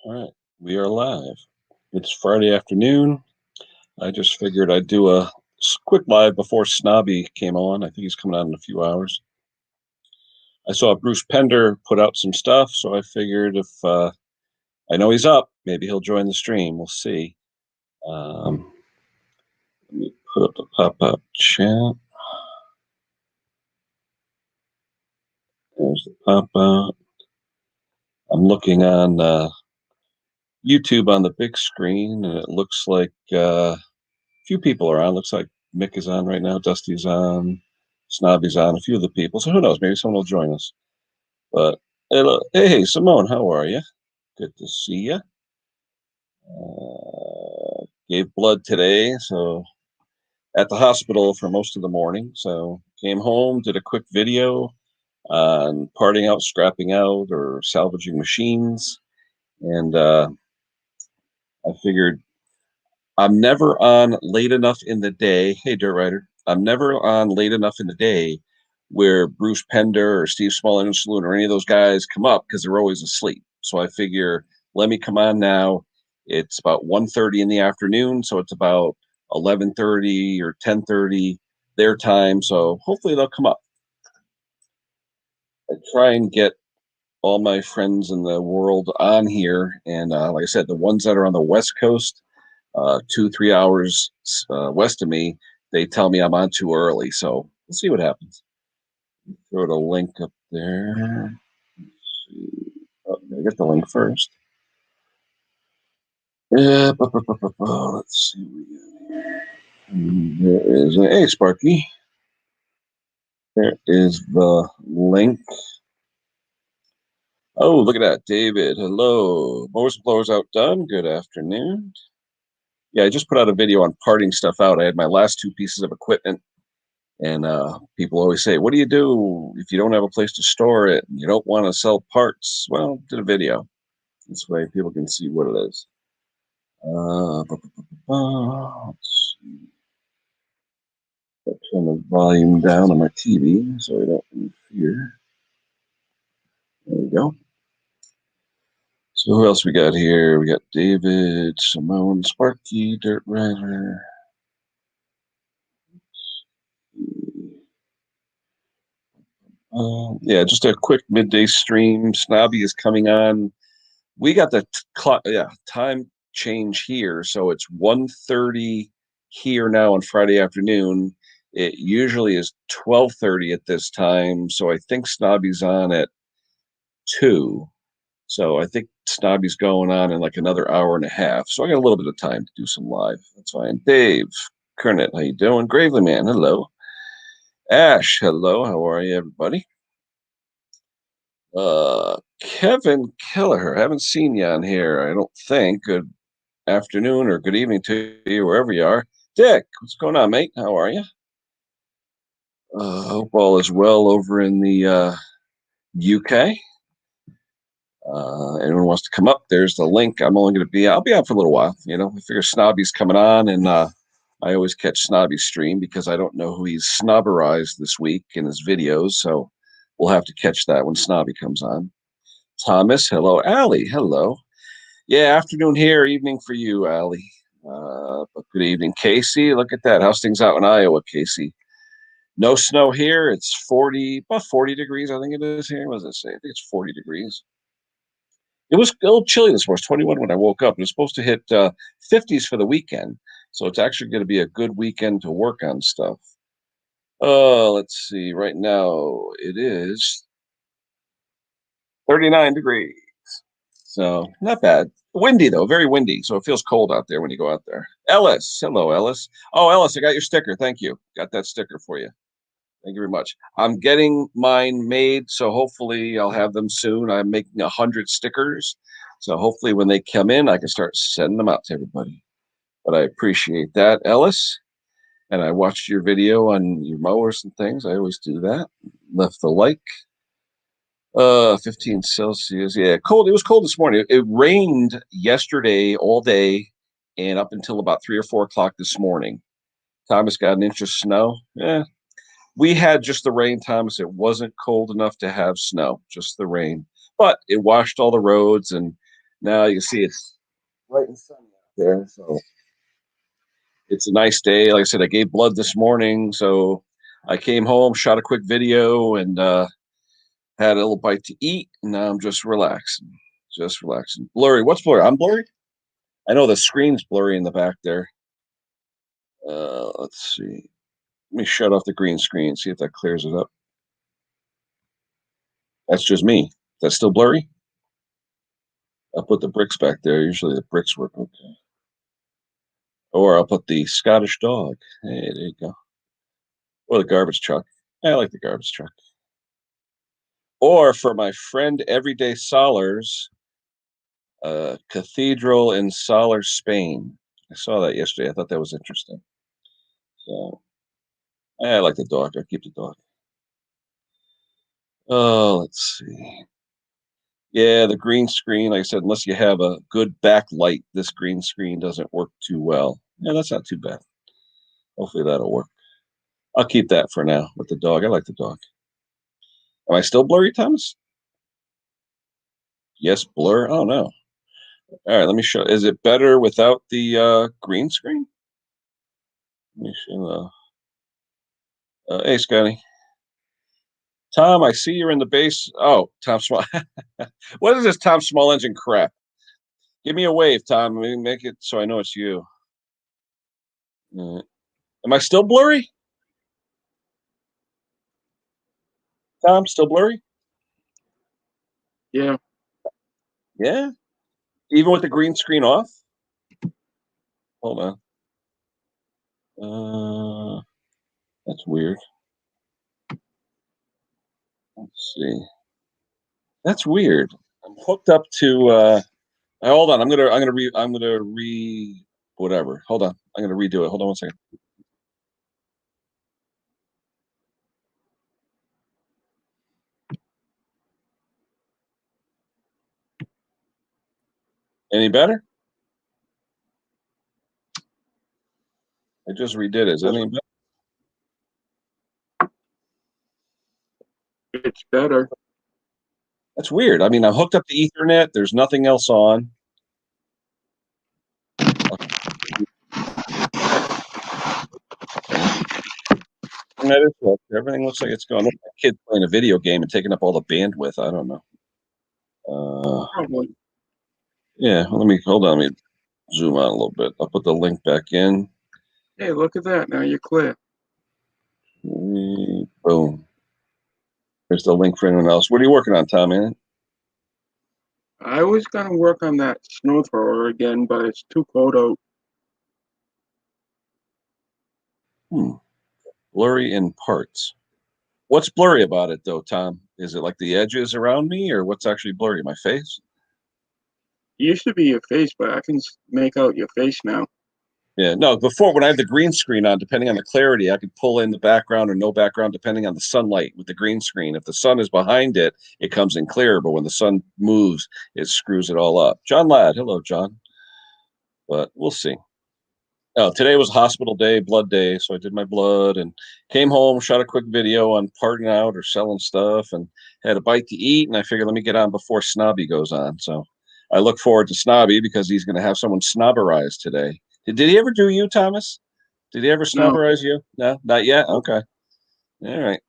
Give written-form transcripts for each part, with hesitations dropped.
All right, we are live. It's Friday afternoon. I just figured I'd do a quick live before Snobby came on. I think he's coming on in a few hours. I saw Bruce Pender put out some stuff, so I figured if I know he's up, maybe he'll join the stream. We'll see. Let me put up the pop-up chat. There's the pop-up. I'm looking on YouTube on the big screen, and it looks like a few people are on. Looks like Mick is on right now. Dusty's on. Snobby's on. A few of the people. So who knows? Maybe someone will join us. But hey, Simone, how are you? Good to see you. Gave blood today, so at the hospital for most of the morning. So came home, did a quick video on parting out, scrapping out, or salvaging machines, and I figured I'm never on late enough in the day. Hey, Dirt Rider. I'm never on late enough in the day where Bruce Pender or Steve Small Engine Saloon or any of those guys come up because they're always asleep. So I figure, let me come on now. It's about 1:30 in the afternoon, so it's about 11:30 or 10:30 their time. So hopefully they'll come up. I try and get all my friends in the world on here, and like I said, the ones that are on the West Coast, 2-3 hours west of me, they tell me I'm on too early. So we'll see what happens. Throw the link up there. Let's see. Oh, I get the link first. Yeah, let's see what we got here. There is hey Sparky. There is the link. Oh, look at that, David. Hello. Mowers and blowers out done. Good afternoon. Yeah, I just put out a video on parting stuff out. I had my last two pieces of equipment. And people always say, what do you do if you don't have a place to store it and you don't want to sell parts? Well, did a video. This way people can see what it is. Let's see. I'll turn the volume down on my TV so I don't interfere. There we go. So who else we got here? We got David, Simone, Sparky, Dirt Rider. Yeah, just a quick midday stream. Snobby is coming on. We got the time change here, so it's 1:30 here now on Friday afternoon. It usually is 12:30 at this time, so I think Snobby's on at 2. So I think Snobby's going on in like another hour and a half. So I got a little bit of time to do some live. That's fine. Dave Kernet, how you doing? Gravely Man, hello. Ash, hello. How are you, everybody? Kevin Kelleher, haven't seen you on here, I don't think. Good afternoon or good evening to you, wherever you are. Dick, what's going on, mate? How are you? Hope all is well over in the UK. Anyone wants to come up, there's the link. I'll be out for a little while. You know, I figure Snobby's coming on, and I always catch Snobby's stream because I don't know who he's snobberized this week in his videos. So we'll have to catch that when Snobby comes on. Thomas, hello. Allie, hello. Yeah, afternoon here, evening for you, Allie. But good evening, Casey. Look at that. How's things out in Iowa, Casey? No snow here. It's about 40 degrees, I think it is here. What does it say? I think it's 40 degrees. It was a little chilly this morning. It's 21 when I woke up. It's supposed to hit 50s for the weekend. So it's actually going to be a good weekend to work on stuff. Let's see. Right now it is 39 degrees. So not bad. Windy though, very windy. So it feels cold out there when you go out there. Ellis, hello, Ellis. Oh, Ellis, I got your sticker. Thank you. Got that sticker for you. Thank you very much. I'm getting mine made, so hopefully I'll have them soon. I'm making 100 stickers, so hopefully when they come in, I can start sending them out to everybody. But I appreciate that, Ellis. And I watched your video on your mowers and things. I always do that. Left the like. 15 Celsius. Yeah, cold. It was cold this morning. It rained yesterday all day and up until about 3 or 4 o'clock this morning. Thomas got an inch of snow. Yeah, we had just the rain, Thomas. It wasn't cold enough to have snow, just the rain. But it washed all the roads, and Now you see it's bright and sunny out there, so it's a nice day. Like I said, I gave blood this morning, so I came home, shot a quick video, and had a little bite to eat, and now I'm just relaxing. Just relaxing. Blurry. What's blurry? I'm blurry? I know the screen's blurry in the back there. Let's see. Let me shut off the green screen, see if that clears it up. That's just me. That's still blurry? I'll put the bricks back there. Usually the bricks work okay. Or I'll put the Scottish dog. Hey, there you go. Or the garbage truck. I like the garbage truck. Or for my friend Everyday Solars, Cathedral in Solar, Spain. I saw that yesterday. I thought that was interesting. So I like the dog. I keep the dog. Oh, let's see. Yeah, the green screen, like I said, unless you have a good backlight, this green screen doesn't work too well. Yeah, that's not too bad. Hopefully that'll work. I'll keep that for now with the dog. I like the dog. Am I still blurry, Thomas? Yes, blur. Oh no. All right, let me show. Is it better without the green screen? Let me show. Hey, Scotty. Tom, I see you're in the base. Oh, Tom Small. What is this Tom Small Engine crap? Give me a wave, Tom. Let me make it so I know it's you. Am I still blurry? Tom, still blurry? Yeah. Yeah. Even with the green screen off? Hold on. That's weird. Let's see. That's weird. I'm hooked up to hold on. I'm gonna re whatever. Hold on. I'm gonna redo it. Hold on 1 second. Any better? I just redid it. Is it any better? It's better. That's weird. I mean, I'm hooked up to Ethernet. There's nothing else on. Everything looks like it's going. Look like a kid playing a video game and taking up all the bandwidth. I don't know. Probably. Yeah, let me hold on. Let me zoom out a little bit. I'll put the link back in. Hey, look at that. Now you're clear. Boom. There's the link for anyone else. What are you working on, Tom, man? I was going to work on that snow thrower again, but it's too cold out. Blurry in parts. What's blurry about it, though, Tom? Is it like the edges around me, or what's actually blurry? My face? It used to be your face, but I can make out your face now. Yeah, no, before when I had the green screen on, depending on the clarity, I could pull in the background or no background depending on the sunlight with the green screen. If the sun is behind it, it comes in clear, but when the sun moves, it screws it all up. John Ladd, hello, John. But we'll see. Oh, today was hospital day, blood day, so I did my blood and came home, shot a quick video on parting out or selling stuff, and had a bite to eat. And I figured let me get on before Snobby goes on. So I look forward to Snobby because he's going to have someone snobberize today. Did he ever do you, Thomas? Did he ever No. snobberize you? No, not yet. Okay, all right.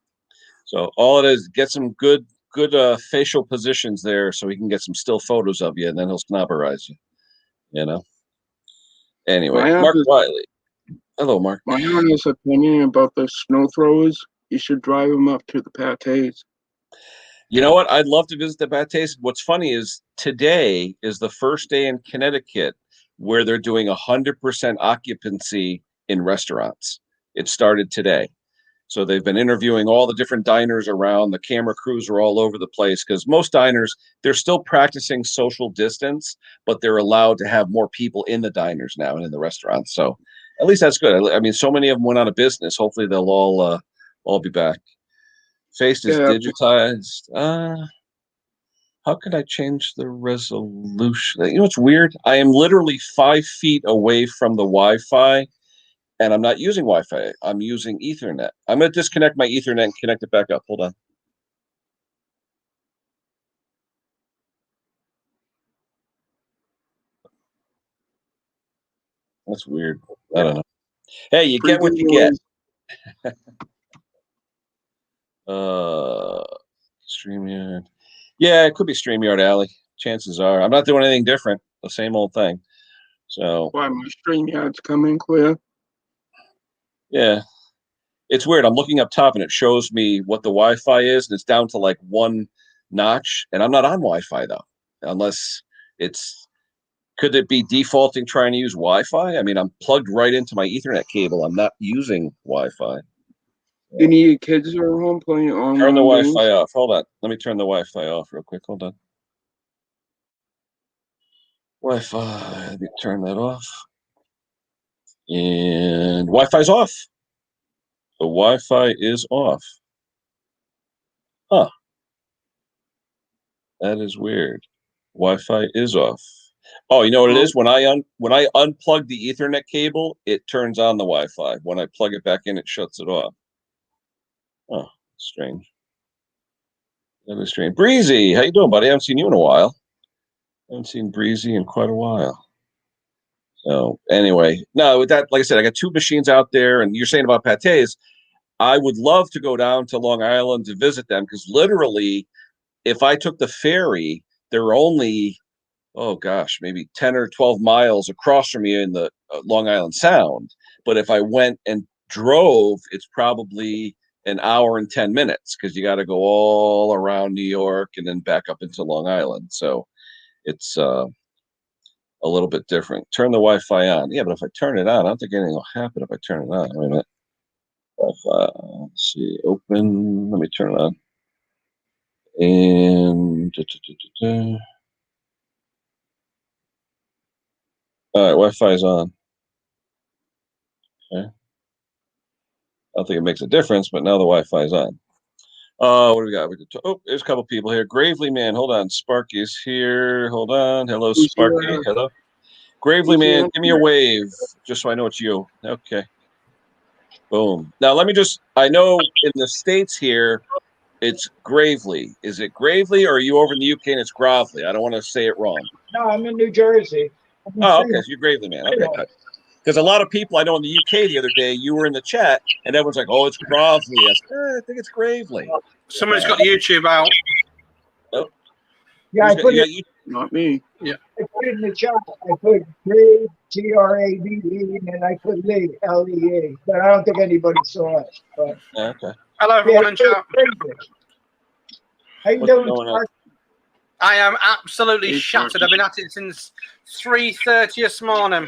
So all it is, get some good facial positions there, so he can get some still photos of you, and then he'll snobberize you. You know. Anyway, Mark Wiley. Hello, Mark. My honest opinion about the snow throwers, you should drive them up to the Patés. You know what? I'd love to visit the Patés. What's funny is today is the first day in Connecticut where they're doing 100% occupancy in restaurants. It started today. So they've been interviewing all the different diners around. The camera crews are all over the place because most diners, they're still practicing social distance, but they're allowed to have more people in the diners now and in the restaurants. So at least that's good. I mean, so many of them went out of business. Hopefully they'll all be back. Face is digitized. How could I change the resolution? You know what's weird? I am literally 5 feet away from the Wi-Fi, and I'm not using Wi-Fi. I'm using Ethernet. I'm going to disconnect my Ethernet and connect it back up. Hold on. That's weird. I don't know. Hey, you Free get what you get. giveaways. StreamYard. Yeah, it could be StreamYard Alley. Chances are. I'm not doing anything different. The same old thing. So Why my StreamYard's coming clear? yeah. It's weird. I'm looking up top and it shows me what the Wi-Fi is, and it's down to like one notch. And I'm not on Wi-Fi though, unless it's could it be defaulting trying to use Wi-Fi? I mean, I'm plugged right into my Ethernet cable. I'm not using Wi-Fi. Any of your kids are home playing Turn the online games? Wi-Fi off. Hold on. Let me turn the Wi-Fi off real quick. Hold on. Wi-Fi. Let me turn that off. And Wi-Fi's off. The Wi-Fi is off. Huh. That is weird. Wi-Fi is off. Oh, you know what it is? When I unplug the Ethernet cable, it turns on the Wi-Fi. When I plug it back in, it shuts it off. Oh, strange. That is strange. Breezy, how you doing, buddy? I haven't seen you in a while. I haven't seen Breezy in quite a while. So anyway, no, with that, like I said, I got two machines out there, and you're saying about pates. I would love to go down to Long Island to visit them because literally, if I took the ferry, they're only, oh gosh, maybe 10 or 12 miles across from me in the Long Island Sound. But if I went and drove, it's probably an hour and 10 minutes because you got to go all around New York and then back up into Long Island. So it's a little bit different. Turn the Wi-Fi on. Yeah, but if I turn it on, I don't think anything will happen if I turn it on. Wait a minute. Wi-Fi. Let's see. Open. Let me turn it on. And all right, Wi-Fi is on. Okay. I don't think it makes a difference, but now the Wi-Fi is on. What do we got? Oh, there's a couple people here. Gravely Man, hold on. Sparky is here. Hold on. Hello, Who's Sparky. here? Hello. Gravely Who's Man, here? give me a wave just so I know it's you. Okay. Boom. Now let me just, I know in the States here, it's Gravely. Is it Gravely or are you over in the UK and it's Gravely? I don't want to say it wrong. No, I'm in New Jersey. Oh, okay. So you're Gravely Man. Okay, good. Because a lot of people I know in the UK the other day, you were in the chat and everyone's like, oh, it's Gravely. I think it's Gravely. Somebody's got YouTube out. Oh. Yeah, I put it, Not me. I put it in the chat. I put Grave, Grave, and I put Lee, Lea. But I don't think anybody saw it. But Okay. Hello, everyone in chat. How you What's doing, going on? Mark? I am absolutely Hey, shattered. I've been at it since 3:30 this morning.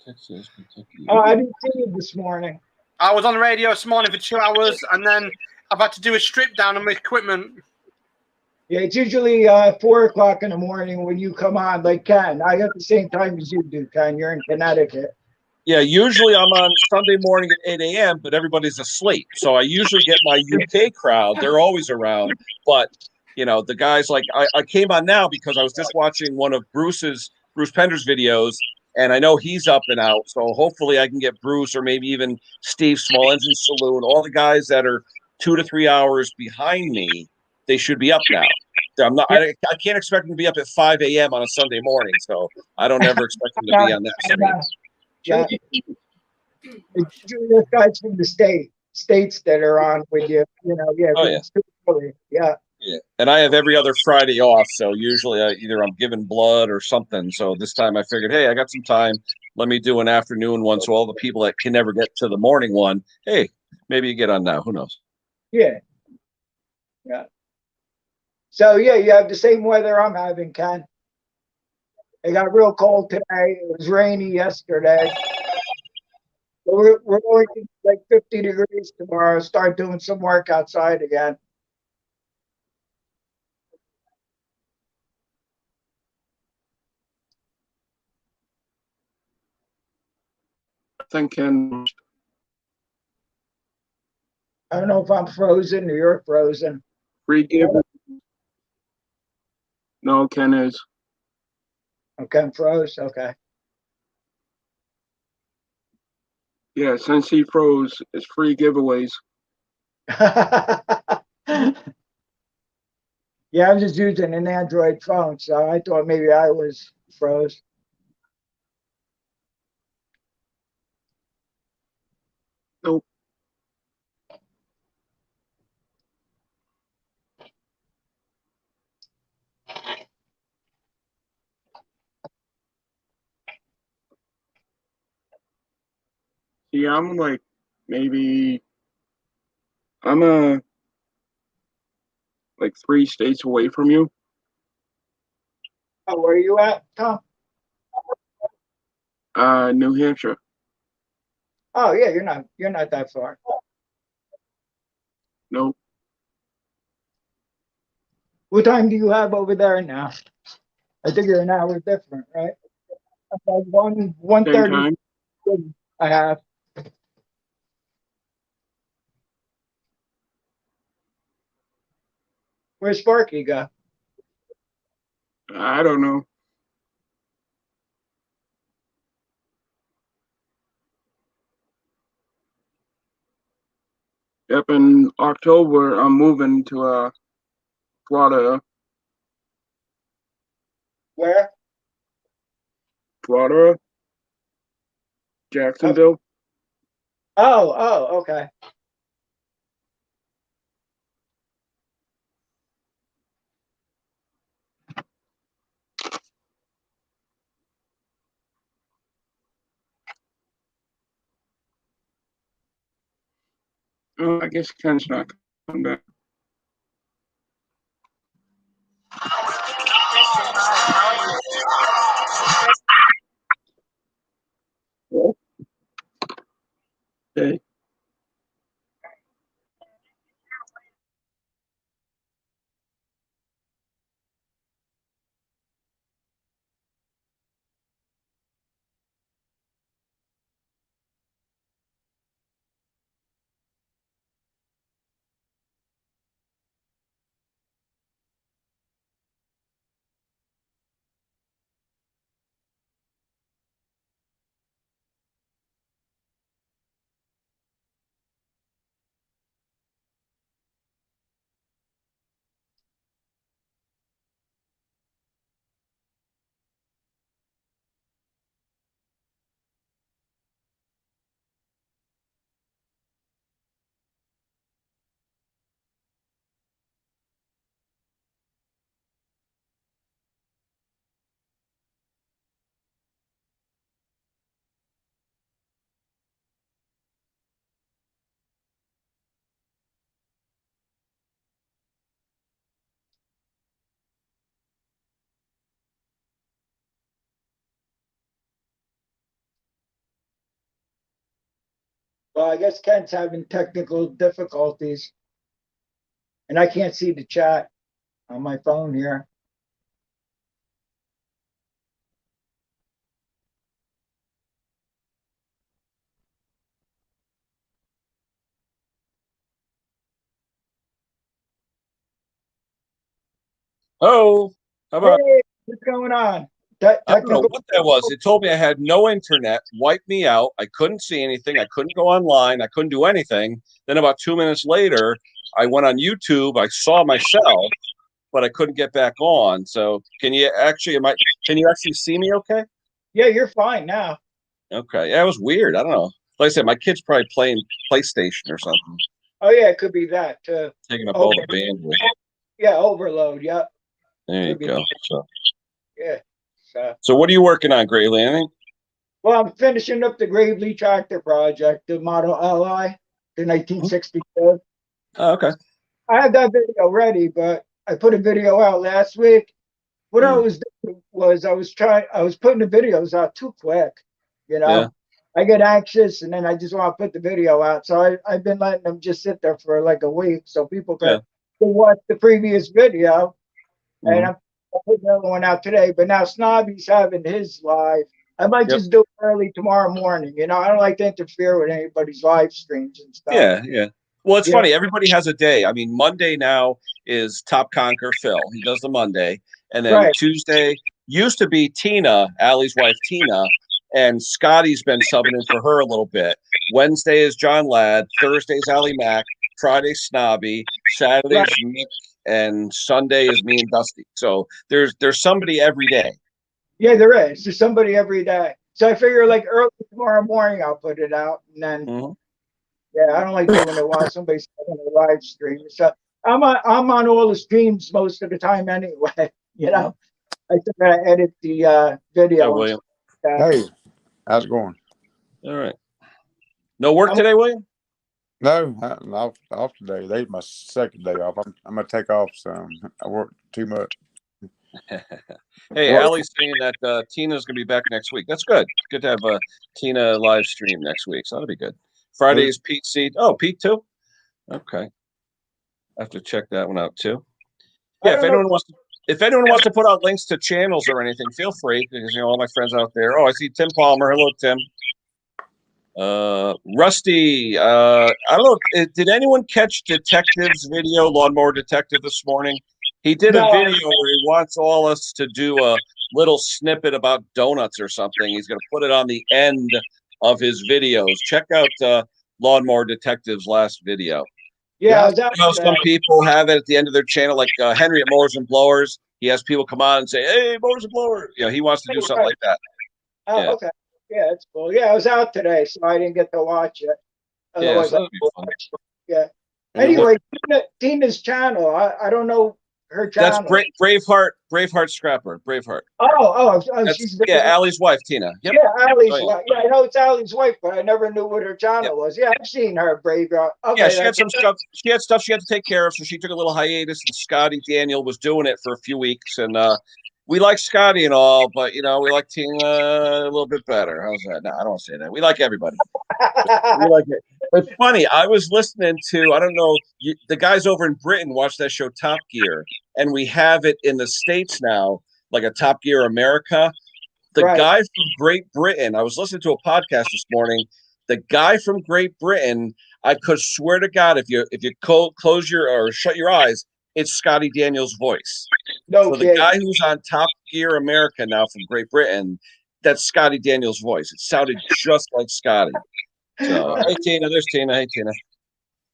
Texas, Kentucky. Oh, I didn't see you this morning. I was on the radio this morning for 2 hours, and then I've had to do a strip down on my equipment. Yeah, it's usually 4 o'clock in the morning when you come on, like Ken. I got the same time as you do, Ken. You're in Connecticut. Yeah, usually I'm on Sunday morning at 8 a.m., but everybody's asleep. So I usually get my UK crowd. They're always around. But, you know, the guys like I came on now because I was just watching one of Bruce Pender's videos, and I know he's up and out. So hopefully I can get Bruce or maybe even Steve Small Engine Saloon, all the guys that are 2 to 3 hours behind me. They should be up now. I can't expect them to be up at 5 a.m. on a Sunday morning. So I don't ever expect them to be on that stream. Yeah. It's usually the guys from the states that are on with you. You know, yeah. Oh, yeah. Yeah. Yeah, and I have every other Friday off, so usually either I'm giving blood or something. So this time I figured, hey, I got some time. Let me do an afternoon one. So all the people that can never get to the morning one, hey, maybe you get on now. Who knows? Yeah. Yeah. So yeah, you have the same weather I'm having, Ken. It got real cold today. It was rainy yesterday. We're going to like 50 degrees tomorrow. Start doing some work outside again. Thinking. I don't know if I'm frozen or you're frozen. Free giveaway. No, Ken is. Okay, I'm froze. Okay. Yeah, since he froze, it's free giveaways. Yeah, I'm just using an Android phone, so I thought maybe I was froze. See, I'm like maybe I'm like 3 states away from you. Oh, where are you at, Tom? New Hampshire. Oh yeah, you're not that far. Nope. What time do you have over there now? I think you're an hour different, right? About one Same 30. time. I have. Where's Sparky go? I don't know. Yep, in October I'm moving to Florida. Where? Florida, Jacksonville. Oh, okay. Oh, I guess Ken's not coming back. Okay. Well, I guess Ken's having technical difficulties, and I can't see the chat on my phone here. Oh, how about? Hey, what's going on? I don't know Technical. what that was. It told me I had no internet, wiped me out. I couldn't see anything. I couldn't go online. I couldn't do anything. Then about 2 minutes later, I went on YouTube. I saw myself, but I couldn't get back on. So can you actually? Can you actually see me? Okay. Yeah, you're fine now. Okay. Yeah, it was weird. I don't know. Like I said, my kid's probably playing PlayStation or something, Oh yeah, it could be that too. taking up all the bandwidth. Yeah, overload. Yep. There you Could be. go. So, Yeah. so what are you working on, Gray Landing? Well, I'm finishing up the Gravely tractor project, the Model Li, the 1962. Oh, okay. I had that video ready, but I put a video out last week. What I was doing was I was putting the videos out too quick, you know. Yeah. I get anxious and then I just want to put the video out. So I've been letting them just sit there for like a week so people Yeah. can watch the previous video. And Mhm. I'm putting another one out today. But now Snobby's having his live. I might Yep. just do it early tomorrow morning. You know, I don't like to interfere with anybody's live streams and stuff. Yeah, yeah. Well, it's Yeah. funny. Everybody has a day. I mean, Monday now is Top Conquer Phil. He does the Monday, and then Right. Tuesday used to be Tina, Allie's wife Tina, and Scotty's been subbing in for her a little bit. Wednesday is John Ladd. Thursday's Allie Mack. Friday Snobby. Saturday's Right. Nick, and Sunday is me and Dusty. So there's somebody every day. Yeah, there is. There's somebody every day. So I figure like early tomorrow morning I'll put it out. And then Mhm. yeah, I don't like doing it while somebody's on a live stream. So I'm on all the streams most of the time anyway. You know, I just gotta edit the Yeah, video. William. Hey, how's it going? All right. No work I'm- today, William? No, I'm off today. Today's my second day off. I'm gonna take off some. I work too much. Hey, What? Allie's saying that Tina's going to be back next week. That's good. Good to have Tina live stream next week. So that'll be good. Friday is Pete Seed. Oh, Pete too? Okay. I have to check that one out too. I Yeah, don't know. if anyone wants to put out links to channels or anything, feel free, because all my friends out there. Oh, I see Tim Palmer. Hello, Tim. Rusty, I don't know. Did anyone catch Detective's video, Lawnmower Detective, this morning? He did a No. video where he wants all us to do a little snippet about donuts or something. He's going to put it on the end of his videos. Check out Lawnmower Detective's last video. Yeah, I was out Some people have it at the end of their channel, like Henry at Mowers and Blowers. He has people come on and say, "Hey, Mowers and Blowers." He wants to do something like that. Oh, yeah. okay. Yeah, it's cool. Yeah, I was out today, so I didn't get to watch it. Otherwise, so that'd be fun. yeah. And Anyway, Tina's channel. I don't know her That's channel. Braveheart Scrapper. Braveheart. Oh, That's, she's Allie's wife, Tina. Yep. Yeah, Allie's Oh, yeah. wife. Yeah, I know it's Allie's wife, but I never knew what her channel was. Yeah, I've seen her Braveheart. Okay, Yeah, she had some stuff. She had stuff she had to take care of, so she took a little hiatus. And Scotty Daniel was doing it for a few weeks, and we like Scotty and all, but we like Tina a little bit better. How's that? No, I don't want to say that. We like everybody. We like it. It's funny. I was listening to, I don't know, the guys over in Britain watch that show Top Gear, and we have it in the States now, like a Top Gear America. The Right. guy from Great Britain, I was listening to a podcast this morning. The guy from Great Britain, I could swear to God, if you close your or shut your eyes, it's Scotty Daniels' voice. No So the kidding. guy who's on Top Gear America now from Great Britain, that's Scotty Daniels' voice. It sounded just like Scotty. So hey Tina, there's Tina. Hey Tina.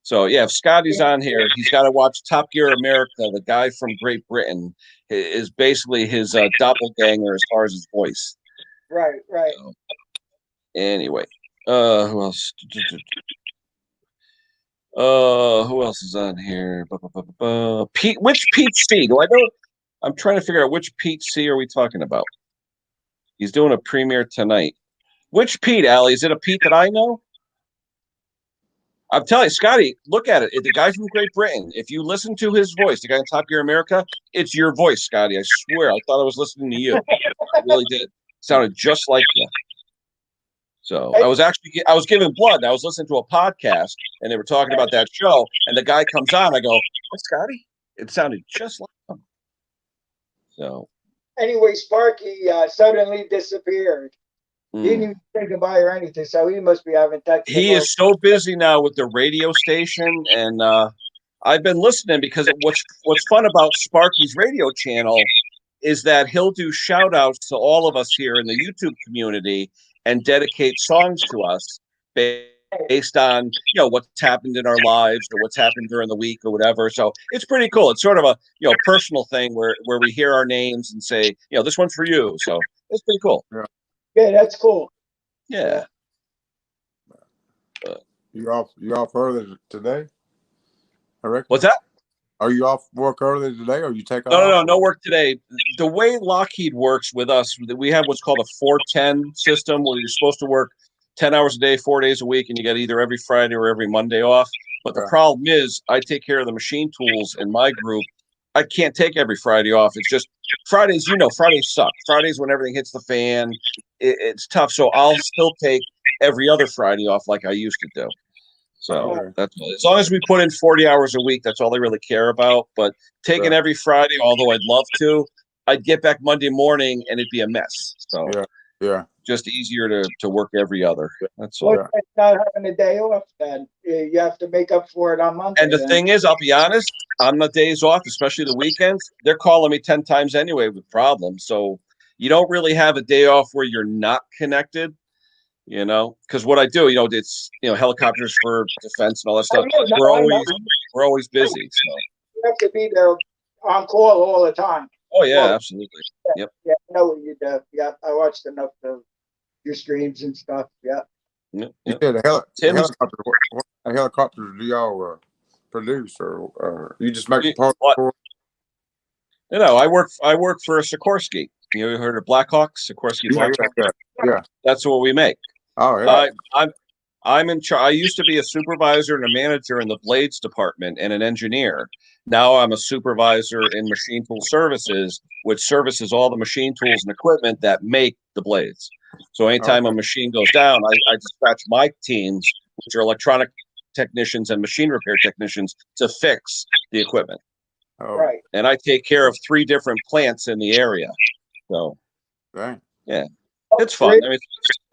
So yeah, if Scotty's on here, he's got to watch Top Gear America. The guy from Great Britain is basically his doppelganger as far as his voice. Right. So, anyway, who else? Who else is on here? Pete, which Pete C? Do I know? I'm trying to figure out which Pete C are we talking about. He's doing a premiere tonight. Which Pete, Allie? Is it a Pete that I know? I'm telling you, Scotty, look at it. The guy from Great Britain. If you listen to his voice, the guy on Top Gear America, it's your voice, Scotty. I swear. I thought I was listening to you. I really did. Sounded just like you. So I was giving blood. I was listening to a podcast, and they were talking about that show. And the guy comes on. I go, "That's Scotty." It sounded just like him. So Anyway, Sparky suddenly disappeared. He didn't even say goodbye or anything, so he must be having technical. He is so busy now with the radio station, and I've been listening because what's fun about Sparky's radio channel is that he'll do shout outs to all of us here in the YouTube community and dedicate songs to us based on what's happened in our lives or what's happened during the week or whatever. So it's pretty cool. It's sort of a personal thing where we hear our names and say this one's for you. So it's pretty cool. Yeah, that's cool. Yeah. You off early today? I reckon. What's that? Are you off work early today, or you take off? No work today. The way Lockheed works with us, we have what's called a 4-10 system where you're supposed to work 10 hours a day, 4 days a week, and you get either every Friday or every Monday off. But the problem is I take care of the machine tools in my group. I can't take every Friday off. It's just Fridays, Fridays suck. Fridays when everything hits the fan, it's tough. So I'll still take every other Friday off like I used to do. So that's as long as we put in 40 hours a week, that's all they really care about. But taking every Friday, although I'd love to, I'd get back Monday morning and it'd be a mess. So just easier to work every other. That's all. It's not having a day off then. You have to make up for it on Monday. And the thing is, I'll be honest, on the days off, especially the weekends, they're calling me 10 times anyway with problems. So you don't really have a day off where you're not connected. Because what I do, it's helicopters for defense and all that stuff. We're always busy. So you have to be there on call all the time. Oh yeah, absolutely. Yep. Yeah, I know what you do. Yeah, I watched enough of your streams and stuff. Yeah. Yep. You said a helicopter. What helicopters do y'all produce, or you just make the parts for? I work for a Sikorsky. You ever heard of Blackhawk? Sikorsky Blackhawk. Yeah. That's what we make. Oh yeah. I'm in charge. I used to be a supervisor and a manager in the blades department and an engineer. Now I'm a supervisor in machine tool services, which services all the machine tools and equipment that make the blades. So anytime a machine goes down, I dispatch my teams, which are electronic technicians and machine repair technicians, to fix the equipment. Oh, Right. And I take care of 3 different plants in the area. So dang. it's fun. I mean,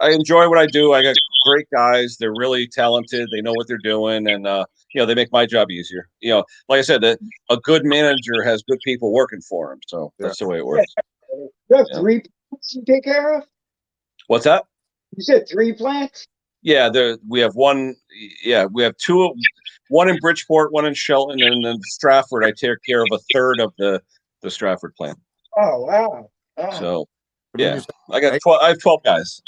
I enjoy what I do. I got great guys. They're really talented. They know what they're doing, and they make my job easier. Like I said, a good manager has good people working for him. So that's the way it works. You have Yeah. 3 plants you take care of? What's that? You said 3 plants? Yeah, we have one. Yeah, we have 2. One in Bridgeport, one in Shelton, and then Stratford. I take care of a third of the Stratford plant. Oh, wow. Oh. So But didn't yeah, you say, I got 12. I have 12 guys.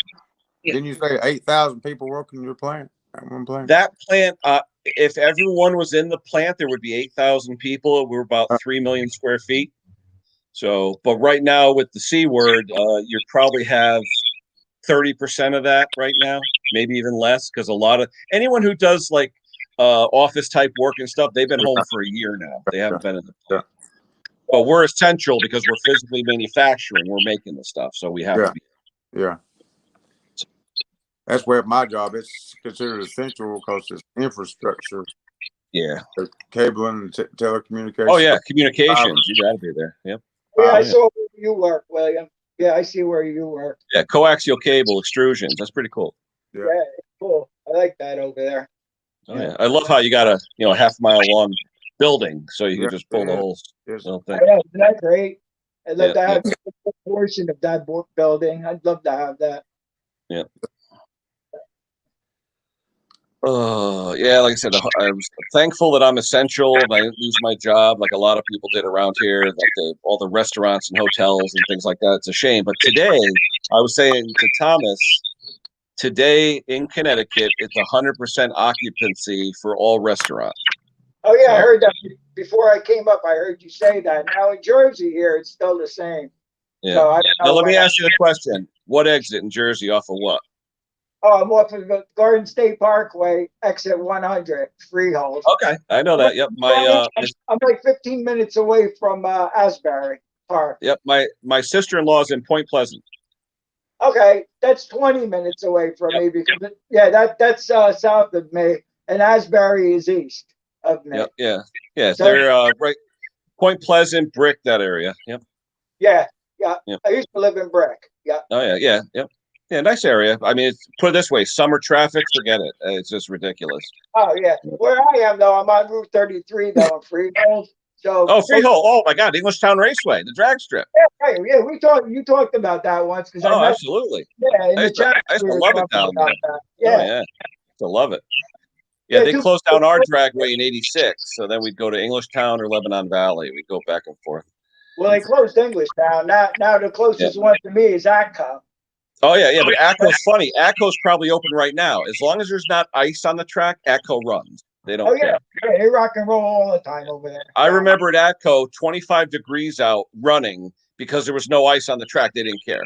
didn't you say 8,000 people working in your plant at one plant? That plant, if everyone was in the plant, there would be 8,000 people. We're about 3 million square feet. So, but right now with the C word, you probably have 30% of that right now, maybe even less, because a lot of anyone who does like office type work and stuff, they've been home for a year now. They haven't been in the plant. But we're essential because we're physically manufacturing. We're making the stuff, so we have to be. Yeah. That's where my job is considered essential because it's infrastructure, Yeah. cabling, and telecommunications. Oh yeah, communications. You got to be there. Yep. Yeah, I saw where you work, William. Yeah, I see where you work. Yeah, coaxial cable extrusions. That's pretty cool. Yeah. Yeah, cool. I like that over there. Oh yeah, I love how you got a half-mile long building, so you can just pull the whole Yes. little thing. Yeah, isn't that great? I'd love Yeah, to have a portion of that building. I'd love to have that. Yeah. Yeah, like I said, I was thankful that I'm essential and I didn't lose my job like a lot of people did around here, like all the restaurants and hotels and things like that. It's a shame. But today, I was saying to Thomas, today in Connecticut, it's 100% occupancy for all restaurants. Oh yeah, I heard that before I came up. I heard you say that. Now in Jersey here, it's still the same. Yeah. So I don't know Now let me when ask you the question: what exit in Jersey off of what? I'm off of the Garden State Parkway, exit 100, Freehold. Okay, I know that. Yep, I'm like 15 minutes away from Asbury Park. my sister-in-law's in Point Pleasant. Okay, that's 20 minutes away from me because that's south of me, and Asbury is east of me. Yep, yeah. So- They're right, Point Pleasant, Brick, that area. Yep. Yeah. Yep. I used to live in Brick. Yeah. Oh yeah. Yeah, nice area. I mean, put it this way: summer traffic, forget it. It's just ridiculous. Oh yeah. Where I am though, I'm on Route 33 though, in Freehold. So Oh, Freehold. Oh my God, Englishtown Raceway, the drag strip. Yeah, you talked about that once because Oh, absolutely. in I the used to- chat I used we to were love it talking down about there. that. Oh, Yeah. yeah. I love it. Yeah, Yeah, they two- closed down our dragway in '86, so then we'd go to Englishtown or Lebanon Valley. We'd go back and forth. Well, they closed English now. Now the closest one to me is Atco. Oh yeah, but Atco's funny. Atco's probably open right now. As long as there's not ice on the track, Atco runs. They don't Oh care. yeah, they rock and roll all the time over there. I remember at Atco, 25 degrees out running because there was no ice on the track. They didn't care.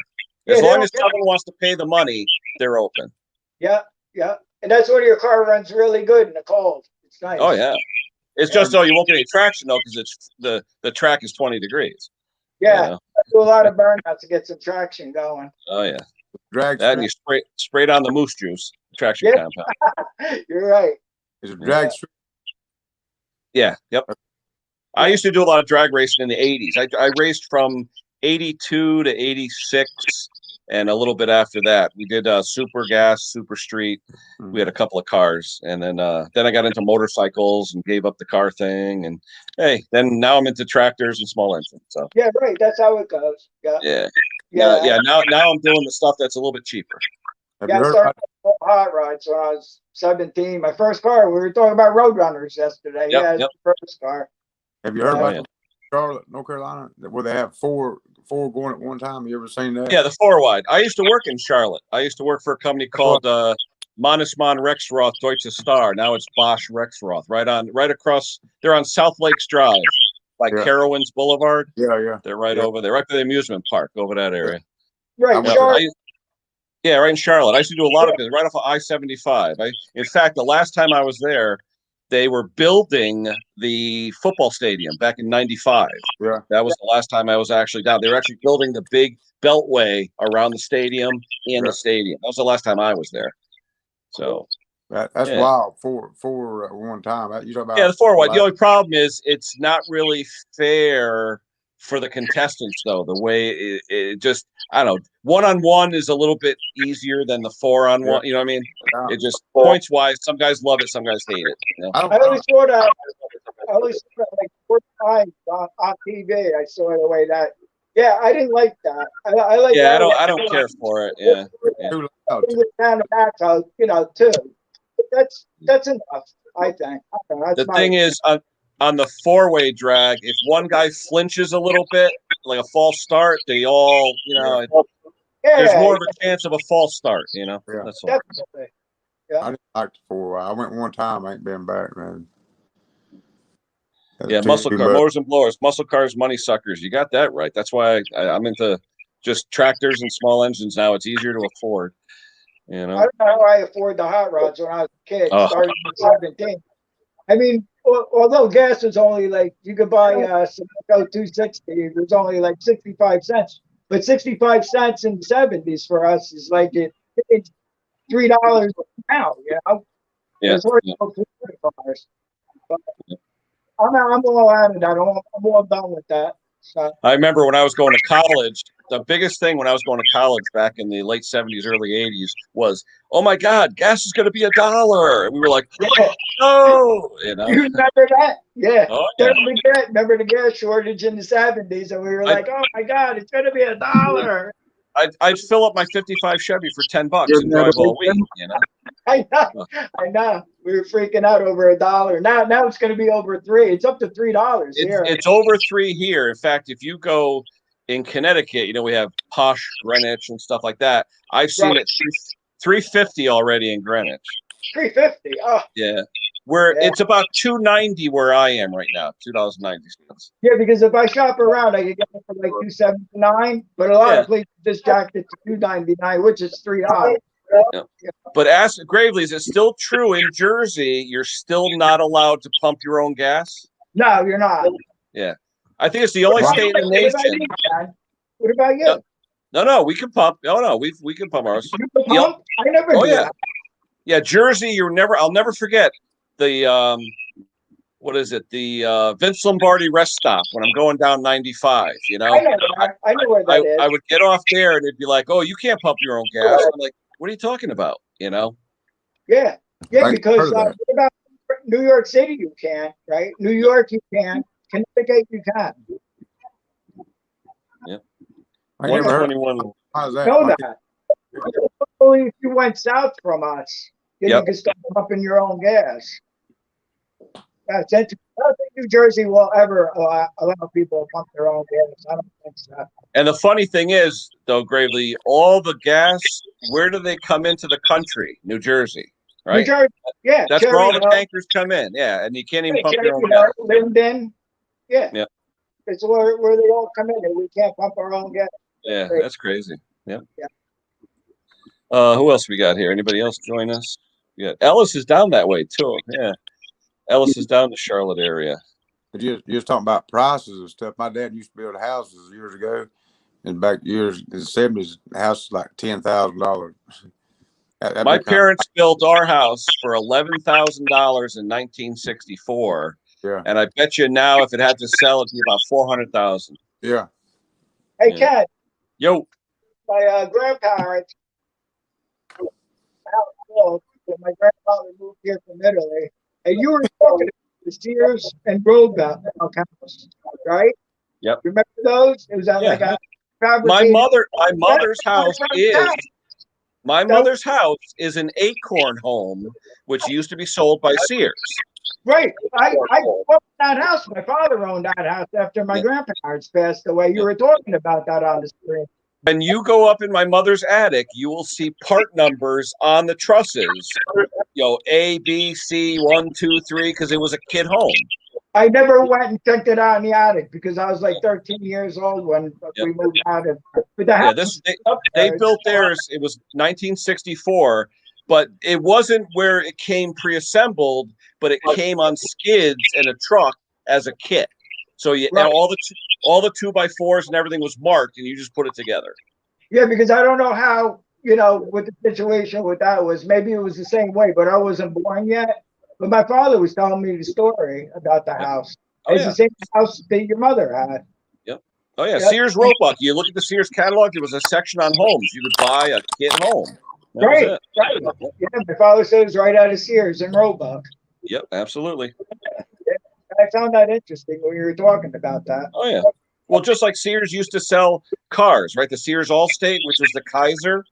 As Yeah, long they as don't someone wants to pay the money, they're open. Yeah, and that's when your car runs really good in the cold. It's nice. Oh yeah. It's just though you won't get any traction though because it's the track is 20 degrees. Yeah, You know? I do a lot of burnouts to get some traction going. Oh yeah. Drag That and strip you spray on the moose juice traction Yeah. compound. You're right. is a drag strip. Yeah. Yep. I used to do a lot of drag racing in the 80s. I raced from 82 to 86 and a little bit after that. We did Super Gas, Super Street. We had a couple of cars. And then I got into motorcycles and gave up the car thing. And hey, then now I'm into tractors and small engines. So Yeah, right. That's how it goes. Yeah. yeah. Now I'm doing the stuff that's a little bit cheaper. Have Yeah, you I heard started about hot rods when I was 17. My first car, we were talking about Roadrunners yesterday. Yep, It's the first car. Have you heard Yeah. about Charlotte, North Carolina, where they have four going at one time? You ever seen that? Yeah, the 4-wide. I used to work in Charlotte. I used to work for a company called Mannesmann Rexroth Deutsche Star. Now it's Bosch Rexroth. Right across. They're on South Lakes Drive, like Carowinds Boulevard. Yeah. They're right over there, right by the amusement park, over that area. Right, I went- Charlotte. Yeah, right in Charlotte. I used to do a lot of it right off of I-75. In fact, the last time I was there, they were building the football stadium back in '95. Yeah. That was the last time I was actually down. They were actually building the big beltway around the stadium and Yeah. the stadium. That was the last time I was there. So That's yeah. wild. For one time. You talk about Yeah, the 4-wide. The only problem is it's not really fair for the contestants, though. The way it just, I don't know, 1-on-1 is a little bit easier than the 4-on-1. You know what I mean? It just points wise. Some guys love it, some guys hate it. You know? I always saw that. I always saw that like 4 times on TV. I saw the way that. Yeah, I didn't like that. I like. Yeah, I don't care for it. Yeah. Too loud. Bring it down the back, you know, too. But that's enough. I think. The thing is, on the 4-way drag, if one guy flinches a little bit, like a false start, they all, you know, there's more of a chance of a false start. You know, Yeah. that's all. Definitely. I didn't like the 4-wide. I went one time. I ain't been back, man. Yeah, muscle car, motors and blowers, muscle cars, money suckers. You got that right. That's why I'm into just tractors and small engines now. It's easier to afford. You know, I don't know how I afford the hot rods when I was a kid, starting at 17. I mean, although gas was only like, you could buy Sunoco 260, it was only like 65 cents. But 65 cents in the 70s for us is like it's $3 now, you know? Yeah. It's worth $4. But I'm all out of that. I'm all done with that. So. I remember when I was going to college, the biggest thing when I was going to college back in the late 70s, early 80s was, oh my God, gas is going to be $1. And we were like, no, you know. You remember that? Yeah. Oh, yeah. Remember the gas shortage in the 70s, and we were like, oh my God, it's going to be $1. I'd fill up my 55 Chevy for $10 and drive all week, you know. I know. We were freaking out over $1. Now it's going to be over $3. It's up to $3 here. It's over $3 here. In fact, if you go in Connecticut, you know, we have posh Greenwich and stuff like that. I've seen it $3.50 already in Greenwich. $3.50. Oh. Yeah. It's about $2.90 where I am right now, $2.90. Yeah, because if I shop around, I can get it for like $2.79, but a lot of places just jacked it to $2.99, which is $3. Yeah. But ask Gravely, is it still true in Jersey? You're still not allowed to pump your own gas? No, you're not. Yeah, I think it's the only state in the nation. What about you? No, we can pump. No, we can pump ours. I never. Oh yeah, yeah. Jersey, I'll never forget the what is it? The Vince Lombardi rest stop when I'm going down 95. You know, I know where that is. I would get off there and it'd be like, oh, you can't pump your own gas. I'm like, what are you talking about? You know? Yeah, because what about New York City? You can, right? New York, you can. Connecticut, you can. Yeah. 121. How's that? Know that. Only if you went south from us, then you can start pumping your own gas. That's interesting. I don't think New Jersey will ever allow people to pump their own gas. I don't think so. And the funny thing is, though, Gravely, all the gas, where do they come into the country? New Jersey, right? New Jersey, yeah. That's where all the tankers come in. Yeah, and you can't even pump your own gas. Linden, yeah. It's where they all come in, and we can't pump our own gas. Yeah, that's crazy. Yeah. Who else we got here? Anybody else join us? Yeah, Ellis is down that way too. Yeah, Ellis is down the Charlotte area. You was talking about prices and stuff. My dad used to build houses years ago, and back years in the 70s, the house was like $10,000. My parents built our house for $11,000 in 1964. Yeah, and I bet you now, if it had to sell, it'd be about $400,000. Yeah. Hey, Ken. Yo. My grandparents. My grandfather moved here from Italy, and you were talking to the Sears and Roebuck house, right? Yep. Remember those? It was like a my mother's house is an Acorn home, which used to be sold by Sears. Right. I owned that house. My father owned that house after my grandparents passed away. You were talking about that on the screen. When you go up in my mother's attic, you will see part numbers on the trusses. You know, A, B, C, 1, 2, 3, because it was a kid home. I never went and checked it out in the attic because I was like 13 years old when we moved out of. But the Yeah, house they built theirs. It was 1964, but it wasn't where it came pre-assembled, but it came on skids in a truck as a kit. So you Right. and all the 2x4s and everything was marked, and you just put it together. Yeah, because I don't know how, what the situation with that was. Maybe it was the same way, but I wasn't born yet. But my father was telling me the story about the house. Oh, It's yeah. the same house that your mother had. Oh yeah, Yep. Sears Roebuck. You look at the Sears catalog. There was a section on homes. You could buy a kit home. That was Right, it. right. Yeah, my father said it was right out of Sears and Roebuck. Yep, absolutely. I found that interesting when you were talking about that. Oh yeah. Well, just like Sears used to sell cars, right? The Sears Allstate, which was the Kaiser,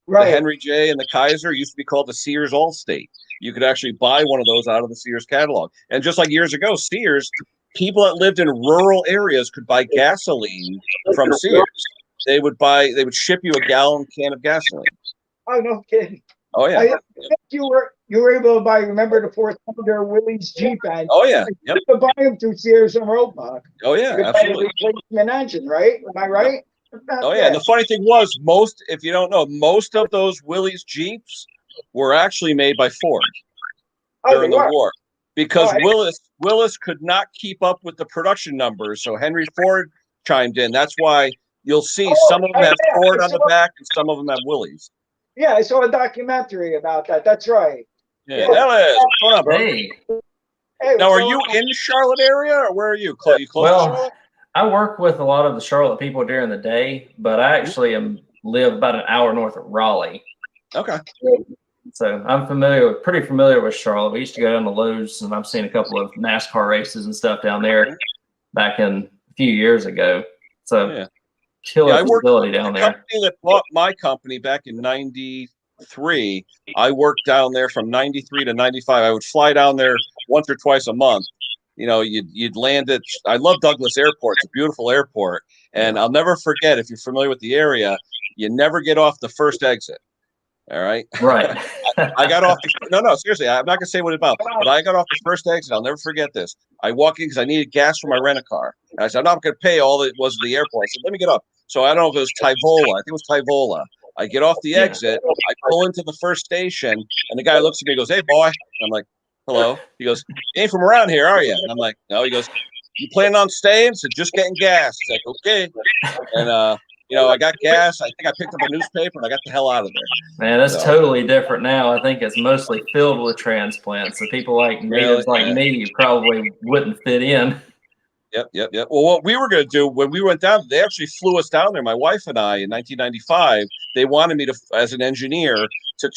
the Right. Henry J and the Kaiser, used to be called the Sears Allstate. You could actually buy one of those out of the Sears catalog. And just like years ago, Sears, people that lived in rural areas could buy gasoline from Sears. They would ship you a gallon can of gasoline. Oh, no kidding. Oh I yeah. think you were able to buy, remember the Ford Thunder Willys Jeep engine? Oh yeah. Yep. You could buy them through Sears and Roebuck. Oh yeah, You could buy absolutely. a replacement engine, right? Am I right? Oh yeah, and the funny thing was, if you don't know, most of those Willys Jeeps were actually made by Ford during the war, because Willis could not keep up with the production numbers. So Henry Ford chimed in. That's why you'll see some of them have Ford on the back and some of them have Willys. Yeah, I saw a documentary about that. That's right. Yeah, Ellis, what's going on, bro? Hey, Hey, Now, are so- you in Charlotte area, or where are you? You close to well, Charlotte? I work with a lot of the Charlotte people during the day, but I actually live about an hour north of Raleigh. Okay. So I'm pretty familiar with Charlotte. We used to go down to Lowe's, and I've seen a couple of NASCAR races and stuff down there back in a few years ago. So Yeah. killer I worked facility with down the there. company that bought my company back in '93. I worked down there from '93 to '95. I would fly down there once or twice a month. You'd land at. I love Douglas Airport. It's a beautiful airport, and I'll never forget. If you're familiar with the area, you never get off the first exit. All right. Right. I got off. No, seriously. I'm not gonna say what it's about, but I got off the first exit. I'll never forget this. I walk in because I needed gas for my rent-a-car. And I said, I'm not gonna pay all it was at the airport. I said, let me get up. So I don't know if it was Tyvola. I think it was Tyvola. I get off the exit. I pull into the first station, and the guy looks at me and goes, "Hey, boy." And I'm like, "Hello." He goes, "You ain't from around here, are you?" And I'm like, "No." He goes, "You planning on staying?" I said, "Just getting gas." He's like, "Okay." And I got gas. I think I picked up a newspaper, and I got the hell out of there. Man, that's totally different now. I think it's mostly filled with transplants. So people like natives like me, you probably wouldn't fit in. Yep. Well, what we were going to do when we went down, they actually flew us down there, my wife and I, in 1995. They wanted me to, as an engineer, to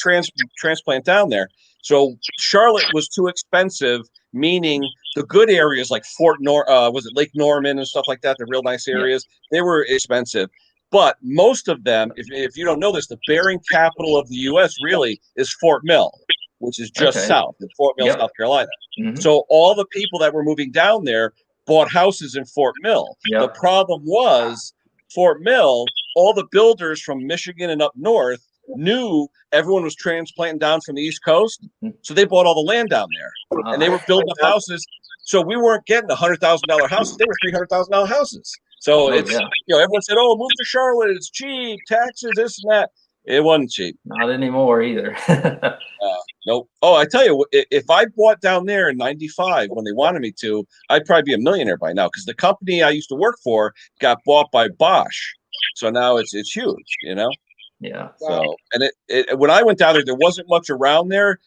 transplant down there. So Charlotte was too expensive, meaning the good areas like Lake Norman and stuff like that, the real nice areas, they were expensive. But most of them, if you don't know this, the bearing capital of the U.S. really is Fort Mill, which is just south of Fort Mill, South Carolina. Mm-hmm. So all the people that were moving down there bought houses in Fort Mill. The problem was Fort Mill, all the builders from Michigan and up north knew everyone was transplanting down from the East Coast. So they bought all the land down there and they were building up houses. So we weren't getting $100,000 houses. They were $300,000 houses. So everyone said, "Oh, move to Charlotte. It's cheap. Taxes, this and that." It wasn't cheap. Not anymore either. Nope. Oh, I tell you, if I bought down there in '95 when they wanted me to, I'd probably be a millionaire by now because the company I used to work for got bought by Bosch. So now it's huge, Yeah. So, and when I went down there wasn't much around there.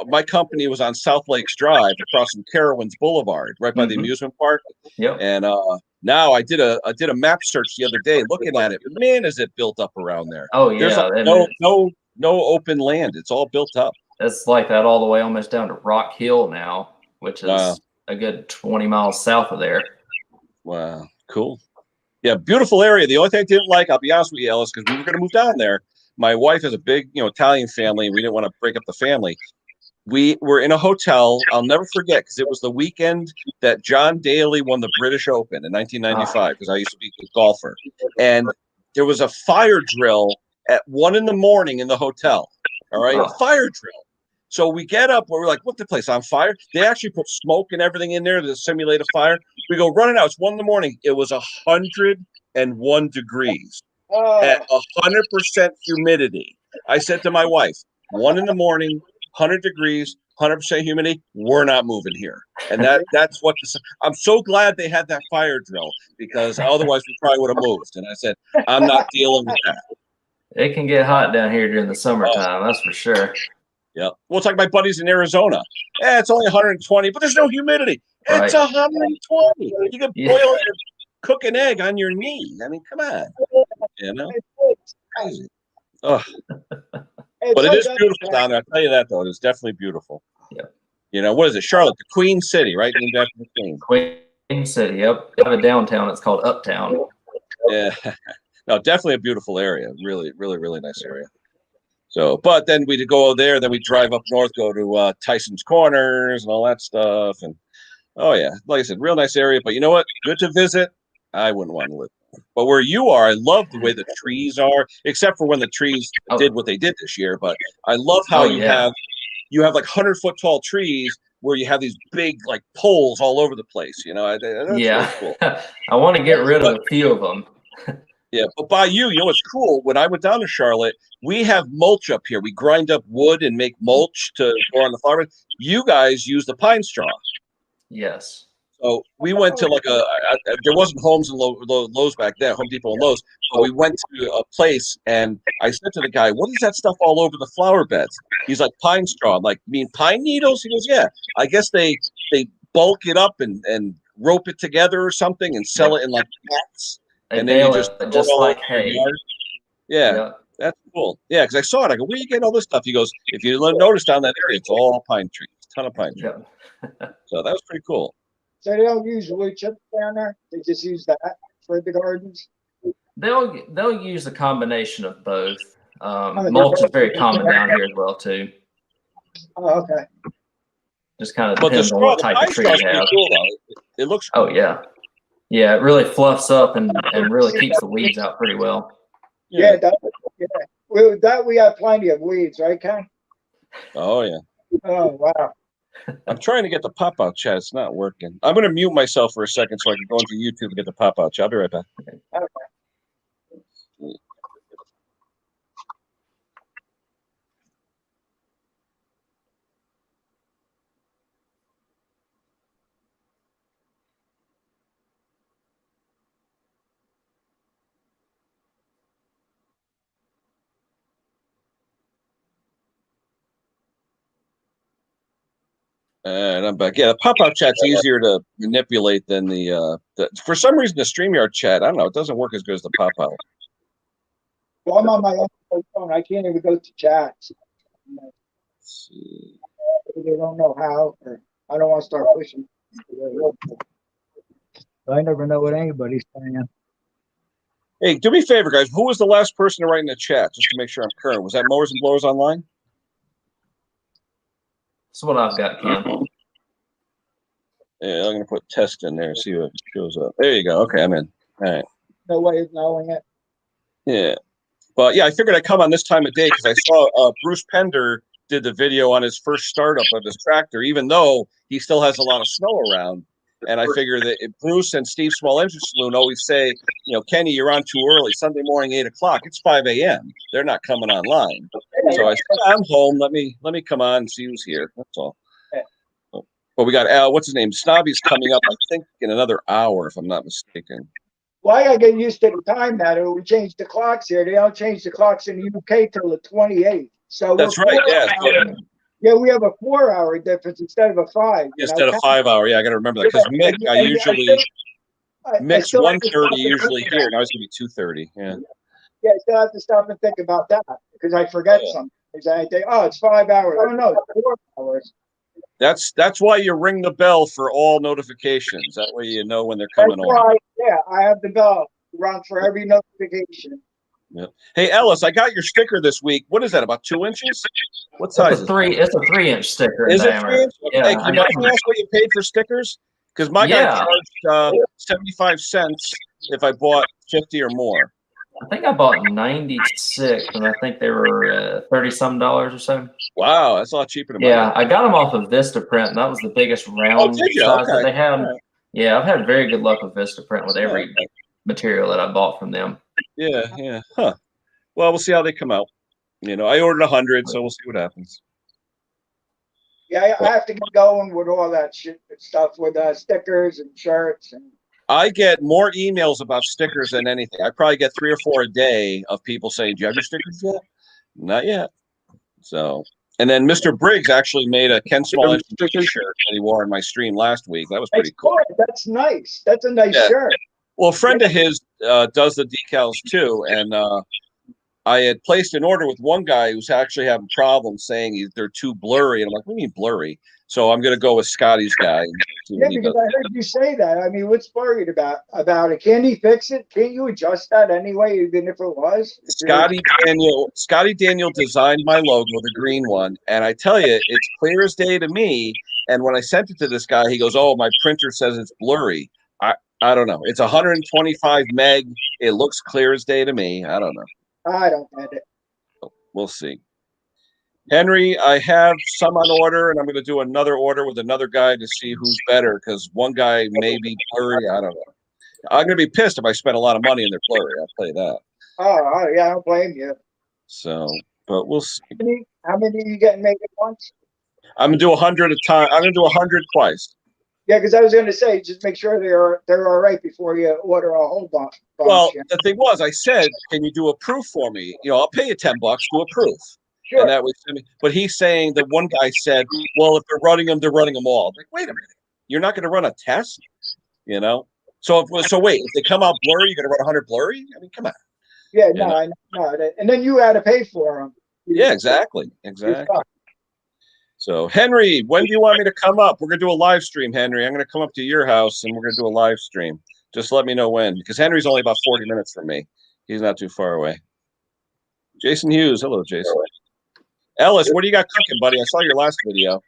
My company was on South Lakes Drive across from Carowinds Boulevard, right by the amusement park. Yep. And now I did a map search the other day looking at it. Man, is it built up around there? Oh yeah. There's no open land. It's all built up. It's like that all the way almost down to Rock Hill now, which is a good 20 miles south of there. Wow, cool. Yeah, beautiful area. The only thing I didn't like, I'll be honest with you, Ellis, because we were going to move down there. My wife has a big, Italian family, and we didn't want to break up the family. We were in a hotel. I'll never forget because it was the weekend that John Daly won the British Open in 1995 because I used to be a golfer. And there was a fire drill at 1 a.m. in the hotel. All right, a fire drill. So we get up, we're like, what, the place on fire? They actually put smoke and everything in there to simulate a fire. We go running out. It's 1 a.m. It was 101 degrees at 100% humidity. I said to my wife, 1 a.m, 100 degrees, 100% humidity. We're not moving here. And that's what I'm so glad they had that fire drill, because otherwise we probably would have moved. And I said, I'm not dealing with that. It can get hot down here during the summertime, that's for sure. Yeah. Well, it's like my buddies in Arizona. Yeah, it's only 120, but there's no humidity. It's 120. You can boil and cook an egg on your knee. I mean, come on. You know? Crazy. Oh. But it is beautiful down there. I'll tell you that, though. It is definitely beautiful. Yeah. You know, what is it? Charlotte, the Queen City, right? Named after the Queen. Queen City, yep. They have a downtown. It's called Uptown. Yeah. No, definitely a beautiful area. Really, really, really nice area. So, but then we go there, then we drive up north, go to Tyson's Corners and all that stuff. And oh yeah, like I said, real nice area. But you know what? Good to visit. I wouldn't want to live there. But where you are, I love the way the trees are, except for when the trees did what they did this year. But I love how you have like 100-foot tall trees where you have these big like poles all over the place. You know, that's really cool. I want to get rid of a few of them. Yeah, but by you know what's cool? When I went down to Charlotte, we have mulch up here. We grind up wood and make mulch to go on the flower bed. You guys use the pine straw. Yes. So we went to like there wasn't Homes and Lowe's back then, Home Depot and Lowe's, but we went to a place and I said to the guy, what is that stuff all over the flower beds? He's like, pine straw. I'm like, you mean pine needles? He goes, yeah. I guess they bulk it up and rope it together or something and sell it in like packs. And then you just like hay. Yeah, that's cool. Yeah, because I saw it. I go, where you get all this stuff? He goes, if you notice down that area, it's all pine trees, a ton of pine trees. Yeah. So that was pretty cool. So they don't use wood chips down there? They just use that for the gardens? They'll use a combination of both. Mulch is very common down here as well too. Oh, okay. Just kind of depends on what type of tree you have. Cool, it looks cool. Oh yeah. Yeah, it really fluffs up and really keeps the weeds out pretty well. Yeah, we have plenty of weeds, right, Ken? Oh yeah. Oh wow. I'm trying to get the pop-out chat. It's not working. I'm going to mute myself for a second so I can go into YouTube and get the pop-out chat. I'll be right back. Okay. And I'm back. Yeah, the pop-out chat's easier to manipulate than the for some reason the StreamYard chat, I don't know, it doesn't work as good as the pop-out. Well, I'm on my own phone. I can't even go to chats. Let's see. They don't know how, or I don't want to start pushing. I never know what anybody's saying. Hey, do me a favor, guys. Who was the last person to write in the chat, just to make sure I'm current? Was that Mowers and Blowers Online? That's what I've got, Ken. Yeah, I'm going to put test in there and see what shows up. There you go. Okay, I'm in. All right. No way of knowing it. Yeah. But yeah, I figured I'd come on this time of day because I saw Bruce Pender did the video on his first startup of his tractor, even though he still has a lot of snow around. And I figure that if Bruce and Steve Small Engine Saloon always say, you know, Kenny, you're on too early. Sunday morning, 8 o'clock. It's 5 a.m. They're not coming online. So I said, I'm home. Let me come on and see who's here. That's all. But we got Al. What's his name? Snobby's coming up, I think, in another hour, if I'm not mistaken. Well, I gotta get used to the time now. We changed the clocks here. They don't change the clocks in the UK till the 28th. So that's right. Yeah. Yeah, we have a 4-hour difference instead of a 5. Instead of 5 hour. Yeah, I got to remember that because Mick, Mick's 1:30 usually here. Now it's gonna be 2:30. Yeah. Yeah, I still have to stop and think about that because I forget something. I think, oh, it's 5 hours. Oh no, it's 4 hours. That's why you ring the bell for all notifications. That way you know when they're coming on. Right. Yeah, I have the bell run for every notification. Yeah. Hey Ellis, I got your sticker this week. What is that? About 2 inches? What size? It's a 3-inch sticker. Is it 3 inches? Yeah, hey, can you ask what you paid for stickers? Because my guy charged 75 cents if I bought 50 or more. I think I bought 96, and I think they were $30-some or so. Wow, that's a lot cheaper than Yeah, mine. I got them off of Vistaprint, and that was the biggest round did you? size that Okay. they had. All right. Yeah, I've had very good luck with Vistaprint with every Yeah. material that I bought from them. Yeah. Huh. Well, we'll see how they come out. You know, I ordered 100, so we'll see what happens. Yeah, I have to get going with all that shit stuff with stickers and shirts and. I get more emails about stickers than anything. I probably get 3 or 4 a day of people saying, "Do you have your stickers yet?" Not yet. So, and then Mr. Briggs actually made a Ken Small Engine T-shirt that he wore in my stream last week. That was pretty cool. That's nice. That's a nice Yeah. shirt. Well, a friend of his does the decals too, and I had placed an order with one guy who's actually having problems saying they're too blurry, and I'm like, "What do you mean blurry?" So I'm going to go with Scotty's guy. And see Yeah, what he because does. I heard you say that. I mean, what's worried about it? Can he fix it? Can't you adjust that anyway, even if it was? Scotty Daniel designed my logo, the green one, and I tell you, it's clear as day to me. And when I sent it to this guy, he goes, "Oh, my printer says it's blurry." I don't know. It's 125 meg. It looks clear as day to me. I don't know. I don't get it. We'll see. Henry, I have some on order, and I'm going to do another order with another guy to see who's better, because one guy may be blurry. I don't know. I'm going to be pissed if I spend a lot of money and they're blurry. I'll tell you that. Oh, yeah, I don't blame you. So, but we'll see. How many are you getting made at once? I'm going to do 100 a time. I'm going to do 100 twice. Yeah, because I was going to say, just make sure they're all right before you order a whole bunch. Well, Yeah. the thing was, I said, "Can you do a proof for me? You know, I'll pay you $10, do a proof." Sure. And that was, but he's saying that one guy said, "Well, if they're running them all." I'm like, wait a minute, you're not going to run a test, you know? So wait, if they come out blurry, you're going to run 100 blurry? I mean, come on. Yeah, no, I know. And then you had to pay for them. Yeah, exactly. So, Henry, when do you want me to come up? We're going to do a live stream, Henry. I'm going to come up to your house and we're going to do a live stream. Just let me know when, because Henry's only about 40 minutes from me. He's not too far away. Jason Hughes. Hello, Jason. Ellis, what do you got cooking, buddy? I saw your last video.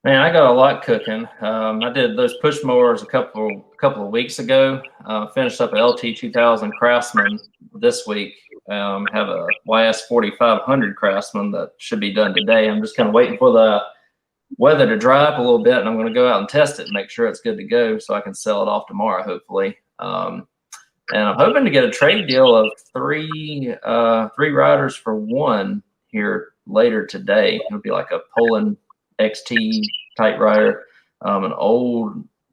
Man, I got a lot cooking. I did those push mowers a couple of weeks ago. Finished up a LT 2000 Craftsman this week. Have a YS 4500 Craftsman that should be done today. I'm just kind of waiting for the weather to dry up a little bit, and I'm going to go out and test it and make sure it's good to go so I can sell it off tomorrow, hopefully. And I'm hoping to get a trade deal of three riders for one here later today. It'll be like a Poland XT type rider, an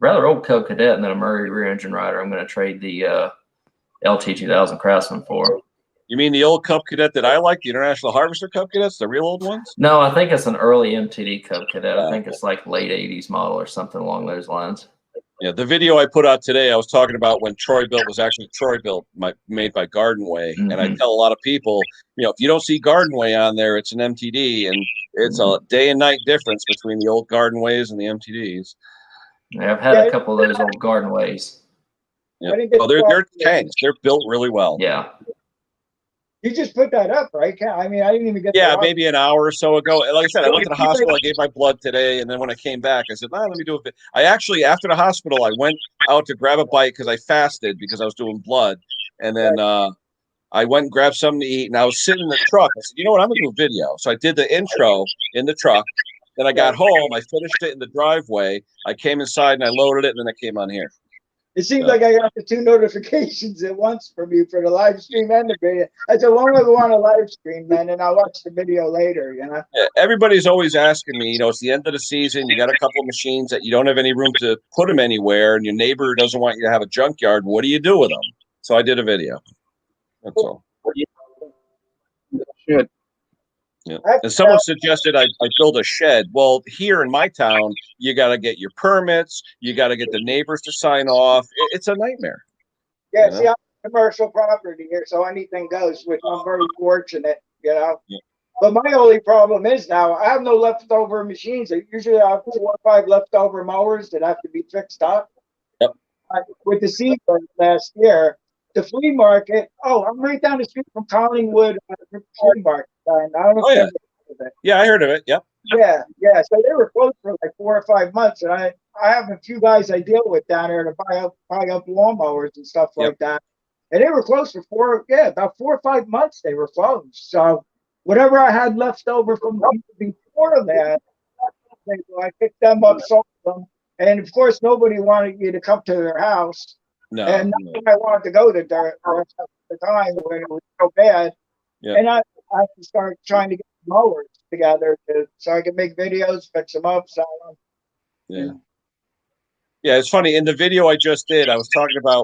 rather old Cub Cadet, and then a Murray rear engine rider. I'm going to trade the LT 2000 Craftsman for. You mean the old Cub Cadet that I like, the International Harvester Cub Cadets, the real old ones? No, I think it's an early MTD Cub Cadet. I think it's like late 80s model or something along those lines. Yeah, the video I put out today, I was talking about when Troy-Bilt was actually Troy-Bilt, made by Gardenway. Mm-hmm. And I tell a lot of people, you know, if you don't see Gardenway on there, it's an MTD, and it's a day and night difference between the old Gardenways and the MTDs. Yeah, I've had a couple of those old Gardenways. Yeah. Oh, they're tanks. They're built really well. Yeah. You just put that up, right? I mean, I didn't even get. Yeah, maybe an hour or so ago. Like I said, I went to the hospital. I gave my blood today, and then when I came back, I said, "Let me do a bit." I actually, after the hospital, I went out to grab a bite because I fasted because I was doing blood, and then I went and grabbed something to eat, and I was sitting in the truck. I said, "You know what? I'm gonna do a video." So I did the intro in the truck. Then I got home. I finished it in the driveway. I came inside and I loaded it, and then I came on here. It seems like I got the 2 notifications at once from you for the live stream and the video. I said, "Well, I'm going to go on a live stream, then, and I'll watch the video later." You know. Yeah, everybody's always asking me. You know, it's the end of the season. You got a couple of machines that you don't have any room to put them anywhere, and your neighbor doesn't want you to have a junkyard. What do you do with them? So I did a video. That's all. Shit. Yeah. And someone suggested I build a shed. Well, here in my town, you got to get your permits. You got to get the neighbors to sign off. It's a nightmare. Yeah, see, I'm commercial property here, so anything goes, which I'm very fortunate, you know. Yeah. But my only problem is now I have no leftover machines. I usually have 4 or 5 leftover mowers that have to be fixed up. Yep. With the season last year, the flea market. Oh, I'm right down the street from Collingwood flea market. I don't know if you've heard of it. Yeah, I heard of it. Yep. Yeah. So they were closed for like 4 or 5 months, and I have a few guys I deal with down there to buy up lawnmowers and stuff like that. And they were closed for about 4 or 5 months they were closed. So whatever I had left over from before that, I picked them up, sold them. And of course, nobody wanted you to come to their house. No. And I wanted to go to their house at the time when it was so bad. Yeah. And I had to start trying to get mowers together so I could make videos, fix them up, sell them. Yeah. Yeah, it's funny. In the video I just did, I was talking about,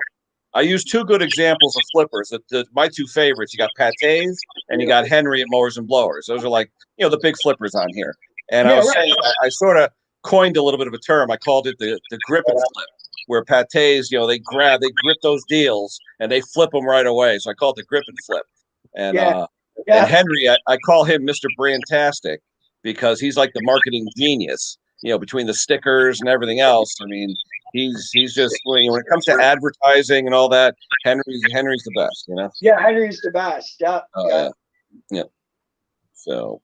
I used two good examples of flippers. My two favorites, you got Pate's and you got Henry at Mowers and Blowers. Those are like, the big flippers on here. And I was saying, I sort of coined a little bit of a term. I called it the grip and flip, where Pate's, they grip those deals and they flip them right away. So I call it the grip and flip. And and Henry, I call him Mr. Brandtastic because he's like the marketing genius, between the stickers and everything else. I mean, he's just, when it comes to advertising and all that, Henry's the best, Yeah, Henry's the best. Yeah. Yeah. So,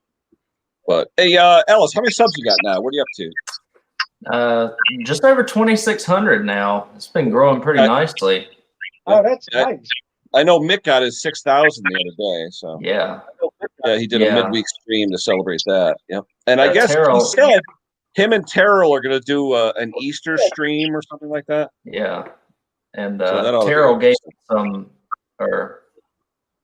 but hey, Ellis, how many subs you got now? What are you up to? Just over 2,600 now. It's been growing pretty nicely. Oh, that's nice. I know Mick got his 6,000 the other day. So yeah, he did a midweek stream to celebrate that. Yep. And I guess Terrell, he said him and Terrell are going to do an Easter stream or something like that. Yeah, and So Terrell gave some, or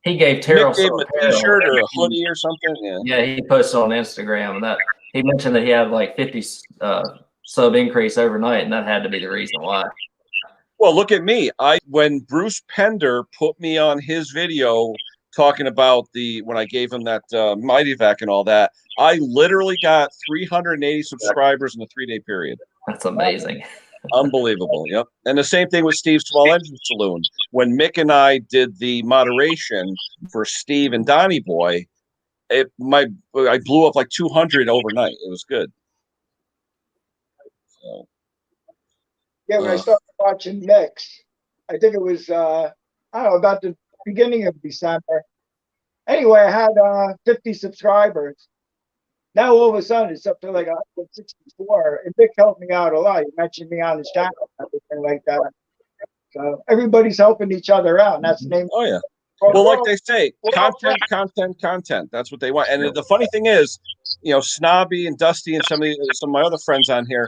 he gave Terrell some a T-shirt or a hoodie or something. Yeah, he posted on Instagram, and that he mentioned that he had like 50 sub increase overnight, and that had to be the reason why. Well, look at me. When Bruce Pender put me on his video talking about when I gave him that Mighty Vac and all that, I literally got 380 subscribers in a 3-day period. That's amazing. Unbelievable. Yep. And the same thing with Steve's Small Engine Saloon. When Mick and I did the moderation for Steve and Donnie Boy, I blew up like 200 overnight. It was good. So. Yeah, when I started watching Mix, I think it was, I don't know, about the beginning of December. Anyway, I had 50 subscribers. Now, all of a sudden, it's up to like 164. And Mick helped me out a lot. He mentioned me on his channel and everything like that. So everybody's helping each other out. And that's the name. Oh, yeah. Well, like they say, content. That's what they want. And the funny thing is, Snobby and Dusty and some of my other friends on here,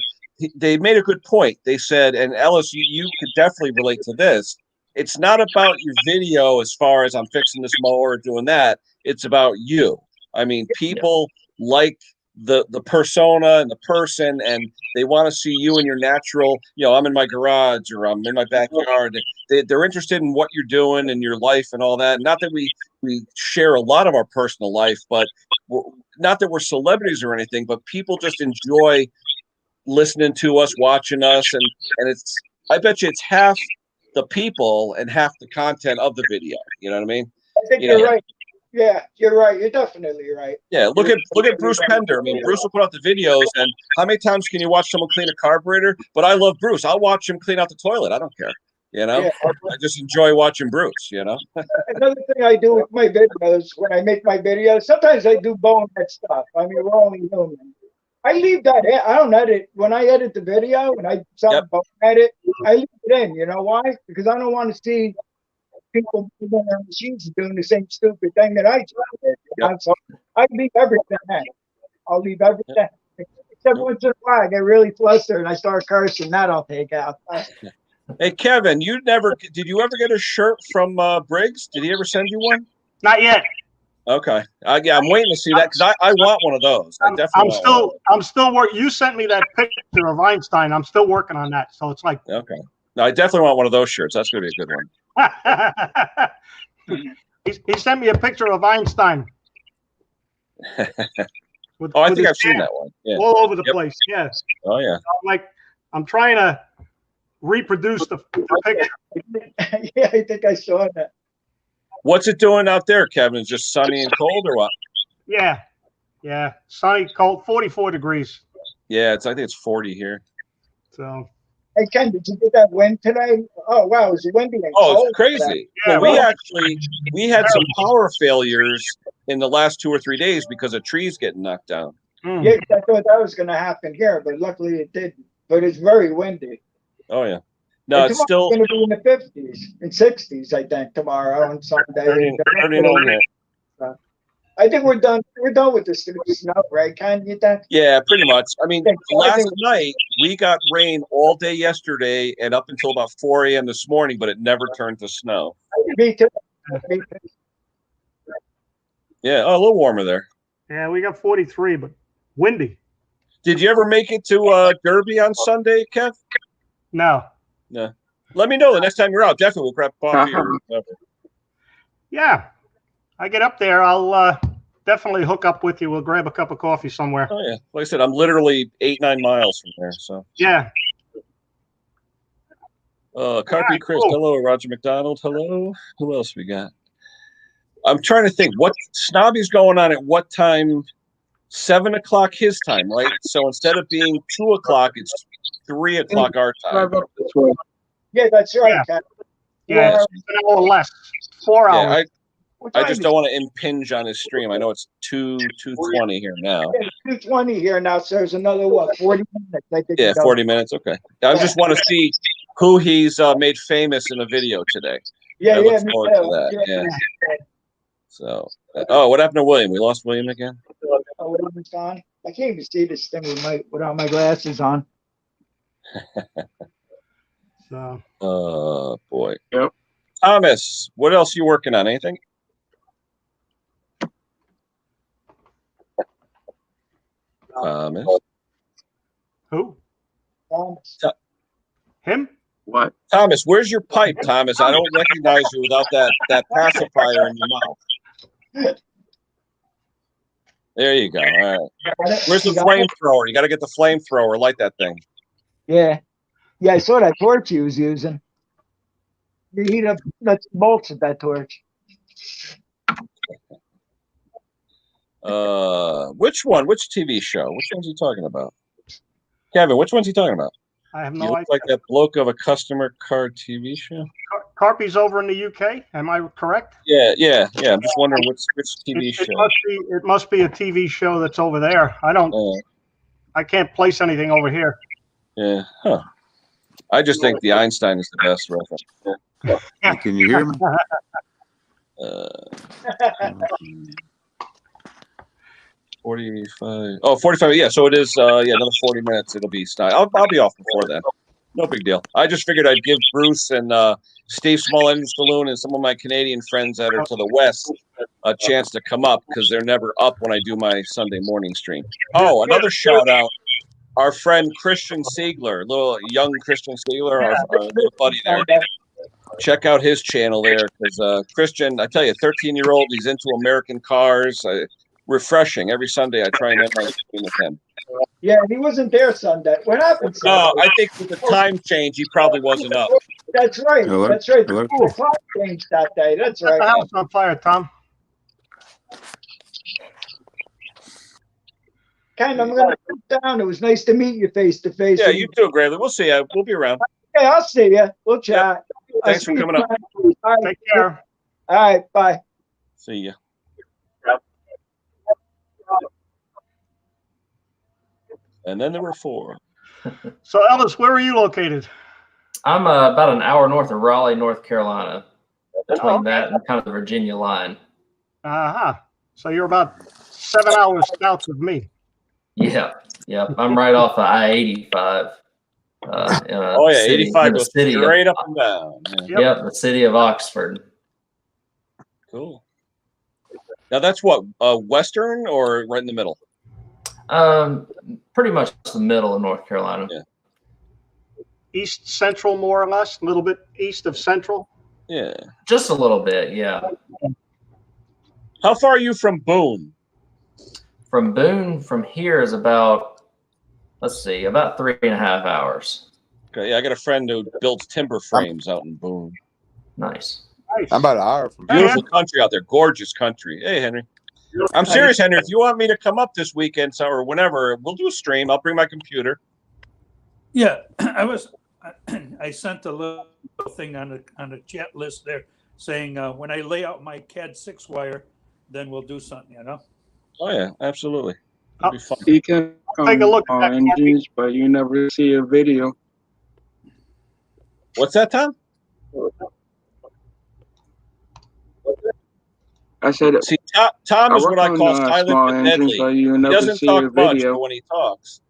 they made a good point. They said, and Ellis, you could definitely relate to this. It's not about your video as far as I'm fixing this mower or doing that. It's about you. I mean, people like the persona and the person, and they want to see you in your natural, I'm in my garage or I'm in my backyard. They're interested in what you're doing in your life and all that. Not that we share a lot of our personal life, but not that we're celebrities or anything, but people just enjoy listening to us, watching us, and it's, I bet you it's half the people and half the content of the video. You know what I mean? I think you're right. Yeah, you're right. You're definitely right. Yeah, look at Bruce Pender. I mean, Bruce will put out the videos, and how many times can you watch someone clean a carburetor? But I love Bruce. I'll watch him clean out the toilet. I don't care. I just enjoy watching Bruce. Another thing I do with my videos, when I make my videos, sometimes I do bonehead stuff. I mean, we're only human. I leave that in. I don't edit. When I edit the video, when I edit, I leave it in. You know why? Because I don't want to see people in their machines doing the same stupid thing that I just did. So I leave everything in. I'll leave everything. Except once in a while, I get really flustered and I start cursing. That I'll take out. Hey, Kevin, did you ever get a shirt from Briggs? Did he ever send you one? Not yet. Okay. Yeah, I'm waiting to see that because I want one of those. I'm still working. You sent me that picture of Einstein. I'm still working on that. So it's like. Okay. No, I definitely want one of those shirts. That's going to be a good one. He sent me a picture of Einstein. I think I've seen that one. Yeah. All over the place. Yes. Oh, yeah. I'm trying to reproduce the picture. Yeah, I think I saw that. What's it doing out there, Kevin? Is it just sunny and cold or what? Yeah. Sunny, cold, 44 degrees. Yeah, I think it's 40 here. So. Hey, Ken, did you get that wind today? Oh, wow. It was windy and cold. It's crazy. Yeah, well, we had some power failures in the last 2 or 3 days because of trees getting knocked down. Yeah, I thought that was going to happen here, but luckily it didn't. But it's very windy. Oh, yeah. No, And it's still tomorrow's gonna be in the 50s and 60s, I think, tomorrow and Sunday. 39 here. I think we're done. We're done with the snow, right? Ken, you think? Yeah, pretty much. I mean, Okay, so I last think- night we got rain all day yesterday and up until about 4 a.m. this morning, but it never turned to snow. Me too. Me too. Yeah, oh, a little warmer there. Yeah, we got 43, but windy. Did you ever make it to Derby on Sunday, Kev? No. No. Let me know the next time you're out. Definitely we'll grab coffee or whatever. Yeah. I get up there, I'll definitely hook up with you. We'll grab a cup of coffee somewhere. Oh yeah. Like I said, I'm literally 8-9 miles from there. So Yeah. Carpy Chris, cool. hello, Roger McDonald, hello. Who else we got? I'm trying to think what Snobby's going on at what time? 7 o'clock his time, right? So instead of being 2 o'clock, it's 3 o'clock our time. Drive up this way. Yeah, that's right, Yeah. Ken. Yeah, it's an hour less. 4 Yeah, hours. What I time just is don't want to impinge on his stream. I know it's 2:20 here now. it? It's 2:20 here now, so there's another, what, 40 minutes? I think Yeah, you know. 40 minutes. Okay. I just want to see who he's made famous in a video today. Yeah, I look me forward too. to that. Yeah. So, oh, what happened to William? We lost William again? Oh, William's gone? I can't even see this thing without my glasses on. So Oh, boy. Yep. Thomas, what else you working on? Anything? Thomas. who? Thomas. Him? What? Thomas, where's your pipe, Thomas? I don't recognize you without that pacifier in your mouth. There you go. All right. Where's the flamethrower? You got to get the flamethrower. Light that thing. Yeah. Yeah, I saw that torch he was using. You heat up nuts and bolts with that torch. Which one? Which TV show? Which one's he talking about? Kevin, which one's he talking about? I have You no look idea. like that bloke of a customer car TV show. Carpy's over in the UK. Am I correct? Yeah. I'm just wondering which TV show. It must be a TV show that's over there. I can't place anything over here. Yeah. Huh. I just think the Einstein is the best reference. Can you hear me? 45. Oh, 45. Yeah. So it is. Yeah, another 40 minutes. It'll be snide. I'll be off before then. No big deal. I just figured I'd give Bruce and Steve Small Engine Saloon and some of my Canadian friends that are to the west a chance to come up because they're never up when I do my Sunday morning stream. Oh, another shout out. Our friend Christian Siegler, little young Christian Siegler, our little buddy there. Check out his channel there because Christian, I tell you, 13-year-old, he's into American cars. Refreshing. Every Sunday I try and end my stream with him. Yeah, he wasn't there Sunday. What happened Sunday? No, I think with the time change, he probably wasn't up. That's right. Hello? That's right. Hello? The clock changed that day. That's Set the right. house on fire, Tom. Ken, I'm going to sit down. It was nice to meet you face to face. Yeah, you too, Gravely. We'll see you. We'll be around. Okay, I'll see you. We'll chat. Thanks for coming up. All right. Take care. All right. Bye. See ya. And then there were 4. So Ellis, where are you located? I'm about an hour north of Raleigh, North Carolina, between Oh, okay. that and kind of the Virginia line. So you're about 7 hours south of me. Yeah. I'm right off of I-85. Oh yeah, 85 goes straight up and down. Yeah. Yep, the city of Oxford. Cool. Now that's what western or right in the middle. Pretty much the middle of North Carolina. Yeah. East central, more or less, a little bit east of central. Yeah. Just a little bit, yeah. How far are you from Boone? From Boone, from here is about, let's see, about 3.5 hours. Okay, yeah, I got a friend who builds timber frames out in Boone. Nice. Nice. I'm about an hour from here. Beautiful country out there, gorgeous country. Hey, Henry. I'm serious, Henry. If you want me to come up this weekend or whenever, we'll do a stream. I'll bring my computer. Yeah, I sent a little thing on the chat list there saying when I lay out my CAD 6 wire, then we'll do something, you know? Oh yeah, absolutely. It'll be fun. You can Take a look at on that, engines, but you never see a video. What's that, Tom? I said, See, Tom I is what work I on call silent small but engines, deadly. so you He never doesn't see talk a much, video. but when he talks,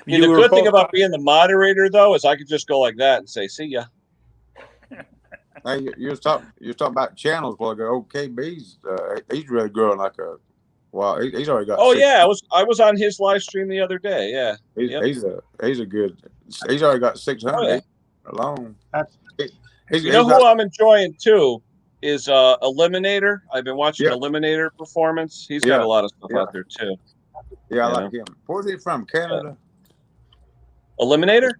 You the were good thing both about being the moderator, though, is I could just go like that and say, "See ya." Hey, you was talking about channels. Well, OKB's he's really growing like a. Wow, he's already got. Oh 6 yeah, I was on his live stream the other day. Yeah, He's, Yep. he's a good. He's already got 600 Oh, yeah. alone. That's- He's You know got, who I'm enjoying too is Eliminator. I've been watching Yeah. Eliminator performance. He's got Yeah. a lot of stuff Yeah. out there too. yeah, I you like him. Where's he from? Canada. Eliminator?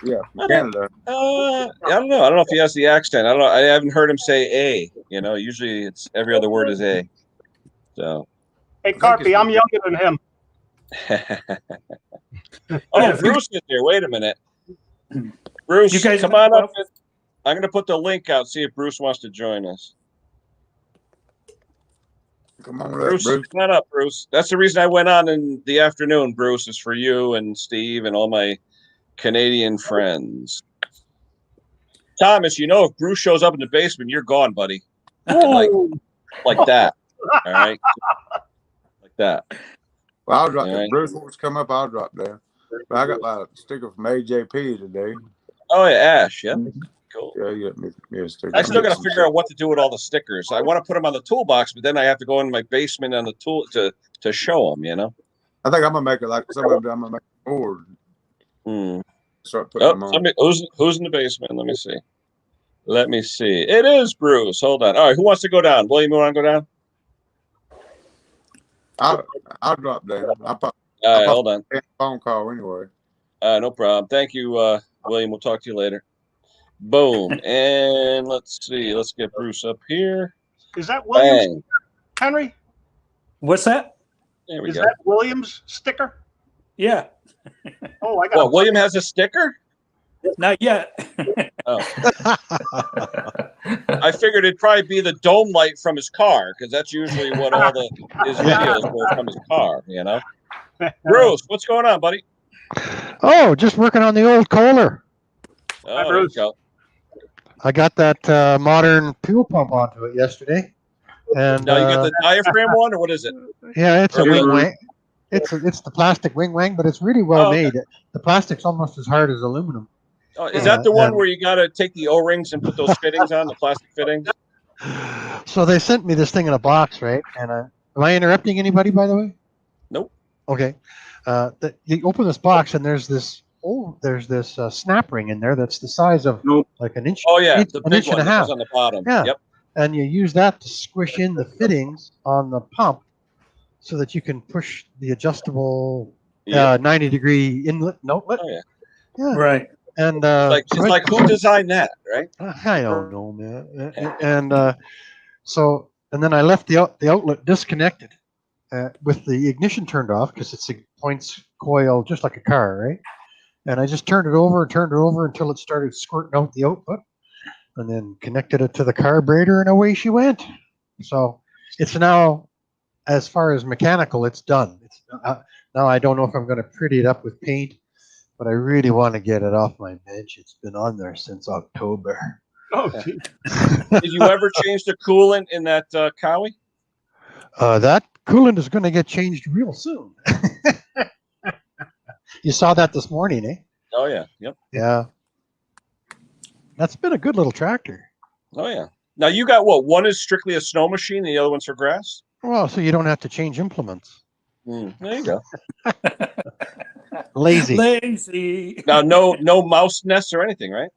Yeah, I Canada. I don't know. I don't know if he has the accent. I don't know. I haven't heard him say "a." You know, usually it's every other word is "a." So. Hey, think Carpy, it's- I'm younger than him. Oh, Yeah, Bruce is there. Wait a minute. Bruce, You guys come know on up. about- I'm going to put the link out, see if Bruce wants to join us. Come on up, Bruce, Bruce. come on up, Bruce. That's the reason I went on in the afternoon, Bruce, is for you and Steve and all my Canadian friends. Thomas, you know, if Bruce shows up in the basement, you're gone, buddy. Like that. All right? Like that. Well, I'll drop. All right. If Bruce wants to come up, I'll drop there. But I got my sticker from AJP today. Oh, yeah, Ash. Yeah. Cool. Yeah, you got me a sticker. I still got to figure out what to do with all the stickers. I want to put them on the toolbox, but then I have to go in my basement on the tool to show them, you know? I think I'm gonna make it like some of them. I'm gonna make a board. Hmm. Start putting them Oh, on. somebody, who's in the basement? Let me see. Let me see. It is Bruce. Hold on. All right, who wants to go down? William, you want to go down? I'll drop down. I'll pop All right, pop- hold on. a phone call anyway. No problem. Thank you, William. We'll talk to you later. Boom. And let's see. Let's get Bruce up here. Is that Williams, Bang. Henry? What's that? There we Is go. that Williams sticker? Yeah, Oh, I got. Well, William has a sticker? not yet. Oh. I figured it'd probably be the dome light from his car, because that's usually what all his videos were from his car, you know? Bruce, what's going on, buddy? Oh, just working on the old Kohler. Oh, there you Bruce. go. I got that modern fuel pump onto it yesterday, and Now you got the diaphragm one, or what is it? yeah, it's a Or wing the- wang. It's the plastic wing wang, but it's really well Oh, okay. made. The plastic's almost as hard as aluminum. Oh, is that the one and- where you got to take the O-rings and put those fittings on, the plastic fittings? So they sent me this thing in a box, right? And am I interrupting anybody, by the way? Nope. Okay. You open this box, and there's this snap ring in there that's the size of Nope. like an inch. Oh, yeah, inch- the an big inch and one a that half. goes on the bottom. Yeah. Yep. And you use that to squish in the fittings on the pump so that you can push the adjustable Yep. 90-degree inlet and outlet. Oh, yeah. Yeah. Right. And It's like who designed that, right? I don't know, man. And then I left the outlet disconnected with the ignition turned off because it's a points coil just like a car, right? And I just turned it over until it started squirting out the output, and then connected it to the carburetor, and away she went. So it's now, as far as mechanical, it's done. It's now I don't know if I'm going to pretty it up with paint, but I really want to get it off my bench. It's been on there since October. Oh, gee. Did you ever change the coolant in that Cowie? That coolant is going to get changed real soon. You saw that this morning, eh? Oh, yeah. Yep. Yeah. That's been a good little tractor. Oh, yeah. Now, you got what? One is strictly a snow machine, and the other one's for grass? Well, so you don't have to change implements. There you go. Lazy. Lazy. Now, no mouse nests or anything, right?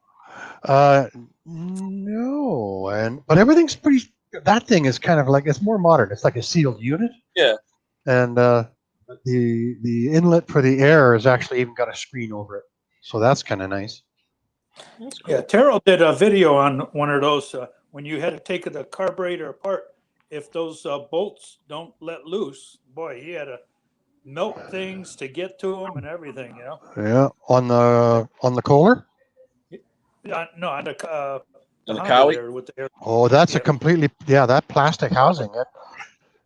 No, but everything's pretty. That thing is kind of like, it's more modern. It's like a sealed unit. Yeah. And the inlet for the air has actually even got a screen over it, so that's kind of nice. That's cool. Yeah, Terrell did a video on one of those when you had to take the carburetor apart. If those bolts don't let loose, boy, he had to melt things to get to them and everything, you know. Yeah, on the Kohler. No, on the And the Honda Cowie? there with the air. Oh, that's a Yeah. completely, that plastic housing.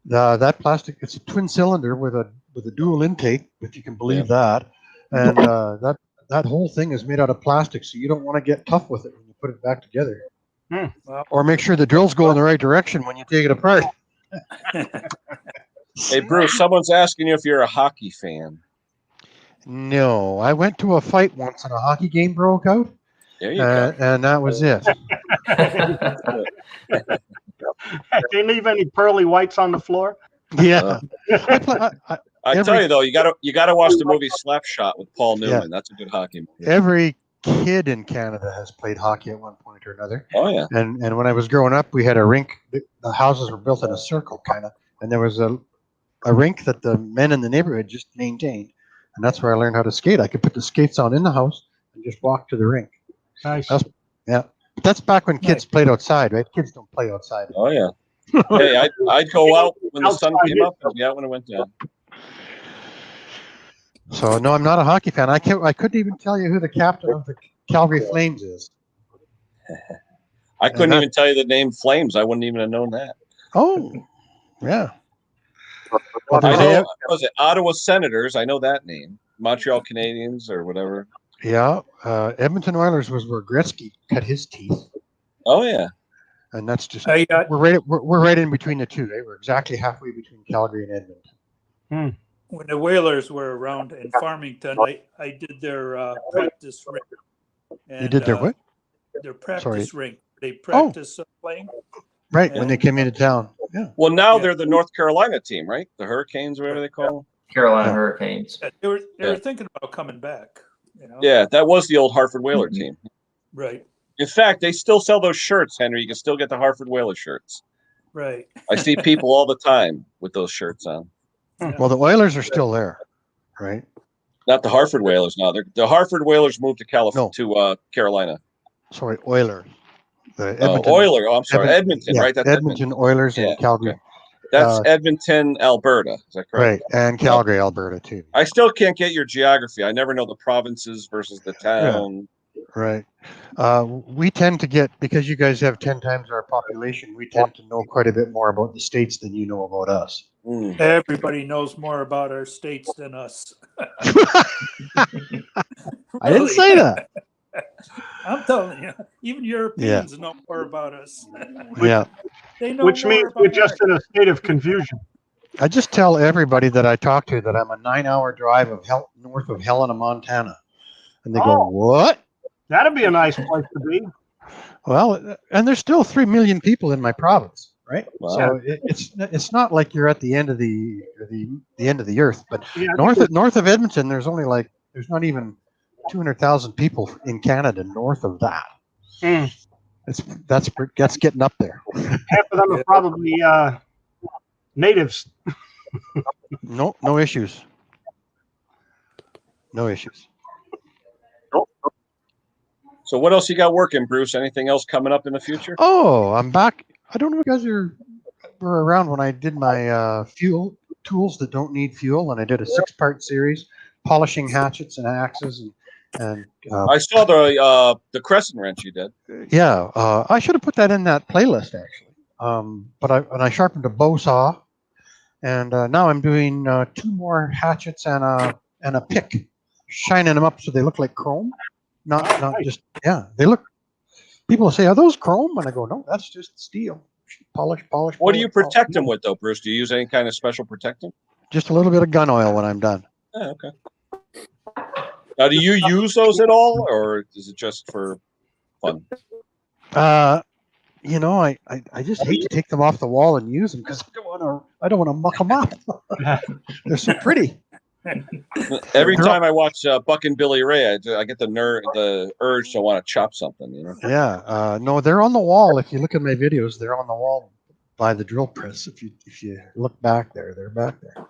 That plastic, it's a twin cylinder with a dual intake, if you can believe that. and that whole thing is made out of plastic, so you don't want to get tough with it when you put it back together. Or make sure the drills go in the right direction when you take it apart. Hey, Bruce, someone's asking you if you're a hockey fan. No, I went to a fight once and a hockey game broke out, There you go. and that was it. They leave any pearly whites on the floor? Yeah. I tell you though, you gotta watch the movie Slapshot with Paul Newman. Yeah. That's a good hockey movie. Every kid in Canada has played hockey at one point or another. Oh yeah. And when I was growing up, we had a rink. The houses were built in a circle, kind of, and there was a rink that the men in the neighborhood just maintained, and that's where I learned how to skate. I could put the skates on in the house and just walk to the rink. Nice. Yeah, but that's back when kids played outside, right? Kids don't play outside. Oh yeah. Hey, I'd go out when the sun came up and be out when it went down. So no, I'm not a hockey fan. I couldn't even tell you who the captain of the Calgary Flames is. I couldn't even tell you the name Flames. I wouldn't even have known that. Oh, yeah. Well, I there's know. a- Was it Ottawa Senators? I know that name. Montreal Canadiens or whatever. yeah, Edmonton Oilers was where Gretzky cut his teeth, Oh yeah. and that's just I, we're right in between the two. Right? We're exactly halfway between Calgary and Edmonton. when the Whalers were around in Farmington, I did their practice rink. And, You did their what? Their practice rink. They Oh. practice playing. Right when they came into town. Yeah. Well, now Yeah. they're the North Carolina team, right? The Hurricanes, or whatever they call them. Carolina Hurricanes. They were Yeah. thinking about coming back. You know? Yeah, that was the old Hartford Whaler team. Right. In fact, they still sell those shirts, Henry. You can still get the Hartford Whaler shirts. Right. I see people all the time with those shirts on. Well, the Oilers are still there, right? Not the Hartford Whalers now. The Hartford Whalers moved to Carolina. Sorry, Oilers. The Oiler. Oh, I'm sorry, Edmonton. yeah, Right, that's Edmonton Oilers Yeah, and Calgary. okay. That's uh, Edmonton, Alberta. Is that correct? Right, and Calgary, Alberta too. I still can't get your geography. I never know the provinces versus the town. Right. We tend to get, because you guys have 10 times our population, we tend to know quite a bit more about the states than you know about us. Mm. Everybody knows more about our states than us. I didn't say that. I'm telling you, even Europeans know more about us. Yeah. They know Which more means about we're just in a state of confusion. I just tell everybody that I talk to that I'm a 9-hour drive north of Helena, Montana. And they go, Oh. what? That'd be a nice place to be. Well, and there's still 3 million people in my province, right? Wow. So it's not like you're at the end of the end of the earth. But Yeah, north of Edmonton, there's not even 200,000 people in Canada north of that. Mm. That's getting up there. half of them are probably natives. No issues. No issues. So what else you got working, Bruce? Anything else coming up in the future? Oh, I'm back. I don't know if you guys were around when I did my fuel tools that don't need fuel, and I did a 6-part series, polishing hatchets and axes, and I saw the crescent wrench you did. yeah, I should have put that in that playlist actually. But I sharpened a bow saw, and now I'm doing 2 more hatchets and a pick, shining them up so they look like chrome, not just they look. People say, "Are those chrome?" And I go, "No, that's just steel. Polish." What do you polish. protect them with, though, Bruce? Do you use any kind of special protectant? Just a little bit of gun oil when I'm done. Oh, okay. Now, do you use those at all, or is it just for fun? I just hate to take them off the wall and use them because I don't want to muck them up. They're so pretty. Every time I watch Buck and Billy Ray, I get the urge to want to chop something. You know? Yeah. No, they're on the wall. If you look at my videos, they're on the wall by the drill press. If you look back there, they're back there.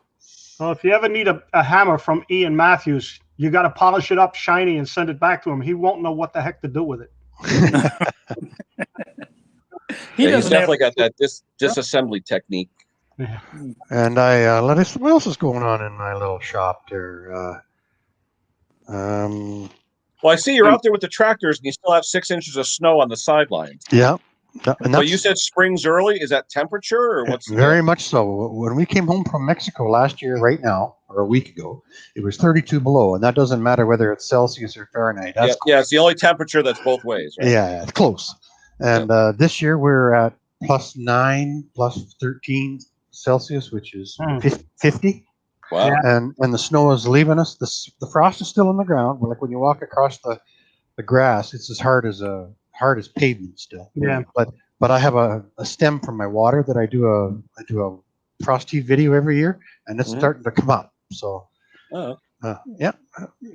Well, if you ever need a hammer from Ian Matthews, you got to polish it up shiny and send it back to him. He won't know what the heck to do with it. He's definitely got that disassembly technique. Yeah. And what else is going on in my little shop there? Well, I see you're out there with the tractors, and you still have 6 inches of snow on the sidelines. Yeah. And But you said spring's early. Is that temperature or what's very much so. When we came home from Mexico last year, right now, or a week ago, it was 32 below, and that doesn't matter whether it's Celsius or Fahrenheit. Yeah, yeah, it's the only temperature that's both ways, right? Yeah, it's close. And this year we're at +9, +13 Celsius, which is 50. Wow. And the snow is leaving us. The frost is still on the ground. Like when you walk across the grass, it's as hard as pavement still. Yeah. But I have a stem from my water that I do a frost heave video every year, and it's starting to come up. So yeah.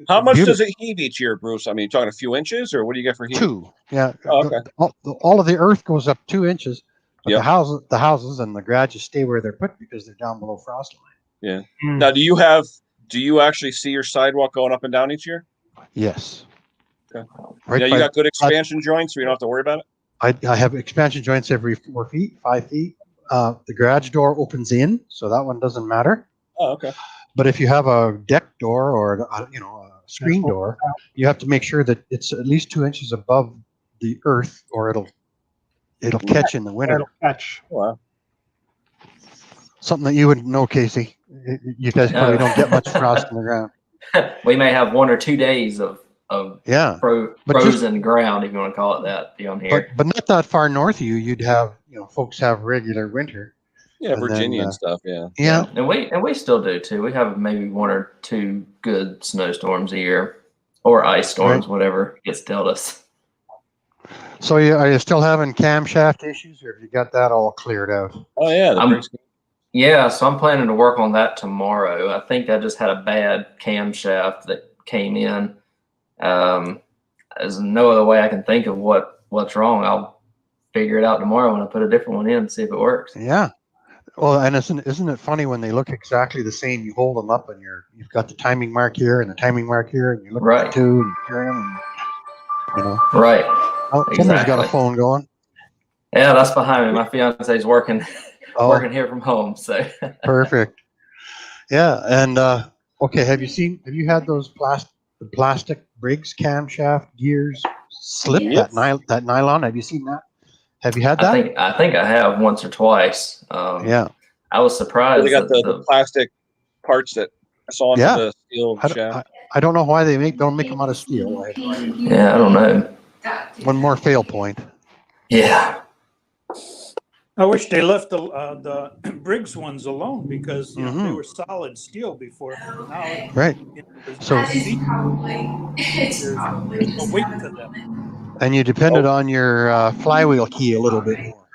How much Beautiful. does it heave each year, Bruce? I mean, you talking a few inches, or what do you get for heave? 2. Yeah. Oh, okay. All of the earth goes up 2 inches. But Yep. the houses and the garages stay where they're put because they're down below frost line. Yeah. Now, do you actually see your sidewalk going up and down each year? Yes. Okay. Right. Yeah, you got good expansion joints, so you don't have to worry about it. I have expansion joints every 4 feet, 5 feet. The garage door opens in, so that one doesn't matter. Oh, okay. But if you have a deck door or a screen door, you have to make sure that it's at least 2 inches above the earth, or it'll catch in the winter. It'll catch. Wow. Something that you wouldn't know, Casey. You guys probably don't get much frost in the ground. We may have 1 or 2 days of Yeah. But frozen ground, if you want to call it that, down here. But not that far north of you, you'd have, folks have regular winter. Yeah, And Virginia then, and stuff. Yeah. Yeah. And we still do too. We have maybe 1 or 2 good snowstorms a year, or ice storms, whatever gets dealt us. So are you still having camshaft issues, or have you got that all cleared out? Oh yeah. Yeah, so I'm planning to work on that tomorrow. I think I just had a bad camshaft that came in. There's no other way I can think of what's wrong. I'll figure it out tomorrow when I put a different one in and see if it works. Yeah. Well, and isn't it funny when they look exactly the same? You hold them up, and you've got the timing mark here and the timing mark here, and you look at the two and hear them. Right. Oh, somebody's got a phone going. Yeah, that's behind me. My fiance's working here from home. So perfect. Yeah, and okay. Have you had those plastic Briggs camshaft gears slip? Yep. that nylon? Have you seen that? Have you had that? I think I have once or twice. Yeah. I was surprised. They got the plastic parts that saw into the steel shaft. I don't know why they don't make them out of steel. Yeah, I don't know. One more fail point. Yeah. I wish they left the Briggs ones alone, because they were solid steel before. Now, right. So there's a weight to them. And you depended on your flywheel key a little bit more.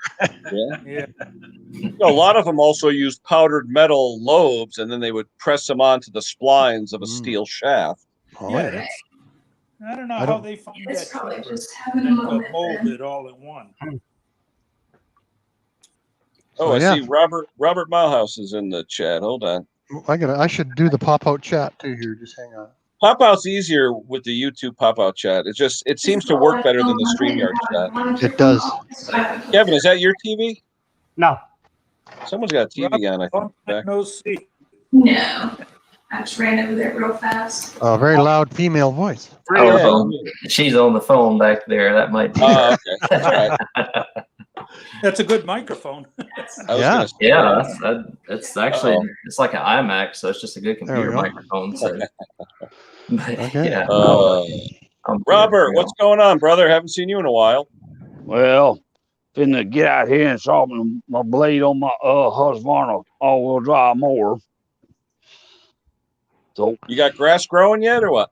Yeah. A lot of them also used powdered metal lobes, and then they would press them onto the splines of a steel shaft. Oh, Yeah, I don't know how they find that. It's probably just having a moment. Mold it all in one. Oh, I see Robert Milehouse is in the chat. Hold on. I should do the pop-out chat too here. Just hang on. Pop-out's easier with the YouTube pop-out chat. It seems to work better than the StreamYard chat. It does. Kevin, is that your TV? No. Someone's got a TV on, I think. Back. No seat. No. I just ran over there real fast. A very loud female voice. She's on the phone back there. That might be. Oh, okay. That's all right. That's a good microphone. Yeah. Yeah, that's actually it's like an iMac, so it's just a good computer microphone. So. Okay. Yeah. Robert, what's going on, brother? Haven't seen you in a while. Well, finna get out here and sharpen my blade on my Husqvarna all-wheel drive mower. So you got grass growing yet, or what?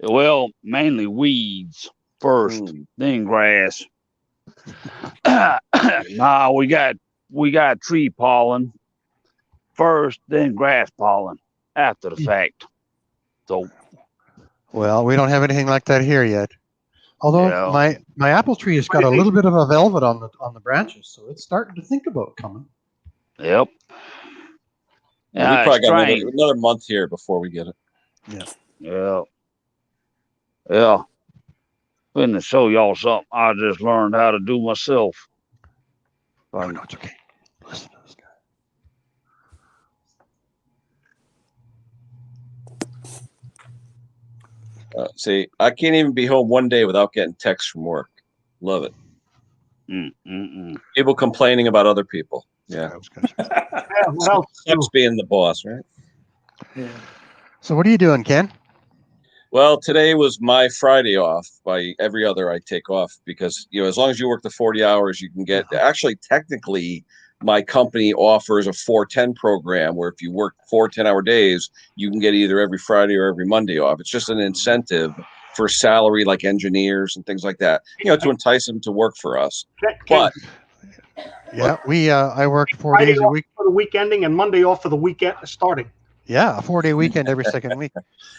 Well, mainly weeds first, then grass. Nah, we got tree pollen first, then grass pollen after the fact. So, well, we don't have anything like that here yet. Although my apple tree has got a little bit of a velvet on the branches, so it's starting to think about coming. Yep. Yeah, we probably got another month here before we get it. Yeah. Finna show y'all something I just learned how to do myself. Oh, no, it's okay. Listen to this guy. See, I can't even be home one day without getting texts from work. Love it. People complaining about other people. Yeah. What else? Sucks being the boss, right? So what are you doing, Ken? Well, today was my Friday off. By every other, I take off because, as long as you work the 40 hours, you can get, actually, technically, my company offers a 410 program where if you work 4 10-hour days, you can get either every Friday or every Monday off. It's just an incentive for salary, like engineers and things like that, to entice them to work for us. But Yeah, I worked 4 Friday days a off week. for the week ending and Monday off for the weekend starting. Yeah, a 4-day weekend every second week.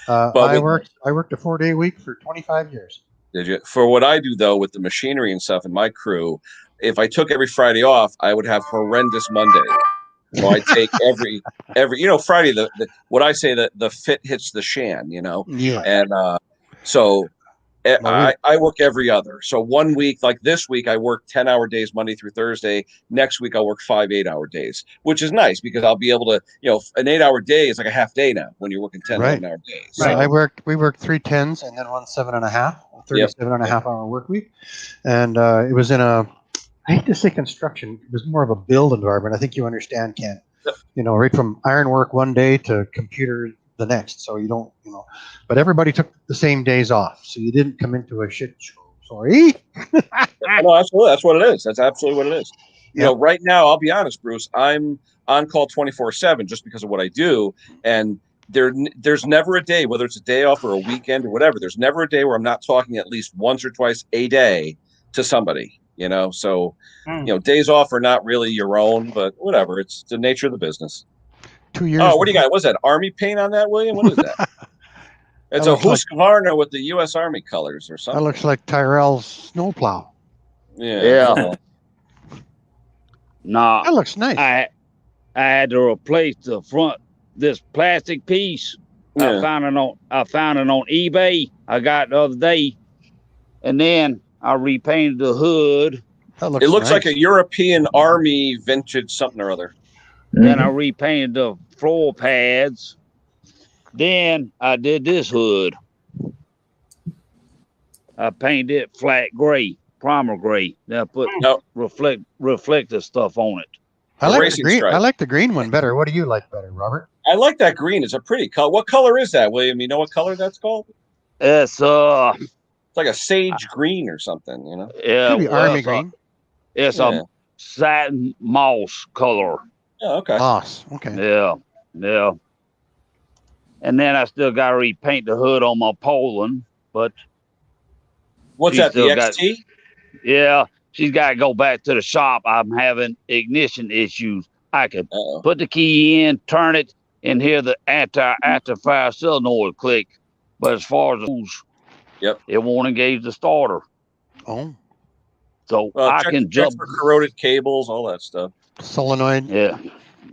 But I worked a 4-day week for 25 years. Did you? For what I do though with the machinery and stuff and my crew, if I took every Friday off, I would have horrendous Mondays. So I take every Friday. The what I say that the fit hits the shan. Yeah. And so I work every other. So 1 week, like this week, I work 10-hour days Monday through Thursday. Next week, I'll work 5 8-hour days, which is nice because I'll be able to, an 8-hour day is like a half day now when you're working 10, 11-hour days. So we worked 3 10s and then 1 7.5, 37.5-hour work week. And it was in I hate to say construction, it was more of a build environment. I think you understand, Ken. Right from ironwork one day to computer the next. So you don't, but everybody took the same days off. So you didn't come into a shit show. Sorry. No, absolutely. That's what it is. That's absolutely what it is. Right now, I'll be honest, Bruce, I'm on call 24/7 just because of what I do. And there's never a day, whether it's a day off or a weekend or whatever, there's never a day where I'm not talking at least once or twice a day to somebody, so, days off are not really your own, but whatever. It's the nature of the business. 2 years. Oh, what do you got? What's that? Army paint on that, William? What is that? It's a Husqvarna with the U.S. Army colors or something. That looks like Tyrell's snowplow. Yeah. No. That looks nice. I had to replace the front, this plastic piece. Yeah. I found it on eBay. I got it the other day. And then I repainted the hood. That looks It looks nice. like a European Army vintage something or other. Then I repainted the floor pads. Then I did this hood. I painted it flat gray, primer gray. Then I put reflective stuff on it. I like the Racing green. stripe. I like the green one better. What do you like better, Robert? I like that green. It's a pretty color. What color is that, William? You know what color that's called? It's It's like a sage green or something, yeah, Could be army green. It's a satin moss color. Oh, okay. Moss. Okay. Yeah. And then I still got to repaint the hood on my Poland, but What's that? The XT? She's got to go back to the shop. I'm having ignition issues. I could put the key in, turn it, and hear the anti-fire solenoid click. But as far as the tools, it won't engage the starter. Oh. So I can jump for corroded cables, all that stuff. Solenoid. Yeah.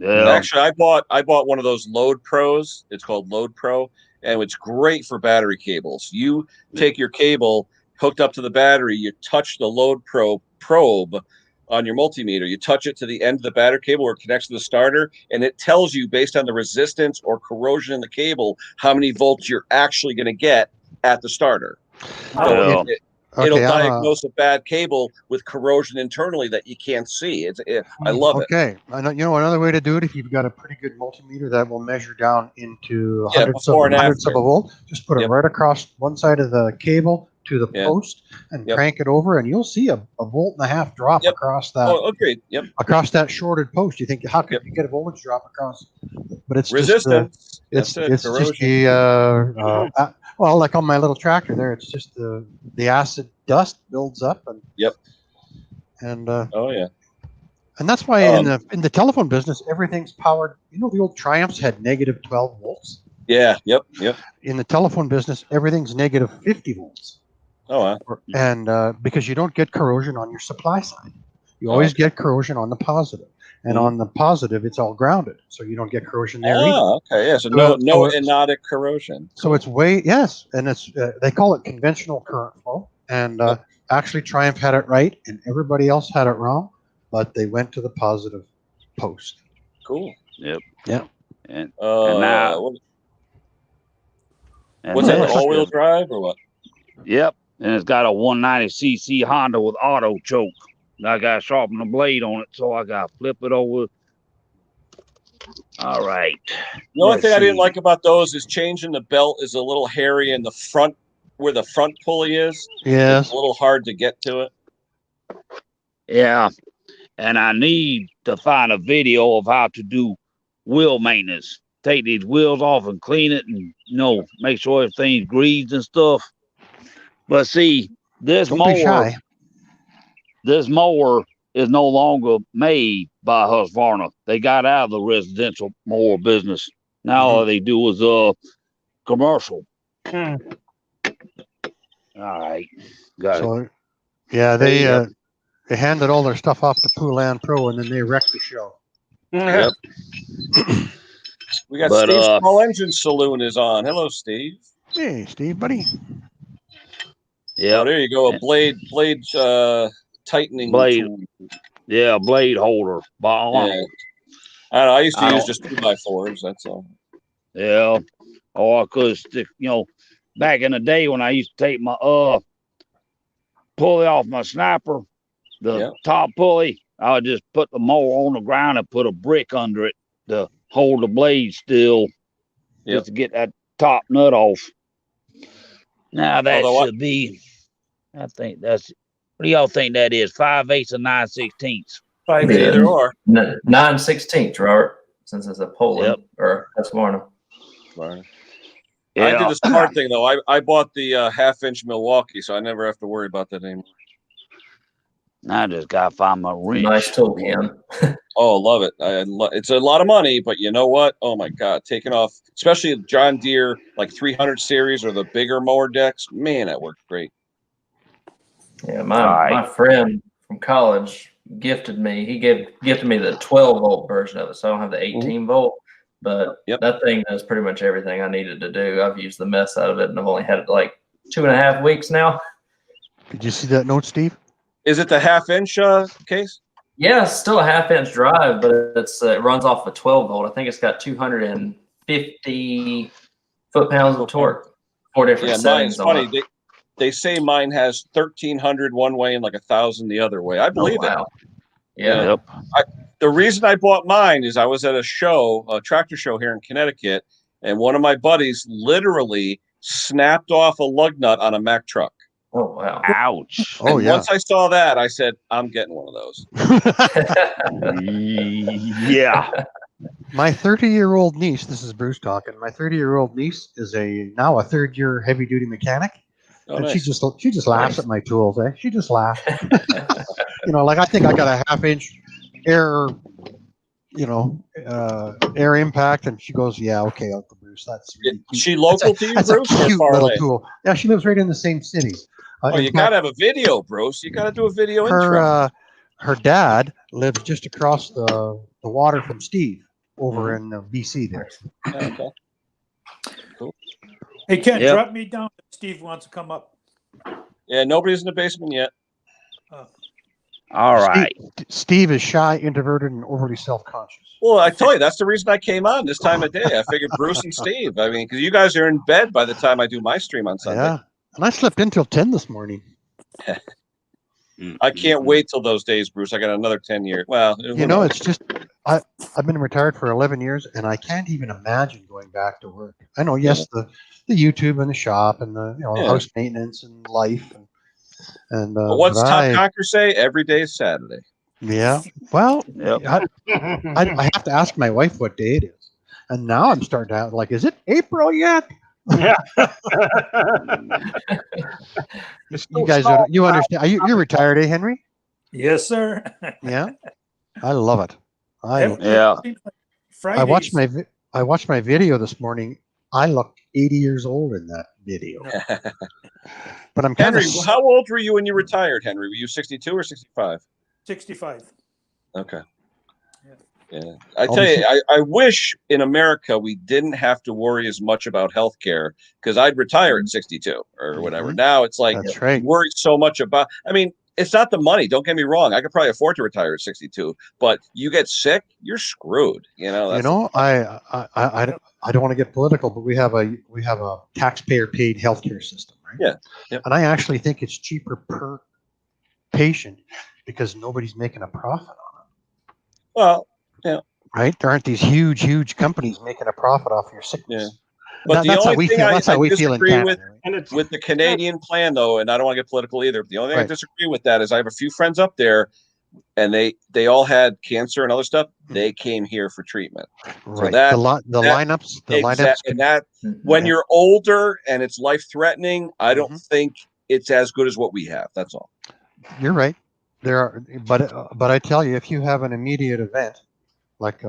Actually, I bought one of those Load Pros. It's called Load Pro, and it's great for battery cables. You take your cable hooked up to the battery, you touch the Load Pro probe on your multimeter, you touch it to the end of the battery cable where it connects to the starter, and it tells you based on the resistance or corrosion in the cable how many volts you're actually going to get at the starter. So it'll diagnose a bad cable with corrosion internally that you can't see. I love it. Okay. Another way to do it, if you've got a pretty good multimeter that will measure down into hundreds of a volt, just put it right across one side of the cable to the post and crank it over, and you'll see a volt and a half drop across that. Oh, okay. Yep. Across that shorted post. You think, how could you get a voltage drop across? But it's resistance. It's just the well, like on my little tractor there, it's just the acid dust builds up and and and that's why in the telephone business everything's powered. The old Triumphs had negative 12 volts. Yeah. Yep. In the telephone business, everything's negative 50 volts. Oh, wow. And because you don't get corrosion on your supply side, you always get corrosion on the positive. And on the positive, it's all grounded, so you don't get corrosion there either. Okay, yeah. So no anodic corrosion. So it's and it's they call it conventional current flow. And actually, Triumph had it right, and everybody else had it wrong, but they went to the positive post. Cool. Yep. Yeah. And now, what's that? All-wheel drive or what? Yep. And it's got a 190cc Honda with auto choke. I got to sharpen the blade on it, so I got to flip it over All right. The only Let's thing I didn't see. like about those is changing the belt is a little hairy in the front where the front pulley is. Yes. It's a little hard to get to it. Yeah. And I need to find a video of how to do wheel maintenance. Take these wheels off and clean it and, make sure everything's greased and stuff. But see, this Don't be shy. mower is no longer made by Husqvarna. They got out of the residential mower business. Now all they do is commercial. All right. Got it. So, yeah, they handed all their stuff off to Poulan Pro, and then they wrecked the show. Yep. We got But, Steve's Small Engine Saloon is on. Hello, Steve. Hey, Steve, buddy. Yeah. Oh, there you go. A blade tightening Blade. tool. Yeah, blade holder by Arnold. Yeah. I don't know. I used to I use don't- just 2x4s. That's all. Yeah. Or I could stick, back in the day when I used to take my pulley off my sniper, the top pulley, I would just put the mower on the ground and put a brick under it to hold the blade still, just to get that top nut off. Now that Although should be, I think that's, what do y'all think that is? 5/8 or 9/16? 5/8. Either or. 9/16, Robert, since it's a Poland or Husqvarna. Right. Yeah. I did the smart thing though. I bought the half-inch Milwaukee, so I never have to worry about that anymore. I just gotta find my wrench. Nice tool, Ken. Oh, love it. It's a lot of money, but you know what? Oh my God, taking off, especially John Deere like 300 series or the bigger mower decks. Man, that worked great. Yeah, my friend from college gifted me. He gifted me the 12-volt version of it, so I don't have the 18-volt. But that thing does pretty much everything I needed to do. I've used the mess out of it, and I've only had it like 2.5 weeks now. Did you see that note, Steve? Is it the half-inch case? Yeah, it's still a half-inch drive, but it runs off a 12-volt. I think it's got 250 foot-pounds of torque. 4 different Yeah, mine's settings on funny. it. They say mine has 1,300 one way and like 1,000 the other way. I believe it. Yeah. The reason I bought mine is I was at a tractor show here in Connecticut, and one of my buddies literally snapped off a lug nut on a Mack truck. Oh, wow. Ouch. Oh, And yeah. once I saw that, I said, I'm getting one of those. Yeah. My 30-year-old niece, this is Bruce talking. My 30-year-old niece is now a third-year heavy-duty mechanic, Oh, and nice. she just laughs at my tools. She just laughs. Like I think I got a half-inch air, air impact, and she goes, "Yeah, okay, Uncle Bruce, that's really cute. She local to you, That's Bruce, a or cute far little away? tool." Yeah, she lives right in the same city. Oh, In you fact, got to have a video, Bruce. You got to do a video intro. her dad lives just across the water from Steve over in BC there. Okay. Cool. Hey, Ken, Yep. drop me down if Steve wants to come up. Yeah, nobody's in the basement yet. All right. Steve is shy, introverted, and overly self-conscious. Well, I told you, that's the reason I came on this time of day. I figured Bruce and Steve. I mean, because you guys are in bed by the time I do my stream on Sunday. Yeah, and I slept in till 10 this morning. I can't wait till those days, Bruce. I got another 10 years. Well, who knows? It's just I've been retired for 11 years, and I can't even imagine going back to work. I know, yes, the YouTube and the shop and the house maintenance and life and But what's but Tom Conquer say? Every day is Saturday. Yeah. Well, Yep. I have to ask my wife what day it is, and now I'm starting to have, like, is it April yet? Yeah. You guys, you understand? You're retired, eh, Henry? Yes, sir. Yeah. I love it. Yeah. I watched my video this morning. I look 80 years old in that video. But I'm kind Henry, of how old were you when you retired, Henry? Were you 62 or 65? 65. Okay. Yeah. I tell you, I wish in America we didn't have to worry as much about healthcare, because I'd retire at 62 or whatever. Now it's like That's right. you worry so much about, I mean, it's not the money. Don't get me wrong. I could probably afford to retire at 62, but you get sick, you're screwed. I don't want to get political, but we have a taxpayer paid healthcare system, right? Yeah. Yep. And I actually think it's cheaper per patient because nobody's making a profit on it. Well, yeah. right? There aren't these huge companies making a profit off your sickness. Yeah. But the That's how only we thing feel. That's how I we feel in disagree Canada. with Right? And it's with the Canadian plan, though, and I don't want to get political either. But the only thing I Right. disagree with that is I have a few friends up there, and they all had cancer and other stuff. They came here for treatment. Right. that- the that- lineups. And that when yeah. you're older and it's life threatening, I don't Mhm. think it's as good as what we have. That's all. You're right. There are, but I tell you, if you have an immediate event like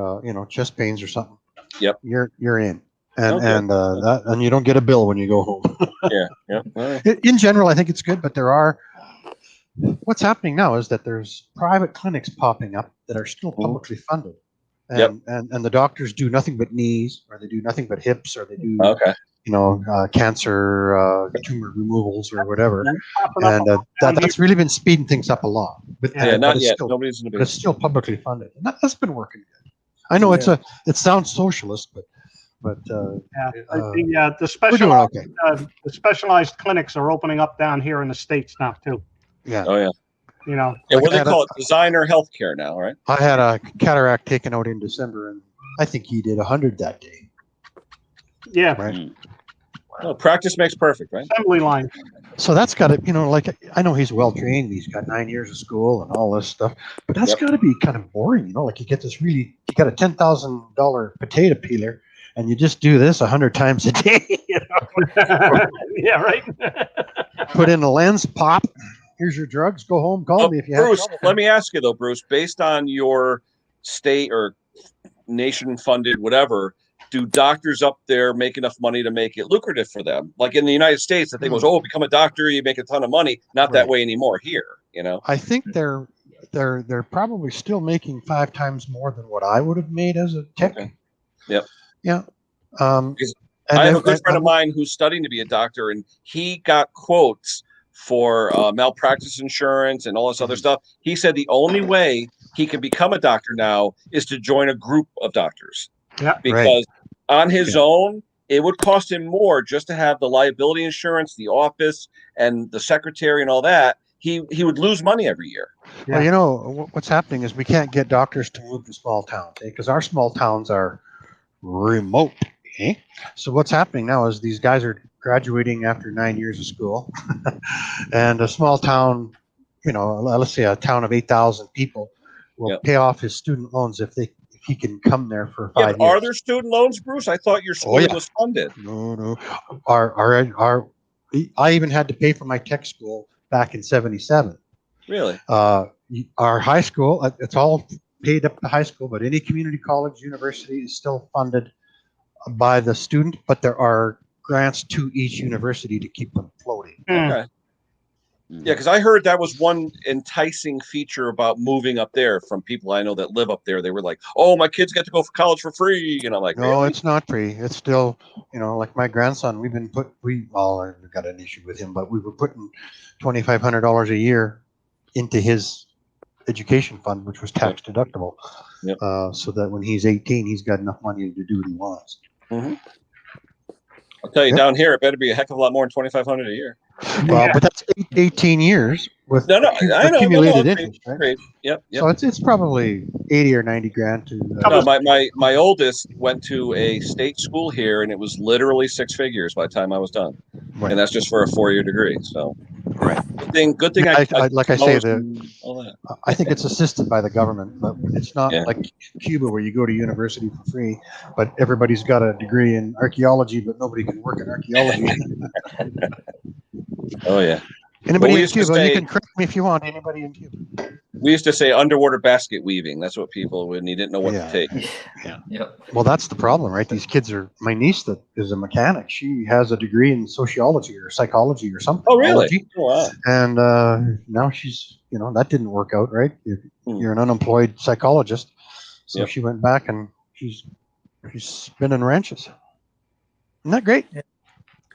chest pains or something, Yep. you're in, and Okay. and you don't get a bill when you go home. Yeah. All right. In general, I think it's good, but there are. What's happening now is that there's private clinics popping up that are still publicly funded, and and the doctors do nothing but knees, or they do nothing but hips, or they do Okay. cancer tumor removals or whatever, popping up and down that's really been speeding things up a lot. But, Yeah, but not it's yet. still, Nobody's in the but it's business. still publicly funded, and that's been working good. I know it sounds socialist, but Yeah, uh, the we're doing specialized okay. the specialized clinics are opening up down here in the States now too. Yeah. Oh yeah. You know, Yeah. What do I they had call it? Designer healthcare now, right? I had a cataract taken out in December, and I think he did 100 that day. yeah, Right. Well, practice makes perfect, right? assembly line. So that's got to, like, I know he's well trained. He's got 9 years of school and all this stuff, but that's Yep. got to be kind of boring, Like you get you got a $10,000 potato peeler, and you just do this 100 times a day. Yeah, right. Put in a lens, pop. Here's your drugs. Go home. Call me if you Bruce, have trouble. let me ask you though, Bruce, based on your state or nation funded whatever, do doctors up there make enough money to make it lucrative for them? Like in the United States, the thing was, become a doctor, you make a ton of money. Not that Right. way anymore here, I think they're probably still making 5 times more than what I would have made as a tech. Okay. Yep. Yeah. Because I have a good friend of mine who's studying to be a doctor, and he got quotes for malpractice insurance and all this other stuff. He said the only way he can become a doctor now is to join a group of doctors. Yeah. Because on his own, it would cost him more just to have the liability insurance, the office, and the secretary and all that. He would lose money every year. Yeah. Well, what's happening is we can't get doctors to move to small towns because our small towns are remote. So what's happening now is these guys are graduating after 9 years of school, and a small town, let's say a town of 8,000 people, will pay off his student loans if he can come there for 5 years. Are there student loans, Bruce? I thought your school was funded. No. I even had to pay for my tech school back in '77. Really? Our high school, it's all paid up to high school, but any community college, university is still funded by the student, but there are grants to each university to keep them floating. Okay. Yeah, because I heard that was one enticing feature about moving up there from people I know that live up there. They were like, "Oh, my kids get to go for college for free," I'm like, No, really? it's not free. It's still, like my grandson. We've got an issue with him, but we were putting $2,500 a year into his education fund, which was tax deductible. Yep. So that when he's 18, he's got enough money to do what he wants. Mm-hmm. I'll tell you, down here, it better be a heck of a lot more than $2,500 a year. Well, but that's 18 years with I know. accumulated It's interest, right? great. Yep. So it's probably 80 or 90 grand to. No, my oldest went to a state school here, and it was literally 6 figures by the time I was done, and that's just for a 4-year degree. So, good thing. I say, all that. I think it's assisted by the government, but it's not like Cuba where you go to university for free, but everybody's got a degree in archaeology, but nobody can work in archaeology. Oh yeah. Anybody in Cuba, you can correct me if you want. Anybody in Cuba? We used to say underwater basket weaving. That's what people when you didn't know what to take. Yeah. Well, that's the problem, right? These kids are. My niece that is a mechanic. She has a degree in sociology or psychology or something. Oh really? Oh, wow. And now she's, that didn't work out, right? You're an unemployed psychologist, so she went back and she's spinning wrenches. Isn't that great?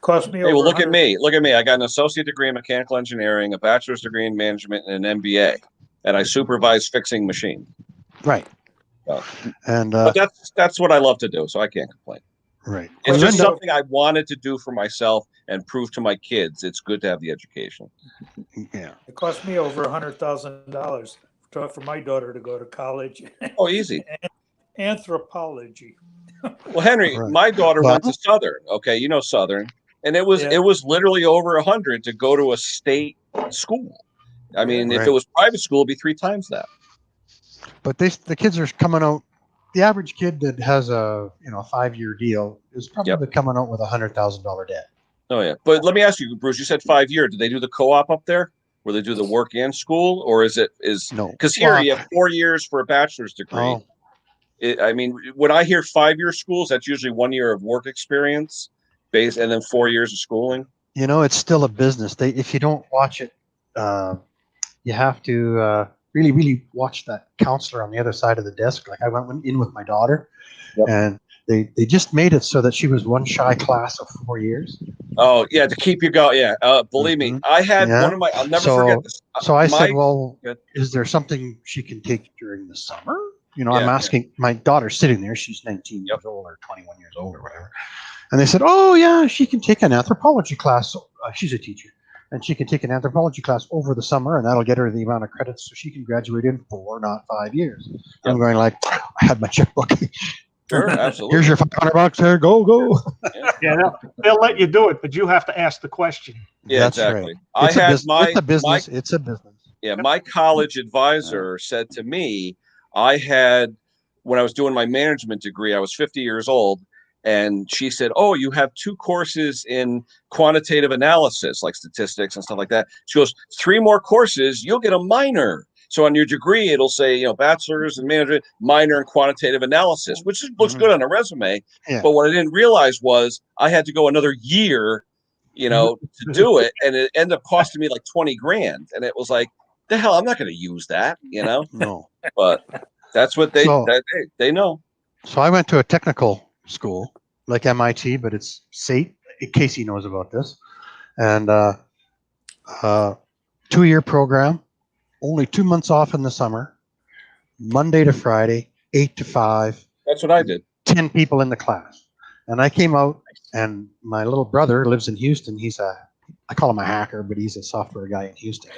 Cost me. Hey, well, look at me. Look at me. I got an associate degree in mechanical engineering, a bachelor's degree in management, and an MBA, and I supervise fixing machines. Right. So, and but that's what I love to do, so I can't complain. Right. It's just something I wanted to do for myself and prove to my kids it's good to have the education. Yeah. It cost me over $100,000 for my daughter to go to college. Oh, easy. anthropology. Well, Henry, Right. my daughter went Well- to Southern. Okay, you know Southern, and it was Yeah. literally over 100 to go to a state school. I mean, if Right. it was private school, it'd be 3 times that. But the kids are coming out. The average kid that has a 5-year deal is probably coming out with $100,000 debt. Oh yeah, but let me ask you, Bruce. You said 5 year. Did they do the co-op up there, where they do the work and school, or is No. Because here Well, you have 4 years for a bachelor's degree. Oh, I mean, when I hear 5-year schools, that's usually 1 year of work experience, base, and then 4 years of schooling. it's still a business. If you don't watch it, you have to really, really watch that counselor on the other side of the desk. Like I went in with my daughter, and they just made it so that she was one shy class of 4 years. Oh yeah, to keep you going. Yeah, believe me, I had one of my. I'll never forget this. So I said, My- well, Good. is there something she can take during the summer? Yeah, I'm asking my daughter sitting there. She's 19 years old or 21 years old or whatever. And they said, oh yeah, she can take an anthropology class. She's a teacher. And she can take an anthropology class over the summer, and that'll get her the amount of credits so she can graduate in 4, not 5 years. I'm going like, I had my checkbook. Sure, absolutely. Here's your $500 there. Go. Yeah, they'll let you do it, but you have to ask the question. Yeah, That's exactly. right. It's a I had bus- my it's a business. my It's a business. Yeah, my college advisor said to me, I had, when I was doing my management degree, I was 50 years old. And she said, oh, you have 2 courses in quantitative analysis, like statistics and stuff like that. She goes, 3 more courses, you'll get a minor. So on your degree, it'll say, bachelor's in management, minor in quantitative analysis, which looks good on a resume. Yeah. But what I didn't realize was I had to go another year, to do it. And it ended up costing me like 20 grand. And it was like, the hell, I'm not going to use that, No. But that's what they know. So I went to a technical school like MIT, but it's SAIT. Casey knows about this. And 2-year program, only 2 months off in the summer, Monday to Friday, 8 to 5. That's what I did. 10 people in the class. And I came out, and my little brother lives in Houston. I call him a hacker, but he's a software guy in Houston.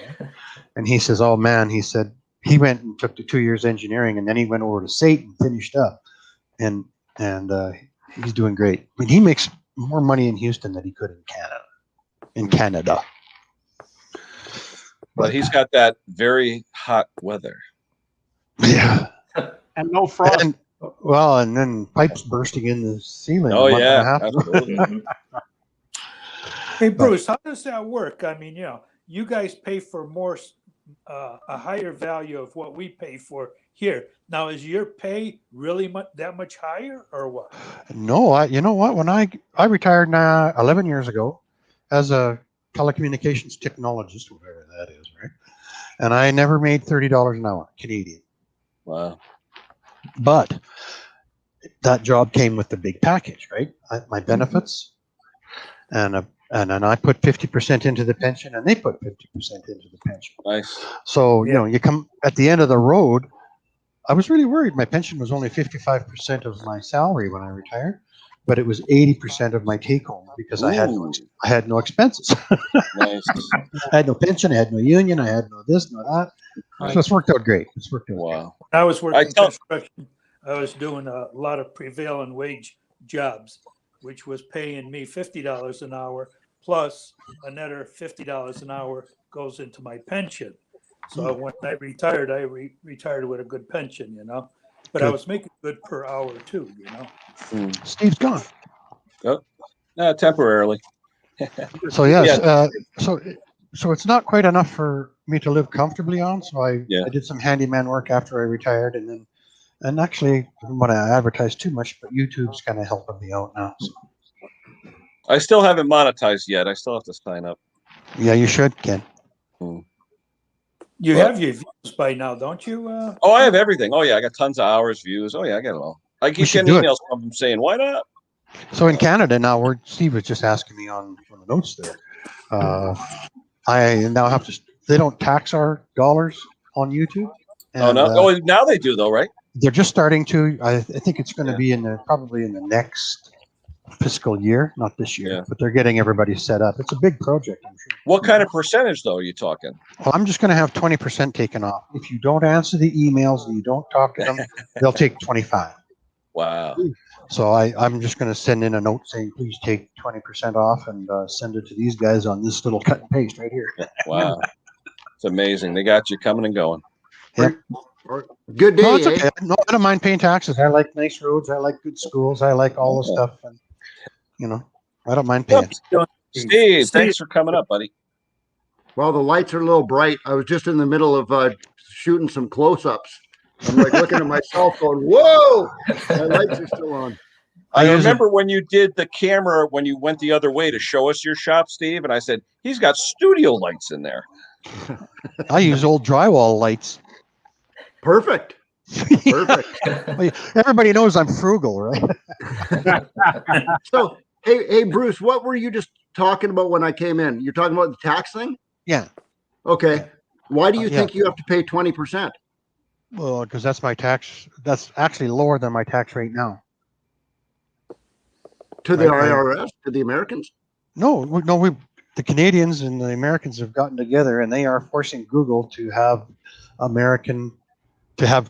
And he says, oh man, he said, he went and took the 2 years engineering, and then he went over to SAIT and finished up. And he's doing great. I mean, he makes more money in Houston than he could in Canada. But he's got that very hot weather. Yeah. And no frost. And then pipes bursting in the ceiling. Oh, a month and a yeah, half. absolutely. Hey, Bruce, how does that work? I mean, you guys pay for more, a higher value of what we pay for here. Now, is your pay really that much higher or what? No, you know what? When I retired now 11 years ago as a telecommunications technologist, whatever that is, right? And I never made $30 an hour Canadian. Wow. But that job came with the big package, right? My benefits, and then I put 50% into the pension, and they put 50% into the pension. Nice. So you come at the end of the road. I was really worried. My pension was only 55% of my salary when I retired, but it was 80% of my take home because I had no expenses. Nice. I had no pension. I had no union. I had no this, no that. So it's worked out great. It's worked out. Wow. When I was working construction, I was doing a lot of prevailing wage jobs, which was paying me $50 an hour plus another $50 an hour goes into my pension. So when I retired, I retired with a good pension, but I was making good per hour too, Steve's gone. Oh, temporarily. So yes, so it's not quite enough for me to live comfortably on. So I did some handyman work after I retired, and actually I don't want to advertise too much, but YouTube's kind of helping me out now. So. I still haven't monetized yet. I still have to sign up. Yeah, you should, Ken. You have your views by now, don't you? Oh, I have everything. Oh yeah, I got tons of hours, views. Oh yeah, I got it all. I keep getting emails from them saying, "Why not?" So in Canada now, Steve was just asking me on the notes there. I now have to. They don't tax our dollars on YouTube. And, now they do though, right? They're just starting to. I think it's going to be probably in the next fiscal year, not this year, but they're getting everybody set up. It's a big project, I'm sure. What kind of percentage though are you talking? Well, I'm just going to have 20% taken off. If you don't answer the emails and you don't talk to them, they'll take 25. Wow. So I'm just going to send in a note saying, please take 20% off and send it to these guys on this little cut and paste right here. Wow. It's amazing. They got you coming and going. Yep. Good day. No, it's eh? okay. No, I don't mind paying taxes. I like nice roads. I like good schools. I like all the stuff. And, you know, I don't mind paying. Steve, thanks for coming up, buddy. Well, the lights are a little bright. I was just in the middle of shooting some close-ups. I'm like looking at myself going, whoa, my lights are still on. I remember when you did the camera, when you went the other way to show us your shop, Steve, and I said, he's got studio lights in there. I use old drywall lights. Perfect. Perfect. Everybody knows I'm frugal, right? So, hey, Bruce, what were you just talking about when I came in? You're talking about the tax thing? Yeah. Okay. Why do you Yeah. think you have to pay 20%? Well, because that's my tax. That's actually lower than my tax rate now. To the Right. IRS, to the Americans? No, the Canadians and the Americans have gotten together and they are forcing Google to have the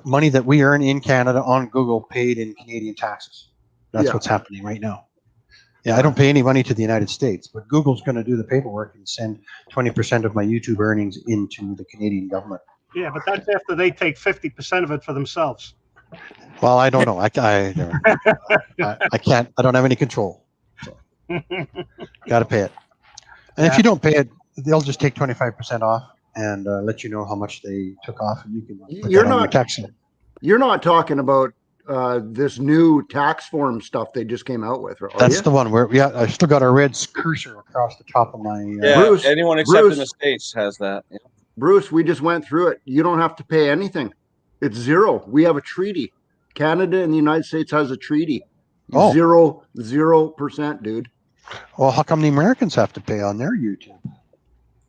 money that we earn in Canada on Google paid in Canadian taxes. That's Yeah. what's happening right now. Yeah, I don't pay any money to the United States, but Google's going to do the paperwork and send 20% of my YouTube earnings into the Canadian government. Yeah, but that's after they take 50% of it for themselves. Well, I don't know. I can't. I don't have any control. So. Got to pay it. And if you don't pay it, they'll just take 25% off and let you know how much they took off, and you can. Put You're that on your not tax. You're not talking about this new tax form stuff they just came out with, are That's you? the one where I still got a red cursor across the top of my. Yeah, Bruce, anyone except Bruce. in the States has that. Yeah. Bruce, we just went through it. You don't have to pay anything. It's zero. We have a treaty. Canada and the United States has a treaty. Oh. 0%, dude. Well, how come the Americans have to pay on their YouTube?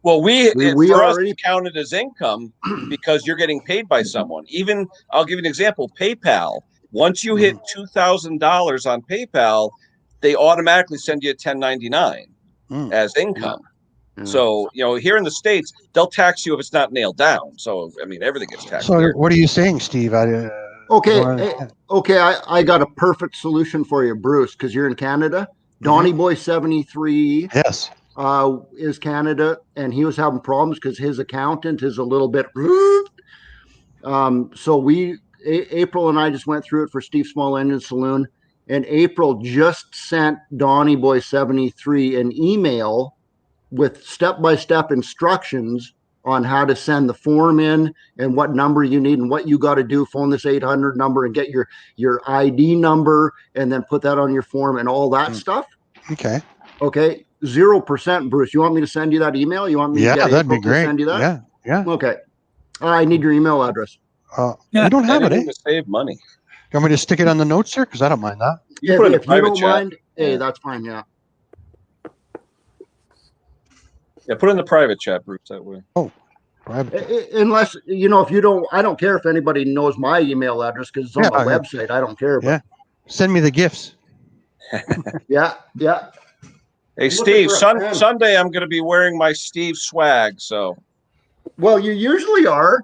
Well, we We for us already- to count it as income because you're getting paid by someone. Even I'll give you an example. PayPal. Once you hit $2,000 on PayPal, they automatically send you a 1099 as income. So here in the States, they'll tax you if it's not nailed down. So I mean, everything gets taxed. So there. what are you saying, Steve? Okay, I got a perfect solution for you, Bruce, because you're in Canada. Donny Boy 73 yes, is Canada, and he was having problems because his accountant is a little bit. So April and I just went through it for Steve Small Engine Saloon, and April just sent Donny Boy 73 an email with step-by-step instructions on how to send the form in and what number you need and what you got to do. Phone this 800 number and get your ID number and then put that on your form and all that stuff. Okay. Okay. 0%, Bruce. You want me to send you that email? You want me to get that'd be April to great. send you that? Yeah. Okay. I need your email address. We don't have it. Anything to save money. You want me to stick it on the notes here? Because I don't mind that. You put it in If the you private don't chat. mind, hey, Yeah. that's fine. Yeah. Yeah, put it in the private chat, Bruce. That way. Unless, if you don't, I don't care if anybody knows my email address because it's on my Yeah. website. I don't care. Yeah. Send me the gifts. Yeah. Hey, looking Steve, for a pen. Sunday I'm going to be wearing my Steve swag. So Well, you usually are.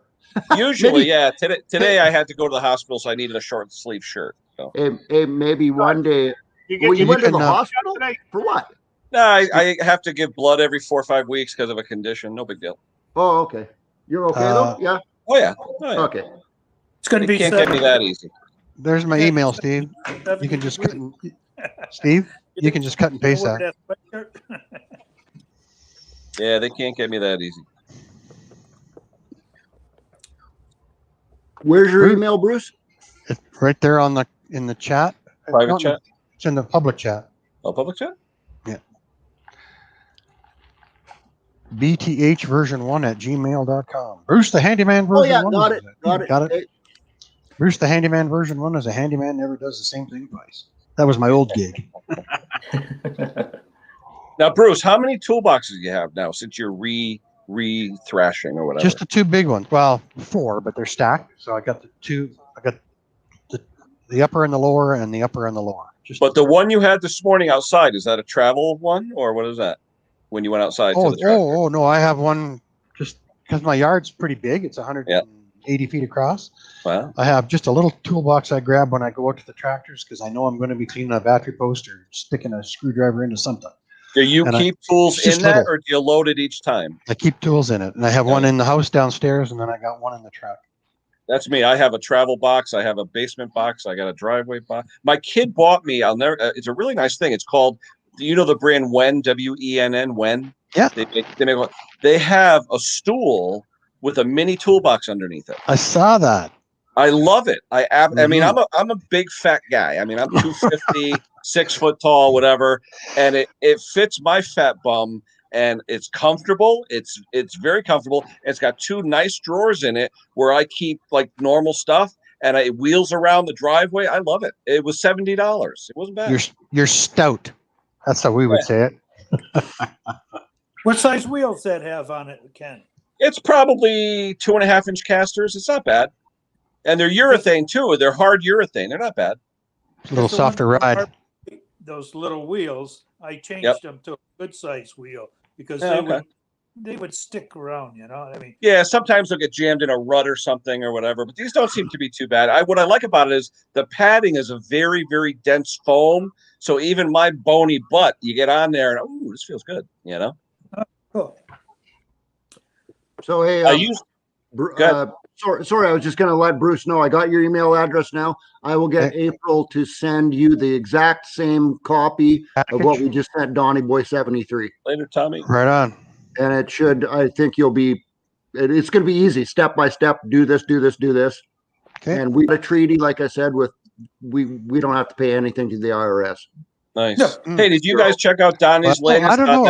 usually, Maybe- yeah. Today I had to go to the hospital, so I needed a short sleeve shirt. So Hey, maybe one day. You Well, you went to the can, hospital for what? no, I have to give blood every 4 or 5 weeks because of a condition. No big deal. Oh, okay. You're okay though? Yeah. Oh yeah. Oh, yeah. Okay. It's going to They be can't get me that easy. There's my email, Steve. You can just cut and, Steve. You can just cut and paste that. Yeah, they can't get me that easy. Where's your email, Bruce? It's right there in the chat. Private Not in the- chat? It's in the public chat. Oh, public chat? Yeah. BTH version 1 at gmail.com. Bruce the Handyman version Oh yeah, 1. got it. Got it. Hey, Bruce the Handyman version 1 is a handyman never does the same thing twice. That was my old gig. Now, Bruce, how many toolboxes do you have now since you're re-thrashing or whatever? Just the two big ones. Well, 4, but they're stacked. So I got the two. I got the upper and the lower, and the upper and the lower. But the one you had this morning outside, is that a travel one, or what is that? When you went outside to the track? No, I have one just because my yard's pretty big. It's 100. 80 feet across. Wow. I have just a little toolbox I grab when I go out to the tractors because I know I'm going to be cleaning a battery post or sticking a screwdriver into something. Do you And keep tools it's just in that, little. or do you load it each time? I keep tools in it, and I have one in the house downstairs, and then I got one in the truck. That's me. I have a travel box. I have a basement box. I got a driveway box. My kid bought me. I'll never. It's a really nice thing. It's called. Do you know the brand Wen? WENN. Wen. Yeah. They have a stool with a mini toolbox underneath it. I saw that. I love it. I mean, I'm a big fat guy. I mean, I'm 250, 6 foot tall, whatever, and it fits my fat bum. And it's comfortable. It's very comfortable. It's got 2 nice drawers in it where I keep like normal stuff, and it wheels around the driveway. I love it. It was $70. It wasn't bad. You're stout. That's how we would say it. What size wheels that have on it, Ken? It's probably 2.5-inch casters. It's not bad, and they're urethane too. They're hard urethane. They're not bad. It's a little softer ride. Those little wheels, I changed them to a good size wheel because they would stick around, you know what I mean? Yeah, sometimes they'll get jammed in a rut or something or whatever, but these don't seem to be too bad. What I like about it is the padding is a very, very dense foam. So even my bony butt, you get on there and, oh, this feels good, you know? Cool. So, hey, sorry, I was just going to let Bruce know I got your email address now. I will get April to send you the exact same copy of what we just sent Donnie Boy 73. Later, Tommy. Right on. And it should, I think it's going to be easy, step by step, do this, do this, do this. Okay. And we got a treaty, like I said, with, we don't have to pay anything to the IRS. Nice. Hey, did you guys check out Donnie's latest? I don't know.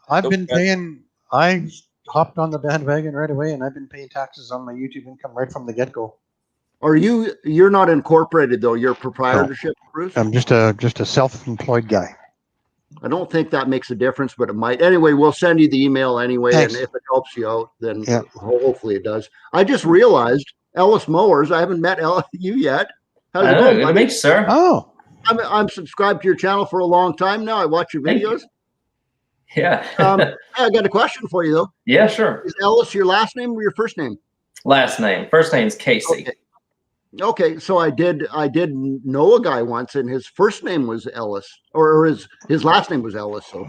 I've been paying, I hopped on the bandwagon right away, and I've been paying taxes on my YouTube income right from the get-go. You're not incorporated though, you're proprietorship, Bruce? I'm just a self-employed guy. I don't think that makes a difference, but it might. Anyway, we'll send you the email anyway. Thanks. And if it helps you out, then hopefully it does. I just realized Ellis Mowers, I haven't met you yet. How's it going, buddy? Thanks, sir. Oh. I'm subscribed to your channel for a long time now. I watch your videos. Yeah. I got a question for you though. Yeah, sure. Is Ellis your last name or your first name? Last name. First name's Casey. Okay, so I did know a guy once, and his first name was Ellis, or his last name was Ellis. So,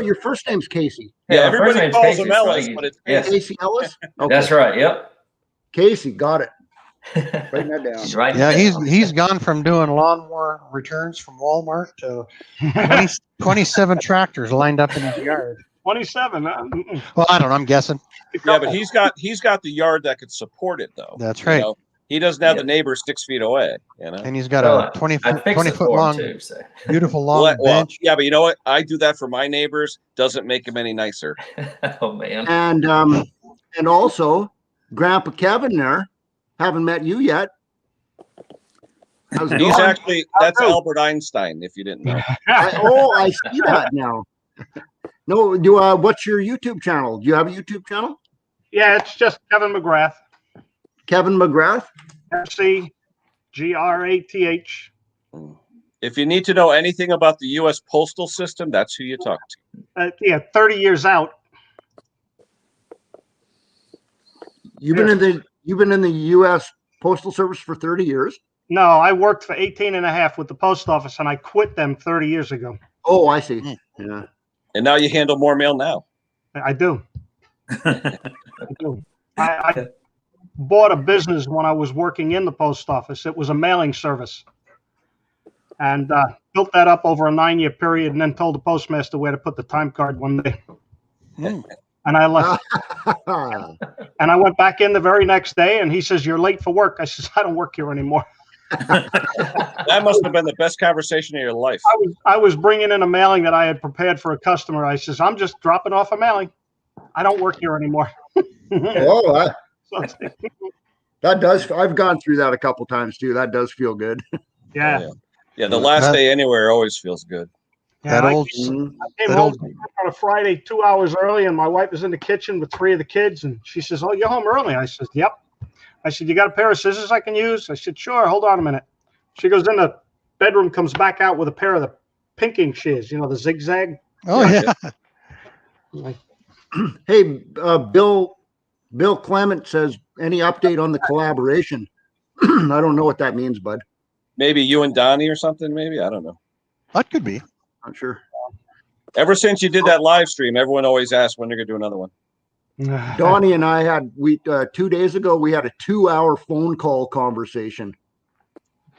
your first name's Casey. Yeah, everybody calls him Ellis, but it's Casey Ellis. Okay. That's right. Yep. Casey, got it. Writing that down. Right. Yeah, he's gone from doing lawnmower returns from Walmart to 27 tractors lined up in his yard. 27. Well, I don't know. I'm guessing. Yeah, but he's got the yard that could support it though. That's right. You know? He doesn't have the neighbors 6 feet away, you know. And he's got a 20 foot long, beautiful long bench. Yeah, but you know what? I do that for my neighbors. Doesn't make them any nicer. Oh man. And also, Grandpa Kevin there. Haven't met you yet. How's it He's going? actually that's Albert Einstein. If you didn't know. I see that now. No, what's your YouTube channel? Do you have a YouTube channel? Yeah, it's just Kevin McGrath. Kevin McGrath? McGrath. If you need to know anything about the U.S. postal system, that's who you talk to. 30 years out. You've been in the U.S. Postal Service for 30 years? No, I worked for 18 and a half with the post office, and I quit them 30 years ago. Oh, I see. Yeah. And now you handle more mail now. I do. I do. I bought a business when I was working in the post office. It was a mailing service. And built that up over a 9-year period, and then told the postmaster where to put the time card one day. And I left. And I went back in the very next day, and he says, "You're late for work." I says, "I don't work here anymore." That must have been the best conversation of your life. I was bringing in a mailing that I had prepared for a customer. I says, "I'm just dropping off a mailing. I don't work here anymore." Oh, that does. I've gone through that a couple times too. That does feel good. Yeah. Yeah, the last day anywhere always feels good. Yeah, I came home on a Friday 2 hours early, and my wife was in the kitchen with 3 of the kids, and she says, "Oh, you're home early." I said, "Yep." I said, "You got a pair of scissors I can use?" I said, "Sure, hold on a minute." She goes in the bedroom, comes back out with a pair of the pinking shears, the zigzag. Oh, yeah. Hey, Bill Bill Clement says, any update on the collaboration? I don't know what that means, bud. Maybe you and Donnie or something. Maybe I don't know. That could be. Not sure. Ever since you did that live stream, everyone always asks when they're gonna do another one. Donnie and I had 2 days ago. We had a 2-hour phone call conversation.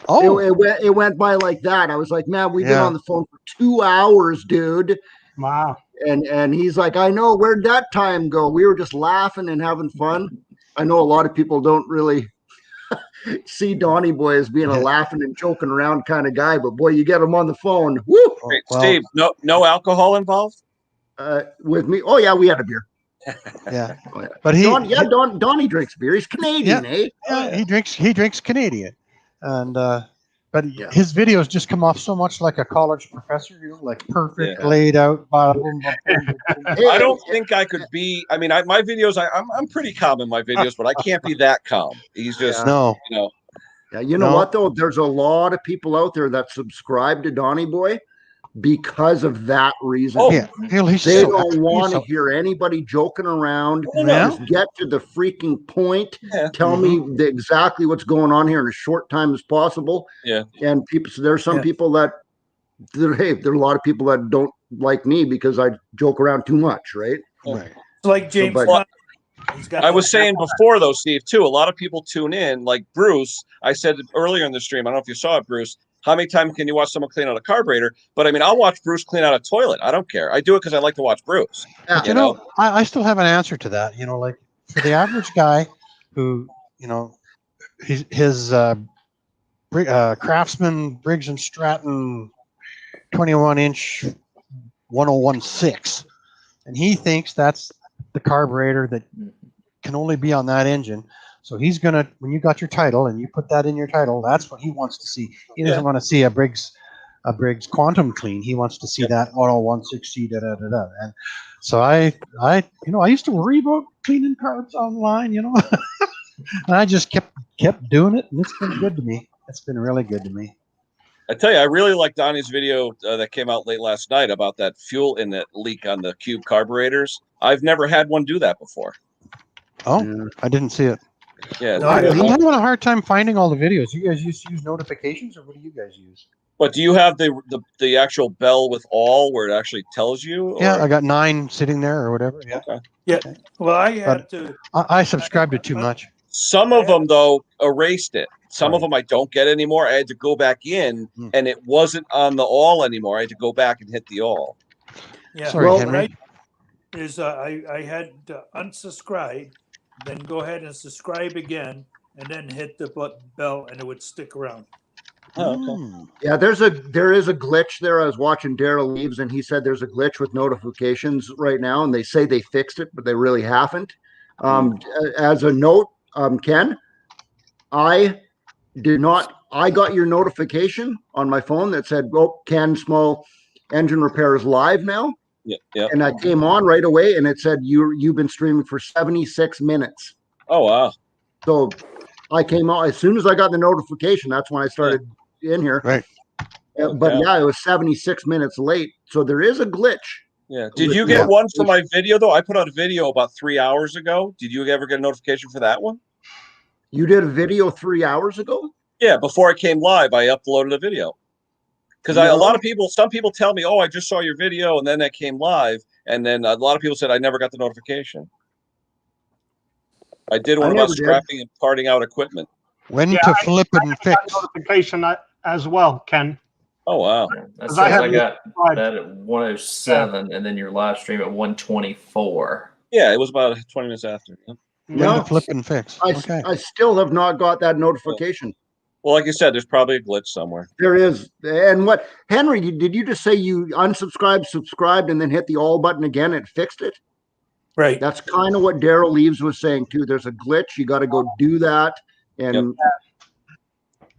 Oh, It went by like that. I was like, man, we've been Yeah. on the phone for 2 hours, dude. Wow. And he's like, I know, where'd that time go? We were just laughing and having fun. I know a lot of people don't really see Donnie Boy as being a laughing and joking around kind of guy, but boy, you get him on the phone. Woo! Wait, Steve, no alcohol involved? With me. Oh yeah, we had a beer. yeah. But he, Donnie drinks beer. He's Canadian, eh? Yeah, he drinks Canadian, and but his videos just come off so much like a college professor, like perfect, laid out. I don't think I could be. I mean, my videos, I'm pretty calm in my videos, but I can't be that calm. He's just Yeah, you know what though? There's a lot of people out there that subscribe to Donnie Boy because of that reason. Oh, yeah. They don't want to hear anybody joking around. Just get to the freaking point. Tell me exactly what's going on here in as short time as possible. Yeah. And people, so there's some people that, there are a lot of people that don't like me because I joke around too much, right? It's like James. I was saying before, though, Steve, too, a lot of people tune in, like Bruce. I said earlier in the stream, I don't know if you saw it, Bruce. How many times can you watch someone clean out a carburetor? But I mean, I'll watch Bruce clean out a toilet. I don't care. I do it because I like to watch Bruce. Yeah. You know, I still have an answer to that. You know, like for the average guy who, you know, his Craftsman Briggs and Stratton 21-inch 1016, and he thinks that's the carburetor that can only be on that engine. So he's gonna, when you got your title and you put that in your title, that's what he wants to see. He doesn't want to see a Briggs Quantum clean. He wants to see that auto 160 And so I used to worry about cleaning carbs online, you know, and I just kept doing it, and it's been good to me. It's been really good to me. I tell you, I really like Donnie's video that came out late last night about that fuel inlet leak on the Cube carburetors. I've never had one do that before. Oh, I didn't see it. Yeah, I'm having a hard time finding all the videos. You guys use notifications, or what do you guys use? But do you have the actual bell with all where it actually tells you? Or? Yeah, I got 9 sitting there or whatever. Yeah. Okay. Yeah. Well, I had to. I subscribed to too much. Some of them though erased it. Some of them I don't get anymore. I had to go back in, and it wasn't on the all anymore. I had to go back and hit the all. Yeah. Sorry, Henry. I had to unsubscribe, then go ahead and subscribe again, and then hit the bell, and it would stick around. Oh, okay. Yeah, there is a glitch there. I was watching Daryl Leaves, and he said there's a glitch with notifications right now, and they say they fixed it, but they really haven't. As a note, Ken, I got your notification on my phone that said, "Oh, Ken Small Engine Repair is live now." Yeah. And I came on right away, and it said you've been streaming for 76 minutes. Oh wow! So I came on as soon as I got the notification. That's when I started in here. Right. But yeah, it was 76 minutes late. So there is a glitch. Yeah. Did you get one for my video though? I put out a video about 3 hours ago. Did you ever get a notification for that one? You did a video 3 hours ago? Yeah, before it came live, I uploaded a video. Because some people tell me, "Oh, I just saw your video," and then it came live, and then a lot of people said I never got the notification. I did one about scrapping and parting out equipment. When to flip and fix. Notification as well, Ken. Oh wow! That says I got that at 107, and then your live stream at 124. Yeah, it was about 20 minutes after. Yeah. When to flip and fix. I still have not got that notification. Well, like you said, there's probably a glitch somewhere. There is. And what, Henry, did you just say you unsubscribed, subscribed, and then hit the all button again and fixed it? Right. That's kind of what Daryl Leaves was saying too. There's a glitch. You got to go do that, and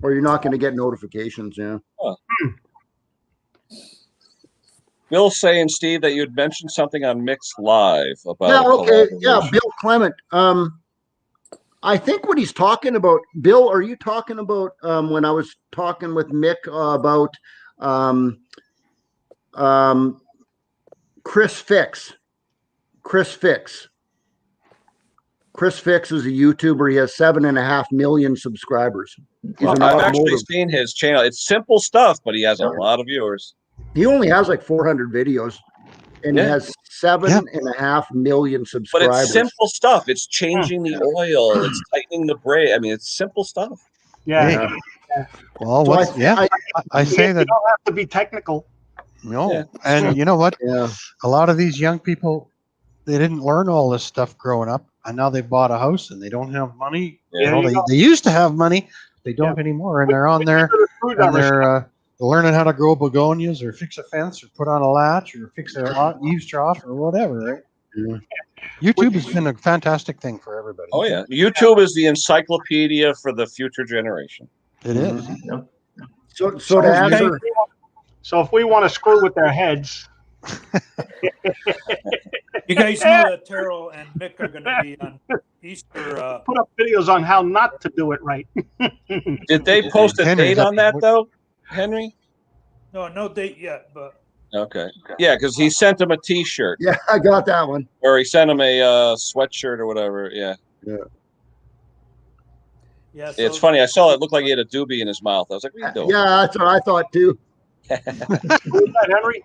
or you're not going to get notifications. Yeah. Huh. Bill's saying, Steve, that you had mentioned something on Mix Live about. Yeah. Okay. Yeah. Bill Clement. I think what he's talking about, Bill, are you talking about when I was talking with Mick about Chris Fix? Chris Fix. Chris Fix is a YouTuber. He has 7.5 million subscribers. He's Well, an I've actually automotive. seen his channel. It's simple stuff, but he has a lot of viewers. He only has like 400 videos, and he Yeah. has 7.5 million But subscribers. it's simple stuff. It's changing the oil. It's tightening the brake. I mean, it's simple stuff. Yeah. Hey. Well, So what's, yeah, I say You that, don't have to be technical. no. Yeah. And you know what? Yeah. A lot of these young people, they didn't learn all this stuff growing up, and now they bought a house and they don't have money. Yeah. You know, they used to have money, they don't anymore, and they're on there and they're learning how to grow begonias or fix a fence or put on a latch or fix a eaves trough or whatever, right? Yeah. YouTube has been a fantastic thing for everybody. Oh yeah, YouTube is the encyclopedia for the future generation. It is. So to answer, So if we want to screw with their heads, You guys know that Terrell and Mick are going to be on Easter. put up videos on how not to do it right. Did they post a Henry's date up on that there. though, Henry? No date yet, but Okay. Yeah, because he sent him a T-shirt, yeah, I got that one. or he sent him a sweatshirt or whatever. Yeah, yeah. it's funny. I saw it looked like he had a doobie in his mouth. I was like, "What are you doing?" Yeah, that's what I thought too. Who's that, Henry?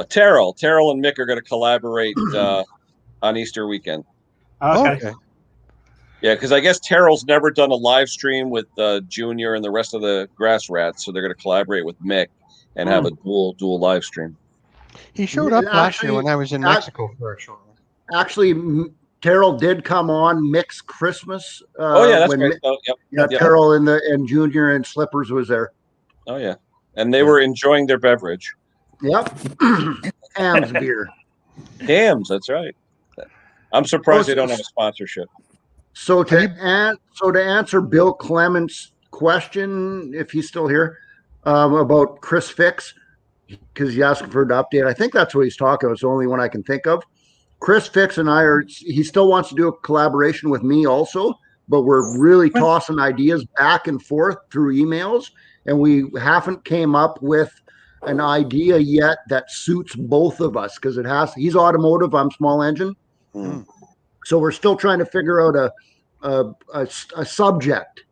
Terrell and Mick are going to collaborate on Easter weekend. Okay. Yeah, because I guess Terrell's never done a live stream with Junior and the rest of the Grass Rats, so they're going to collaborate with Mick and have a dual live stream. He showed up last year Actually- when I was in Mexico for a short while. Actually, Terrell did come on Mick's Christmas. Oh yeah, that's when great. Oh, yep. Yeah, Yep. Terrell and Junior and Slippers was there. Oh yeah, and they were enjoying their beverage. Yep. Ham's beer. Hams, that's right. I'm surprised they don't have a sponsorship. So to answer Bill Clement's question, if he's still here, about Chris Fix, because he asked for an update. I think that's what he's talking about. It's the only one I can think of. Chris Fix and I he still wants to do a collaboration with me also, but we're really tossing ideas back and forth through emails, and we haven't came up with an idea yet that suits both of us, because he's automotive, I'm small engine. So we're still trying to figure out a subject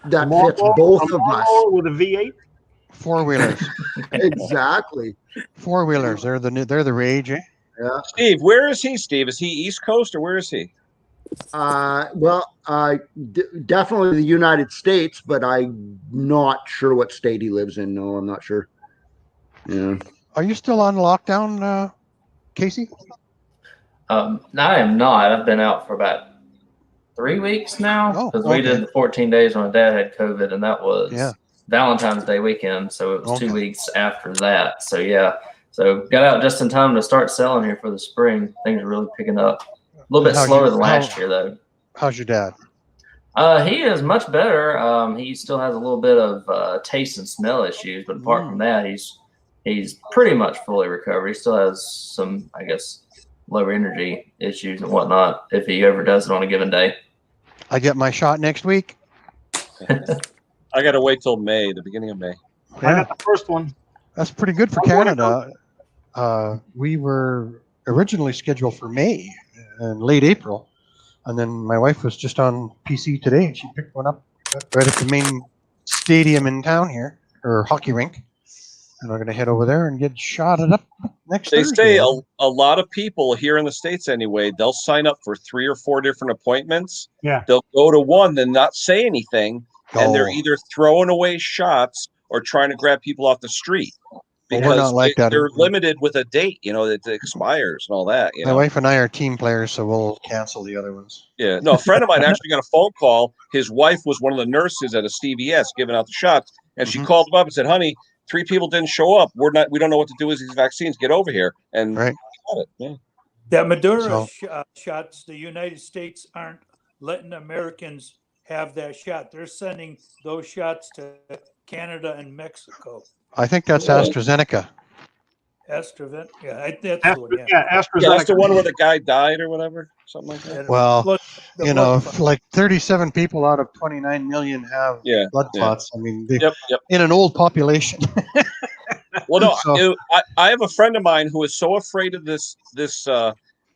that fits both of us. With a V8? Four-wheelers. Exactly. Four-wheelers. They're the rage, eh? Yeah. Steve, where is he? Steve, is he East Coast or where is he? Definitely the United States, but I'm not sure what state he lives in. No, I'm not sure. Yeah. Are you still on lockdown, Casey? I am not. I've been out for about 3 weeks now because we did the 14 days when my dad had COVID, and that was Valentine's Day weekend. So it was 2 weeks after that. So yeah, so got out just in time to start selling here for the spring. Things are really picking up. A little bit slower than last year, though. How's your dad? He is much better. He still has a little bit of taste and smell issues, but apart from that, he's pretty much fully recovered. He still has some, I guess, lower energy issues and whatnot if he ever does it on a given day. I get my shot next week. I got to wait till May, the beginning of May. I got the first one. That's pretty good for Canada. We were originally scheduled for May and late April. And then my wife was just on PC today and she picked one up right at the main stadium in town here, or hockey rink. And we're going to head over there and get shotted up next They Thursday. say a lot of people here in the States anyway, they'll sign up for 3 or 4 different appointments. Yeah. They'll go to one, then not say anything. And they're Oh. either throwing away shots or trying to grab people off the street. Well, Because we're not like that. they're limited with a date, that expires and all that. My wife and I are team players, so we'll cancel the other ones. Yeah, no, a friend of mine actually got a phone call. His wife was one of the nurses at a CVS giving out the shots, and she called him up and said, "Honey, 3 people didn't show up. We don't know what to do with these vaccines. Get over here." And right. Got it. Yeah. That Maduro shots, the United States aren't letting Americans have that shot. They're sending those shots to Canada and Mexico. I think that's AstraZeneca. Astravent, that's the one. AstraZeneca. Yeah, that's the one where the guy died or whatever, something like that. Well, if like 37 people out of 29 million have blood clots. I mean, in an old population. Well, no, I have a friend of mine who is so afraid of this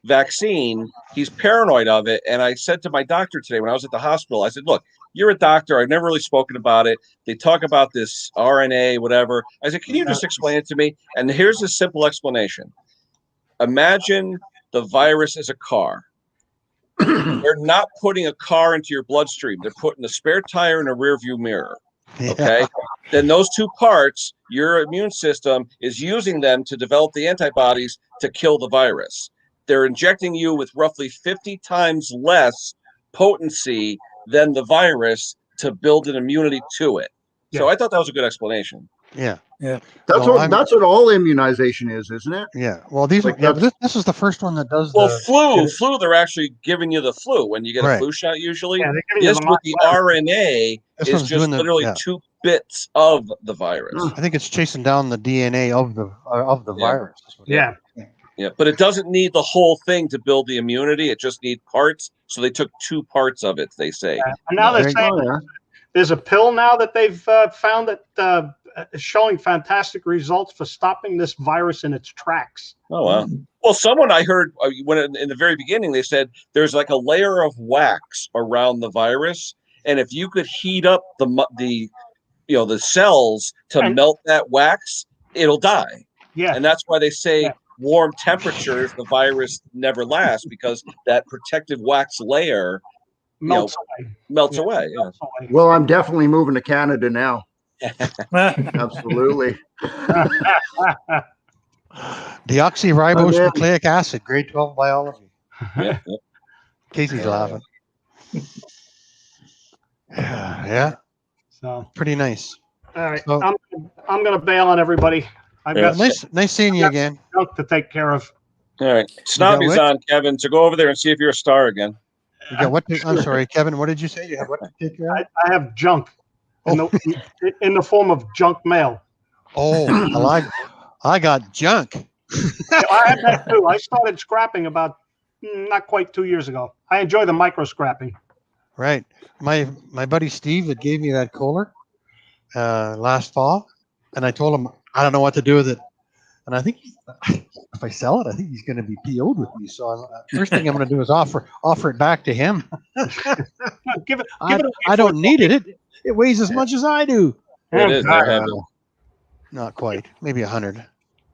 vaccine. He's paranoid of it. And I said to my doctor today when I was at the hospital, I said, look, you're a doctor. I've never really spoken about it. They talk about this RNA, whatever. I said, can you just explain it to me? And here's a simple explanation. Imagine the virus is a car. They're not putting a car into your bloodstream. They're putting a spare tire in a rear view mirror. Okay. Yeah. Then those two parts, your immune system is using them to develop the antibodies to kill the virus. They're injecting you with roughly 50 times less potency than the virus to build an immunity to it. Yeah. So I thought that was a good explanation. Yeah. Yeah. That's what all immunization is, isn't it? Yeah. Well, these Like this is the first one that does. Well, flu. They're actually giving you the flu when you get a flu shot. Usually, this with the RNA is just literally 2 bits of the virus. I think it's chasing down the DNA of the virus. Yeah. Yeah, but it doesn't need the whole thing to build the immunity. It just needs parts. So they took 2 parts of it, they say. And now they're saying there's a pill now that they've found that is showing fantastic results for stopping this virus in its tracks. Oh, wow. Well, someone I heard when in the very beginning, they said there's like a layer of wax around the virus. And if you could heat up the cells to melt that wax, it'll die. Yeah. And that's why they say warm temperatures, the virus never lasts, because that protective wax layer melts away. Yeah. Well, I'm definitely moving to Canada now. Absolutely. Deoxyribose nucleic acid, grade 12 biology. Yeah. Casey's laughing. Yeah. So pretty nice. All right. So, I'm going to bail on everybody. I've got nice seeing you again. To take care of. All right. Snobby's on, Kevin. So go over there and see if you're a star again. You got what? I'm sorry, Kevin. What did you say? You have what to take care of? I have junk in the form of junk mail. Oh, I got junk. I had that too. I started scrapping about not quite 2 years ago. I enjoy the micro scrapping. Right. My buddy Steve that gave me that Kohler last fall, and I told him I don't know what to do with it. And I think if I sell it, I think he's going to be PO'd with me. So first thing I'm going to do is offer it back to him. give it I don't need it. It weighs as much as I do. It is. Not quite. Maybe 100.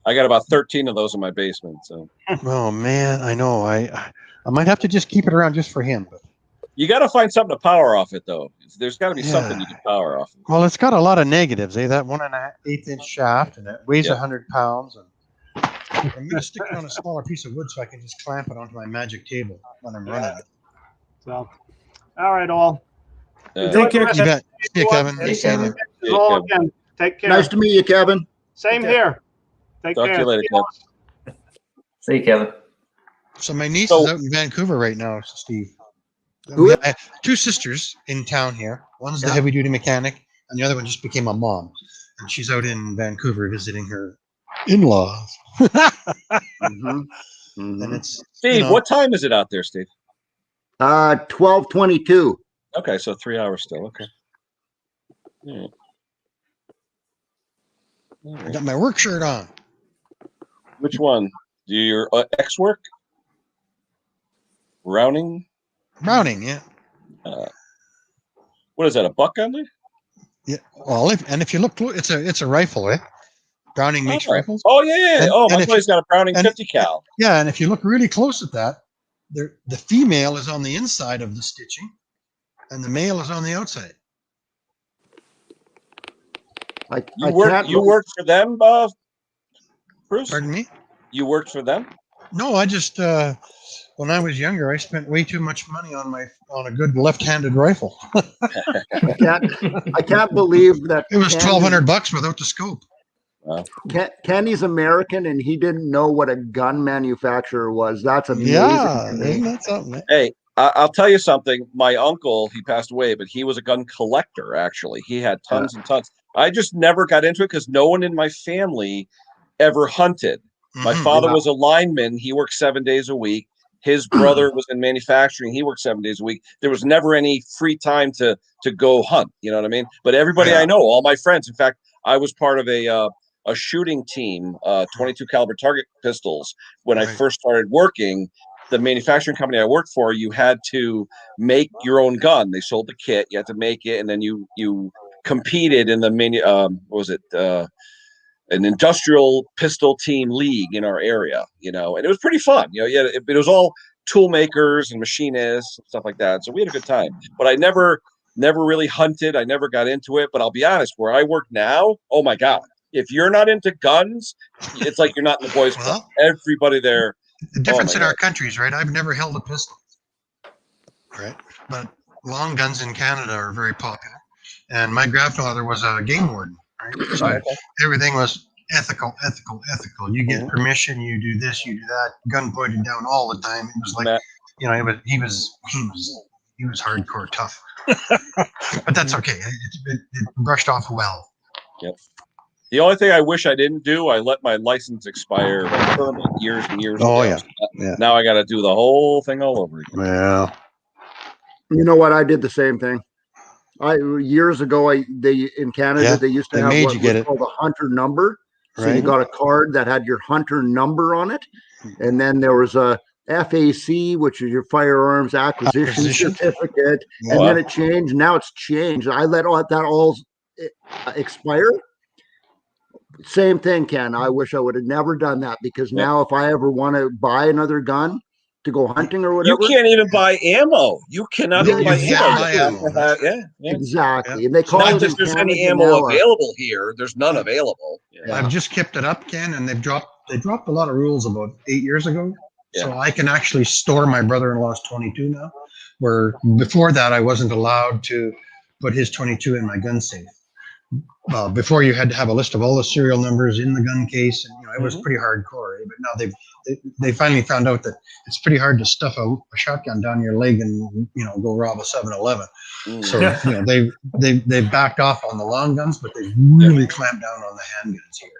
I got about 13 of those in my basement. So. Oh man, I know. I might have to just keep it around just for him. But you got to find something to power off it, though. There's got to be something you can power off. Well, it's got a lot of negatives. That 1 1/8 inch shaft, and it weighs 100 pounds. And I'm going to stick it on a smaller piece of wood so I can just clamp it onto my magic table when I'm running it. So, all right, all. Take care. You bet. See you, Kevin. Again. Take care. Nice to meet you, Kevin. Same here. Take care. Talk to you later, Kevin. See you, Kevin. So my niece is out in Vancouver right now, Steve. I have 2 sisters in town here. One's the heavy-duty mechanic, and the other one just became a mom. And she's out in Vancouver visiting her in-laws. And it's Steve. What time is it out there, Steve? 12:22. Okay, so 3 hours still. Okay. Yeah. I got my work shirt on. Which one? Do your ex work? Browning, yeah. What is that? A buck on there? Yeah. Well, if you look, it's a rifle, eh? Browning makes rifles. Oh yeah. My boy's got a Browning 50 cal. Yeah, and if you look really close at that, the female is on the inside of the stitching, and the male is on the outside. You worked for them, Bruce? Pardon me? You worked for them? No, I just when I was younger, I spent way too much money on a good left-handed rifle. I can't believe that it was $1,200 without the scope. Wow. Kenny's American, and he didn't know what a gun manufacturer was. That's amazing. Yeah, isn't that something? Hey, I'll tell you something. My uncle, he passed away, but he was a gun collector. Actually, he had tons and tons. I just never got into it because no one in my family ever hunted. My father was a lineman. He worked 7 days a week. His brother was in manufacturing. He worked 7 days a week. There was never any free time to go hunt. You know what I mean? But everybody I know, all my friends, in fact, I was part of a shooting team, 22 caliber target pistols when I first started working. the manufacturing company I worked for, you had to make your own gun. They sold the kit, you had to make it, and then you competed in the an industrial pistol team league in our area, and it was pretty fun. It was all tool makers and machinists and stuff like that. So we had a good time. But I never really hunted. I never got into it. But I'll be honest, where I work now, oh my God, if you're not into guns, it's like you're not in the boys' club. Everybody there. The difference in our countries, right? I've never held a pistol, right? But long guns in Canada are very popular. And my grandfather was a game warden, right? So everything was ethical. You get permission, you do this, you do that. Gun pointed down all the time. It was like, he was hardcore tough. But that's okay. It brushed off well. Yep. The only thing I wish I didn't do, I let my license expire years and years ago. Yeah. Now I got to do the whole thing all over again. Well, you know what? I did the same thing. Years ago, in Canada, they used to have what was called a hunter number. So you got a card that had your hunter number on it. And then there was a FAC, which is your firearms acquisition certificate. And then it changed. Now it's changed. I let that all expire. Same thing, Ken. I wish I would have never done that, because now if I ever want to buy another gun to go hunting or whatever, you can't even buy ammo. You cannot even buy ammo. Exactly. And they call not it that there's any ammo available here. There's none available. I've just kept it up, Ken, and they dropped a lot of rules about 8 years ago. So I can actually store my brother-in-law's 22 now, where before that I wasn't allowed to put his 22 in my gun safe. Before you had to have a list of all the serial numbers in the gun case, and it was pretty hardcore. But now they finally found out that it's pretty hard to stuff a shotgun down your leg and go rob a 7-Eleven. So they've backed off on the long guns, but they've really clamped down on the handguns here.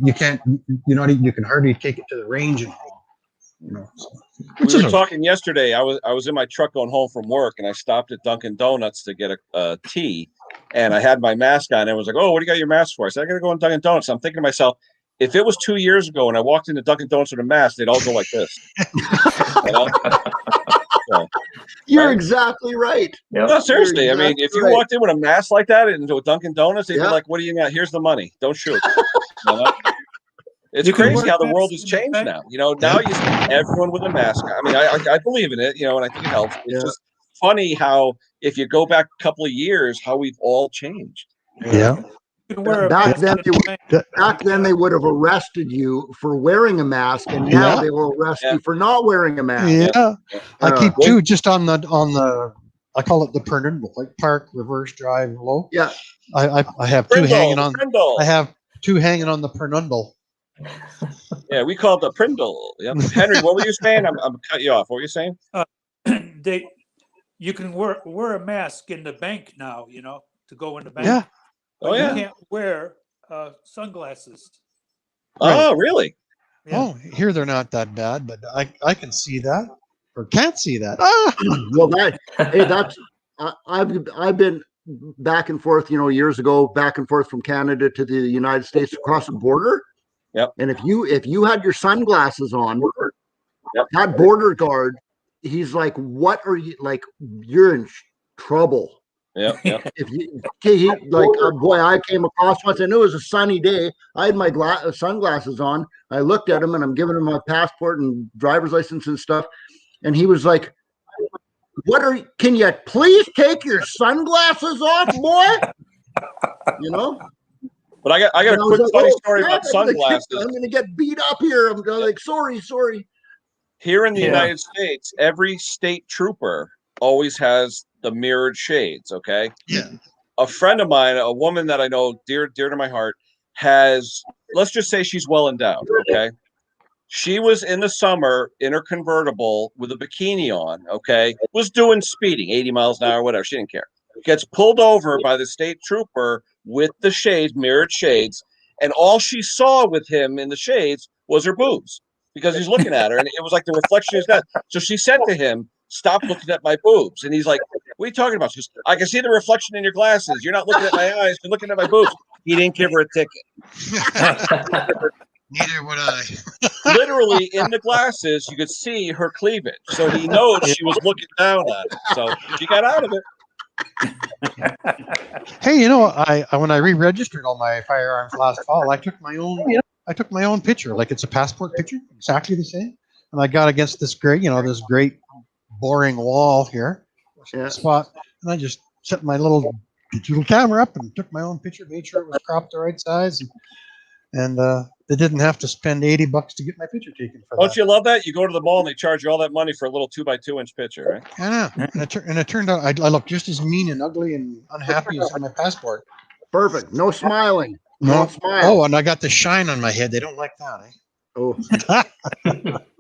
You can't, you can hardly take it to the range and we were talking yesterday. I was in my truck going home from work, and I stopped at Dunkin' Donuts to get a tea, and I had my mask on. And I was like, "Oh, what do you got your mask for?" I said, "I got to go in Dunkin' Donuts." I'm thinking to myself, if it was 2 years ago and I walked into Dunkin' Donuts with a mask, they'd all go like this. You're exactly right. No, seriously. Exactly. I mean, if you walked in with a mask like that into a Dunkin' Donuts, they'd be like, "What do you got? Here's the money. Don't shoot." It's crazy how the world has changed now. Now you see everyone with a mask. I mean, I believe in it, and I think it helps. It's just funny how, if you go back a couple of years, how we've all changed. Yeah. Back then they would have arrested you for wearing a mask, and now they will arrest you for not wearing a mask. Yeah. I keep two just on the I call it the Pernundle, like park, reverse, drive, low. Yeah. I have two hanging on. I have two hanging on the Pernundle. Yeah, we call it the Prindle. Yep. Henry, what were you saying? I'm cut you off. What were you saying? You can wear a mask in the bank now, to go in the bank. Yeah. But you can't wear sunglasses. Oh, really? Yeah. Oh, here they're not that bad, but I can see that, or can't see that. Well, I've been back and forth, years ago, back and forth from Canada to the United States across the border. Yep. And if you had your sunglasses on, that border guard, he's like, "What are you like? You're in trouble." Yeah. Boy, I came across once, and it was a sunny day. I had my sunglasses on. I looked at him, and I'm giving him my passport and driver's license and stuff, and he was like, "Can you please take your sunglasses off, boy?" But I got a quick funny story about sunglasses. I'm going to get beat up here. I'm like, sorry. Here in the United States, every state trooper always has the mirrored shades, okay? Yeah. A friend of mine, a woman that I know dear to my heart, has, let's just say she's well endowed, okay? She was in the summer in her convertible with a bikini on, okay? Was doing speeding, 80 miles an hour, whatever. She didn't care. Gets pulled over by the state trooper with the shades, mirrored shades, and all she saw with him in the shades was her boobs, because he's looking at her, and it was like the reflection of his gut. So she said to him, "Stop looking at my boobs." And he's like, "What are you talking about?" She goes, "I can see the reflection in your glasses. You're not looking at my eyes. You're looking at my boobs." He didn't give her a ticket. Neither would I. Literally in the glasses, you could see her cleavage, so he knows she was looking down on it. So she got out of it. Hey, you know, I when I re-registered all my firearms last fall, I took my own picture, like it's a passport picture, exactly the same, and I got against this great, this great boring wall here, spot, and I just set my little digital camera up and took my own picture, made sure it was cropped the right size, and they didn't have to spend $80 to get my picture taken for that. Don't you love that? You go to the mall and they charge you all that money for a little 2x2-inch picture, right? I know, and it turned out I looked just as mean and ugly and unhappy as on my passport. Perfect. No smiling. No. Don't smile. Oh, and I got the shine on my head. They don't like that, eh? Oh.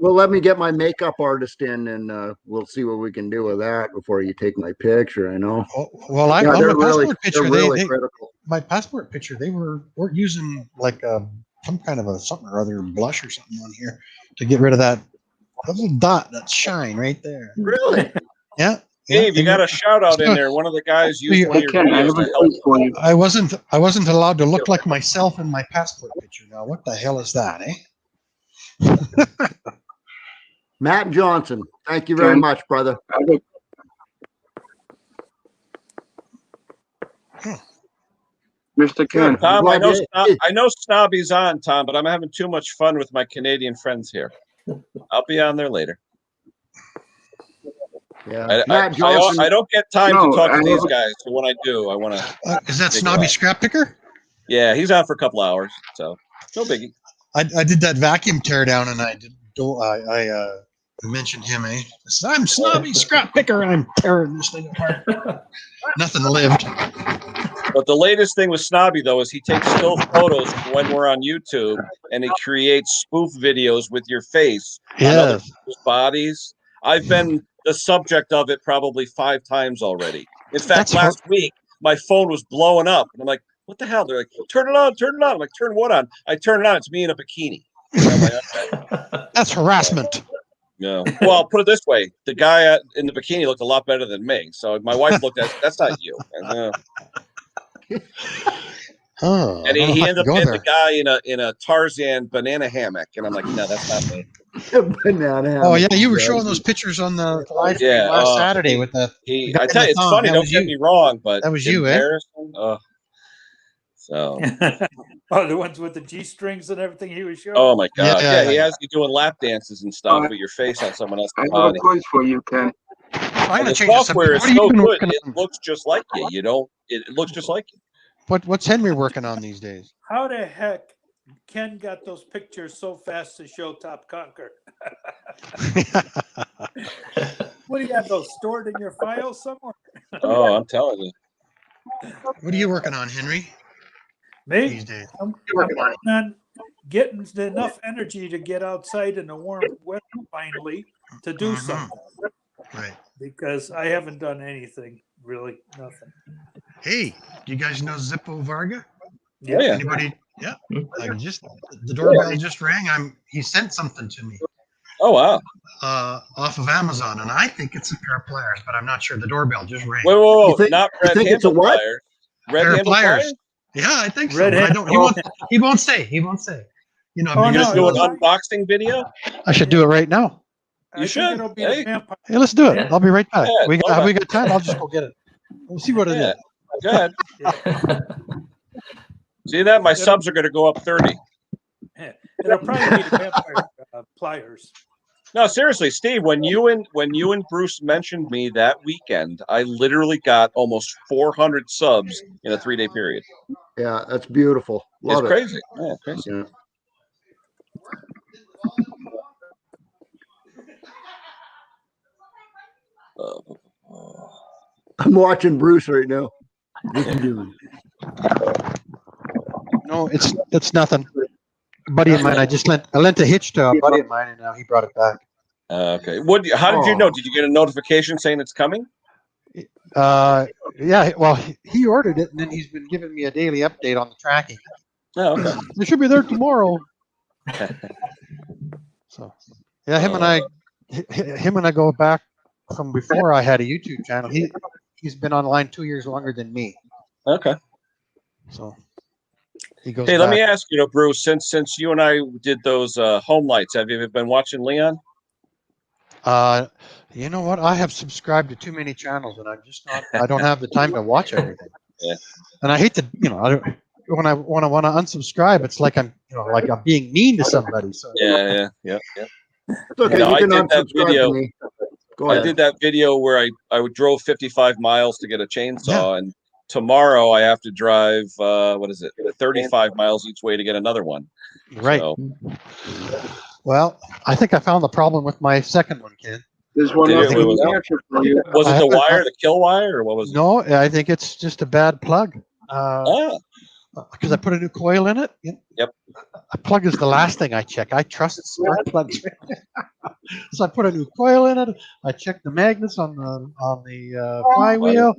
Well, let me get my makeup artist in, and we'll see what we can do with that before you take my picture. I know. Oh, well, Yeah, on they're my passport really, picture, they're really critical. my passport picture, they were using like some kind of a something or other blush or something on here to get rid of that little dot, that shine right there. Really? Yeah. Dave, you got a shout out in there. One of the guys used one of your videos to help. I wasn't allowed to look like myself in my passport picture. Now, what the hell is that, eh? Matt Johnson, thank you very much, brother. Mr. Ken. Tom, I know Snobby's on, Tom, but I'm having too much fun with my Canadian friends here. I'll be on there later. Yeah, I don't get time to talk to these guys, so when I do, I want to. Is that Snobby Scrap Picker? Yeah, he's on for a couple hours, so no biggie. I did that vacuum teardown, and I mentioned him, eh? I said, I'm Snobby Scrap Picker, and I'm tearing this thing apart. Nothing lived. But the latest thing with Snobby, though, is he takes still photos when we're on YouTube, and he creates spoof videos with your face on other people's bodies. I've been the subject of it probably 5 times already. In fact, last week, my phone was blowing up, and I'm like, what the hell? They're like, turn it on, turn it on. I'm like, turn what on? I turn it on. It's me in a bikini. I'm like, okay. That's harassment. No. Well, put it this way. The guy in the bikini looked a lot better than me. So my wife looked at, that's not you. Oh, and he ended up getting the guy in a Tarzan banana hammock. And I'm like, no, that's not me. Banana hammock. Oh, yeah. You were showing those pictures on the live stream last Saturday with the. I tell you, it's funny. Don't get me wrong, but that was you, eh? So. Oh, the ones with the G strings and everything he was showing. Oh my God! Yeah, he has you doing lap dances and stuff with your face on someone else's body. I have a quiz for you, Ken. The software is so good; it looks just like you. You don't. It looks just like you. What's Henry working on these days? How the heck Ken got those pictures so fast to show Top Conquer? What do you have those stored in your files somewhere? Oh, I'm telling you. What are you working on, Henry? Me? These days. I'm working on getting enough energy to get outside in the warm weather finally to do something. Right. Because I haven't done anything, really, nothing. Hey, do you guys know Zippo Varga? Yeah. Anybody? Yeah. Like the doorbell just rang. He sent something to me. Oh wow. Off of Amazon, and I think it's a pair of pliers, but I'm not sure. The doorbell just rang. Whoa, not red handle what? pliers. Red Pair of handle pliers. Yeah, I think so. Red I don't. He won't say. He won't say. You know, You're gonna do an unboxing video? I should do it right now. You should. Hey, let's do it. I'll be right back. Yeah, we got time. I'll just go get it. We'll see what it is. Go ahead. See that? My subs are gonna go up 30. It'll probably be the vampire pliers. No, seriously, Steve. When you and Bruce mentioned me that weekend, I literally got almost 400 subs in a 3-day period. Yeah, that's beautiful. Love it's crazy. Yeah, crazy. Yeah. I'm watching Bruce right now. What's he doing? No, it's nothing. A buddy of mine. I lent a hitch to a buddy of mine, and now he brought it back. Okay. How did you know? Did you get a notification saying it's coming? Yeah. Well, he ordered it, and then he's been giving me a daily update on the tracking. Oh, okay. It should be there tomorrow. So, yeah, him and I go back from before I had a YouTube channel. He's been online 2 years longer than me. Okay. So. he goes Hey, let me back. ask you, Bruce, since you and I did those home lights, have you been watching Leon? You know what? I have subscribed to too many channels, and I don't have the time to watch everything. Yeah. And I hate to, when I want to unsubscribe, it's like I'm being mean to somebody. So Yeah. It's okay. No, You I can did that unsubscribe video. to me. Go I ahead. did that video where I drove 55 miles to get a chainsaw, and tomorrow I have to drive 35 miles each way to get another one. Right. So, well, I think I found the problem with my second one, Ken. There's one Did other it- was- answer for you. was it the haven't- wire, the kill wire, or what was it? No, I think it's just a bad plug. Because I put a new coil in it. Yep. A plug is the last thing I check. I trust spark plugs. So I put a new coil in it. I check the magnets on the flywheel,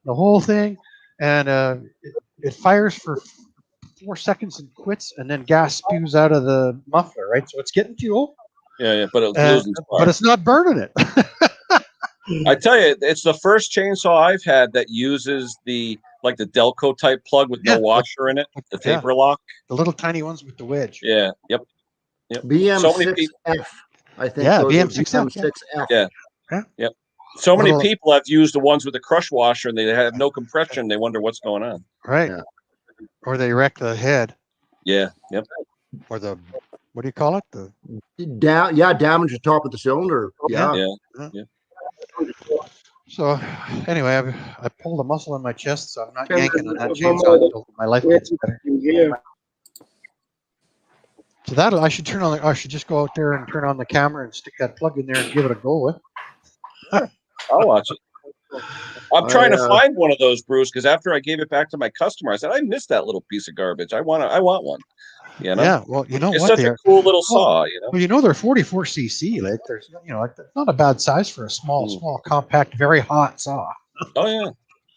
the whole thing, and it fires for 4 seconds and quits, and then gas spews out of the muffler. Right, so it's getting fuel. Yeah, but it's and- losing spark. but it's not burning it. I tell you, it's the first chainsaw I've had that uses the Delco type plug with no washer in it, the taper lock. The little tiny ones with the wedge. Yeah. Yep. So many people. BM6F, I think. Yeah, those are BM6F, BM6F. Yeah. Yep. So many Little- people have used the ones with the crush washer, and they have no compression. They wonder what's going on. Right. Or they wreck the head. Yeah. Yep. Or the, what do you call it? The Damage the top of the cylinder. Yeah. Yeah. So anyway, I pulled a muscle in my chest, so I'm not yanking on that chainsaw until my life gets better. So I should I should just go out there and turn on the camera and stick that plug in there and give it a go with. I'll watch it. I'm trying to find one of those, Bruce, because after I gave it back to my customer, I said I missed that little piece of garbage. I want one. You know? Yeah, well, you know it's what? such a cool little saw. You know. Well, they're 44 cc. Like there's, like that's not a bad size for a small, compact, very hot saw. Oh yeah.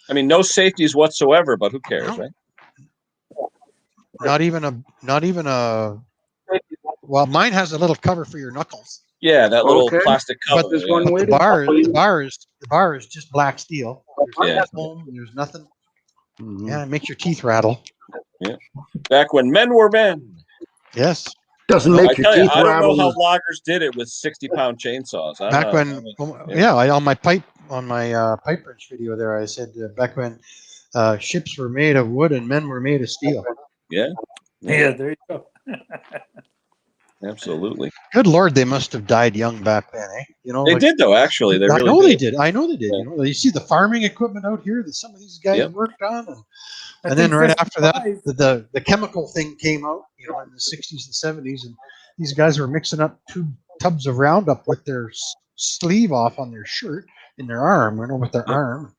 I mean, no safeties whatsoever, but who cares, right? Not even a. Well, mine has a little cover for your knuckles. Yeah, that little plastic cover. But the bar is just black steel. There's no foam, there's nothing. Yeah, it makes your teeth rattle. Yeah. Back when men were men. Yes. Doesn't make your teeth I don't rattle. know how loggers did it with 60-pound chainsaws. Back when, on my pipe wrench video there, I said back when ships were made of wood and men were made of steel. Yeah. Yeah, there you go. Absolutely. Good Lord, they must have died young back then, eh? They did though. Actually, they really they did. I know they did. You see the farming equipment out here that some of these guys worked on, and then right after that, the chemical thing came out, in the 60s and 70s, and these guys were mixing up 2 tubs of Roundup with their sleeve off on their shirt in their arm, with their arm.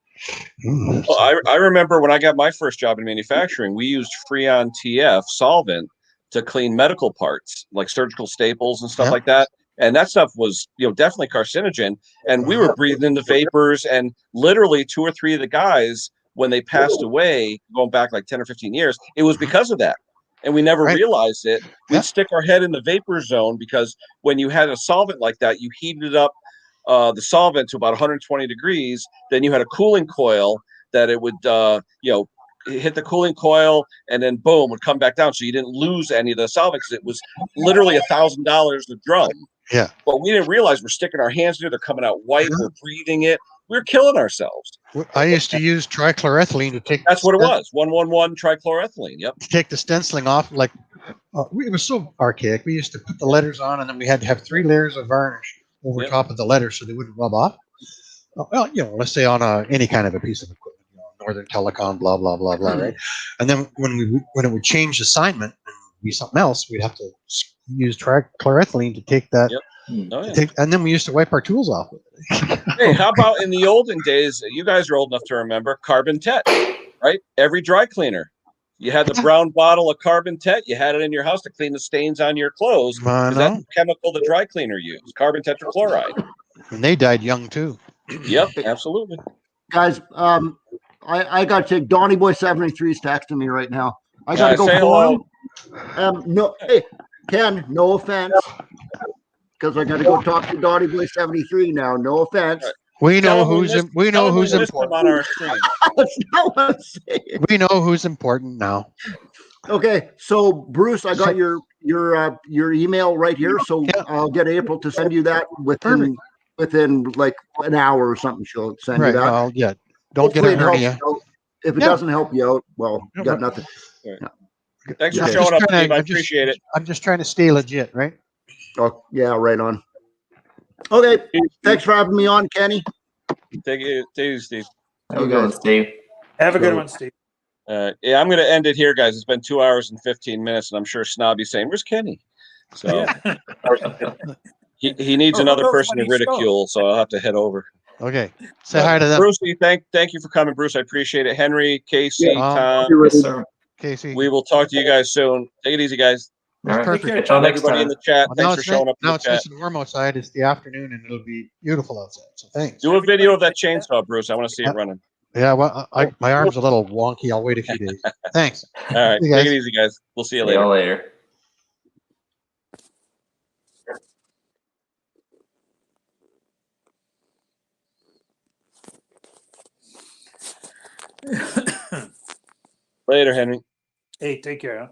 Well, I remember when I got my first job in manufacturing, we used Freon TF solvent to clean medical parts like surgical staples and stuff like that. And that stuff was, definitely carcinogen. And we were breathing in the vapors, and literally 2 or 3 of the guys, when they passed away, going back like 10 or 15 years, it was because of that. And we never realized it. We'd stick our head in the vapor zone because when you had a solvent like that, you heated up the solvent to about 120 degrees. Then you had a cooling coil that it would, hit the cooling coil, and then boom, would come back down. So you didn't lose any of the solvent because it was literally $1,000 a drum. Yeah. But we didn't realize we're sticking our hands in it. They're coming out white. We're breathing it. We're killing ourselves. I used to use trichloroethylene to take. That's what it was. 111 trichloroethylene. Yep. To take the stenciling off, it was so archaic. We used to put the letters on, and then we had to have 3 layers of varnish over top of the letters so they wouldn't rub off. Well, let's say on any kind of a piece of equipment. Northern Telecom, blah blah blah blah, right? And then when it would change assignment and be something else, we'd have to use trichloroethylene to take that. Yep. And then we used to wipe our tools off with it. Hey, how about in the olden days? You guys are old enough to remember Carbon Tet, right? Every dry cleaner, you had the brown bottle of Carbon Tet. You had it in your house to clean the stains on your clothes. Because that's the chemical the dry cleaner used, carbon tetrachloride. And they died young too. Yep, absolutely. Guys, I got to take Donnie Boy 73 is texting me right now. I got to go call him. No, hey, Ken, no offense, because I got to go talk to Donnie Boy 73 now. No offense. We know who's important. On our screen. That's not what I'm saying. We know who's important now. Okay, so Bruce, I got your email right here, so Yeah. I'll get April to send you that Perfect. within like an hour or something. She'll send you Right. that. Well, yeah. Don't Hopefully get a it helps hernia. you out. If it Yeah. doesn't help you out, well, Yeah, you got but- nothing. Thanks for Okay. showing up, trying Steve. to- I I'm just- appreciate it. I'm just trying to stay legit, right? Oh, yeah, right on. Okay, thanks for having me on, Kenny. Take it easy, Steve. Have a good one, Steve. Have a good So- one, Steve. Yeah, I'm going to end it here, guys. It's been 2 hours and 15 minutes, and I'm sure Snobby's saying, "Where's Kenny?" So he needs Oh, who another knows person to when he's ridicule, so I'll have to head over. Okay. Say hi to them. Brucey, thank you for coming, Bruce. I appreciate it. Henry, Casey, Yeah. Tom, Yes, sir. Casey. we will talk to you guys soon. Take it easy, guys. All right. perfect. Catch y'all next Everybody in time. the chat, Well, thanks for showing up in now the it's chat. nice and warm outside. It's the afternoon and it'll be beautiful outside. So thanks. Do a video of that chainsaw, Bruce. I want to see it running. Yeah, well, my arm's a little wonky. I'll wait a few days. Thanks. All right, See you take guys. it easy, guys. We'll see you See later. y'all later. Later, Henry. Hey, take care. Huh?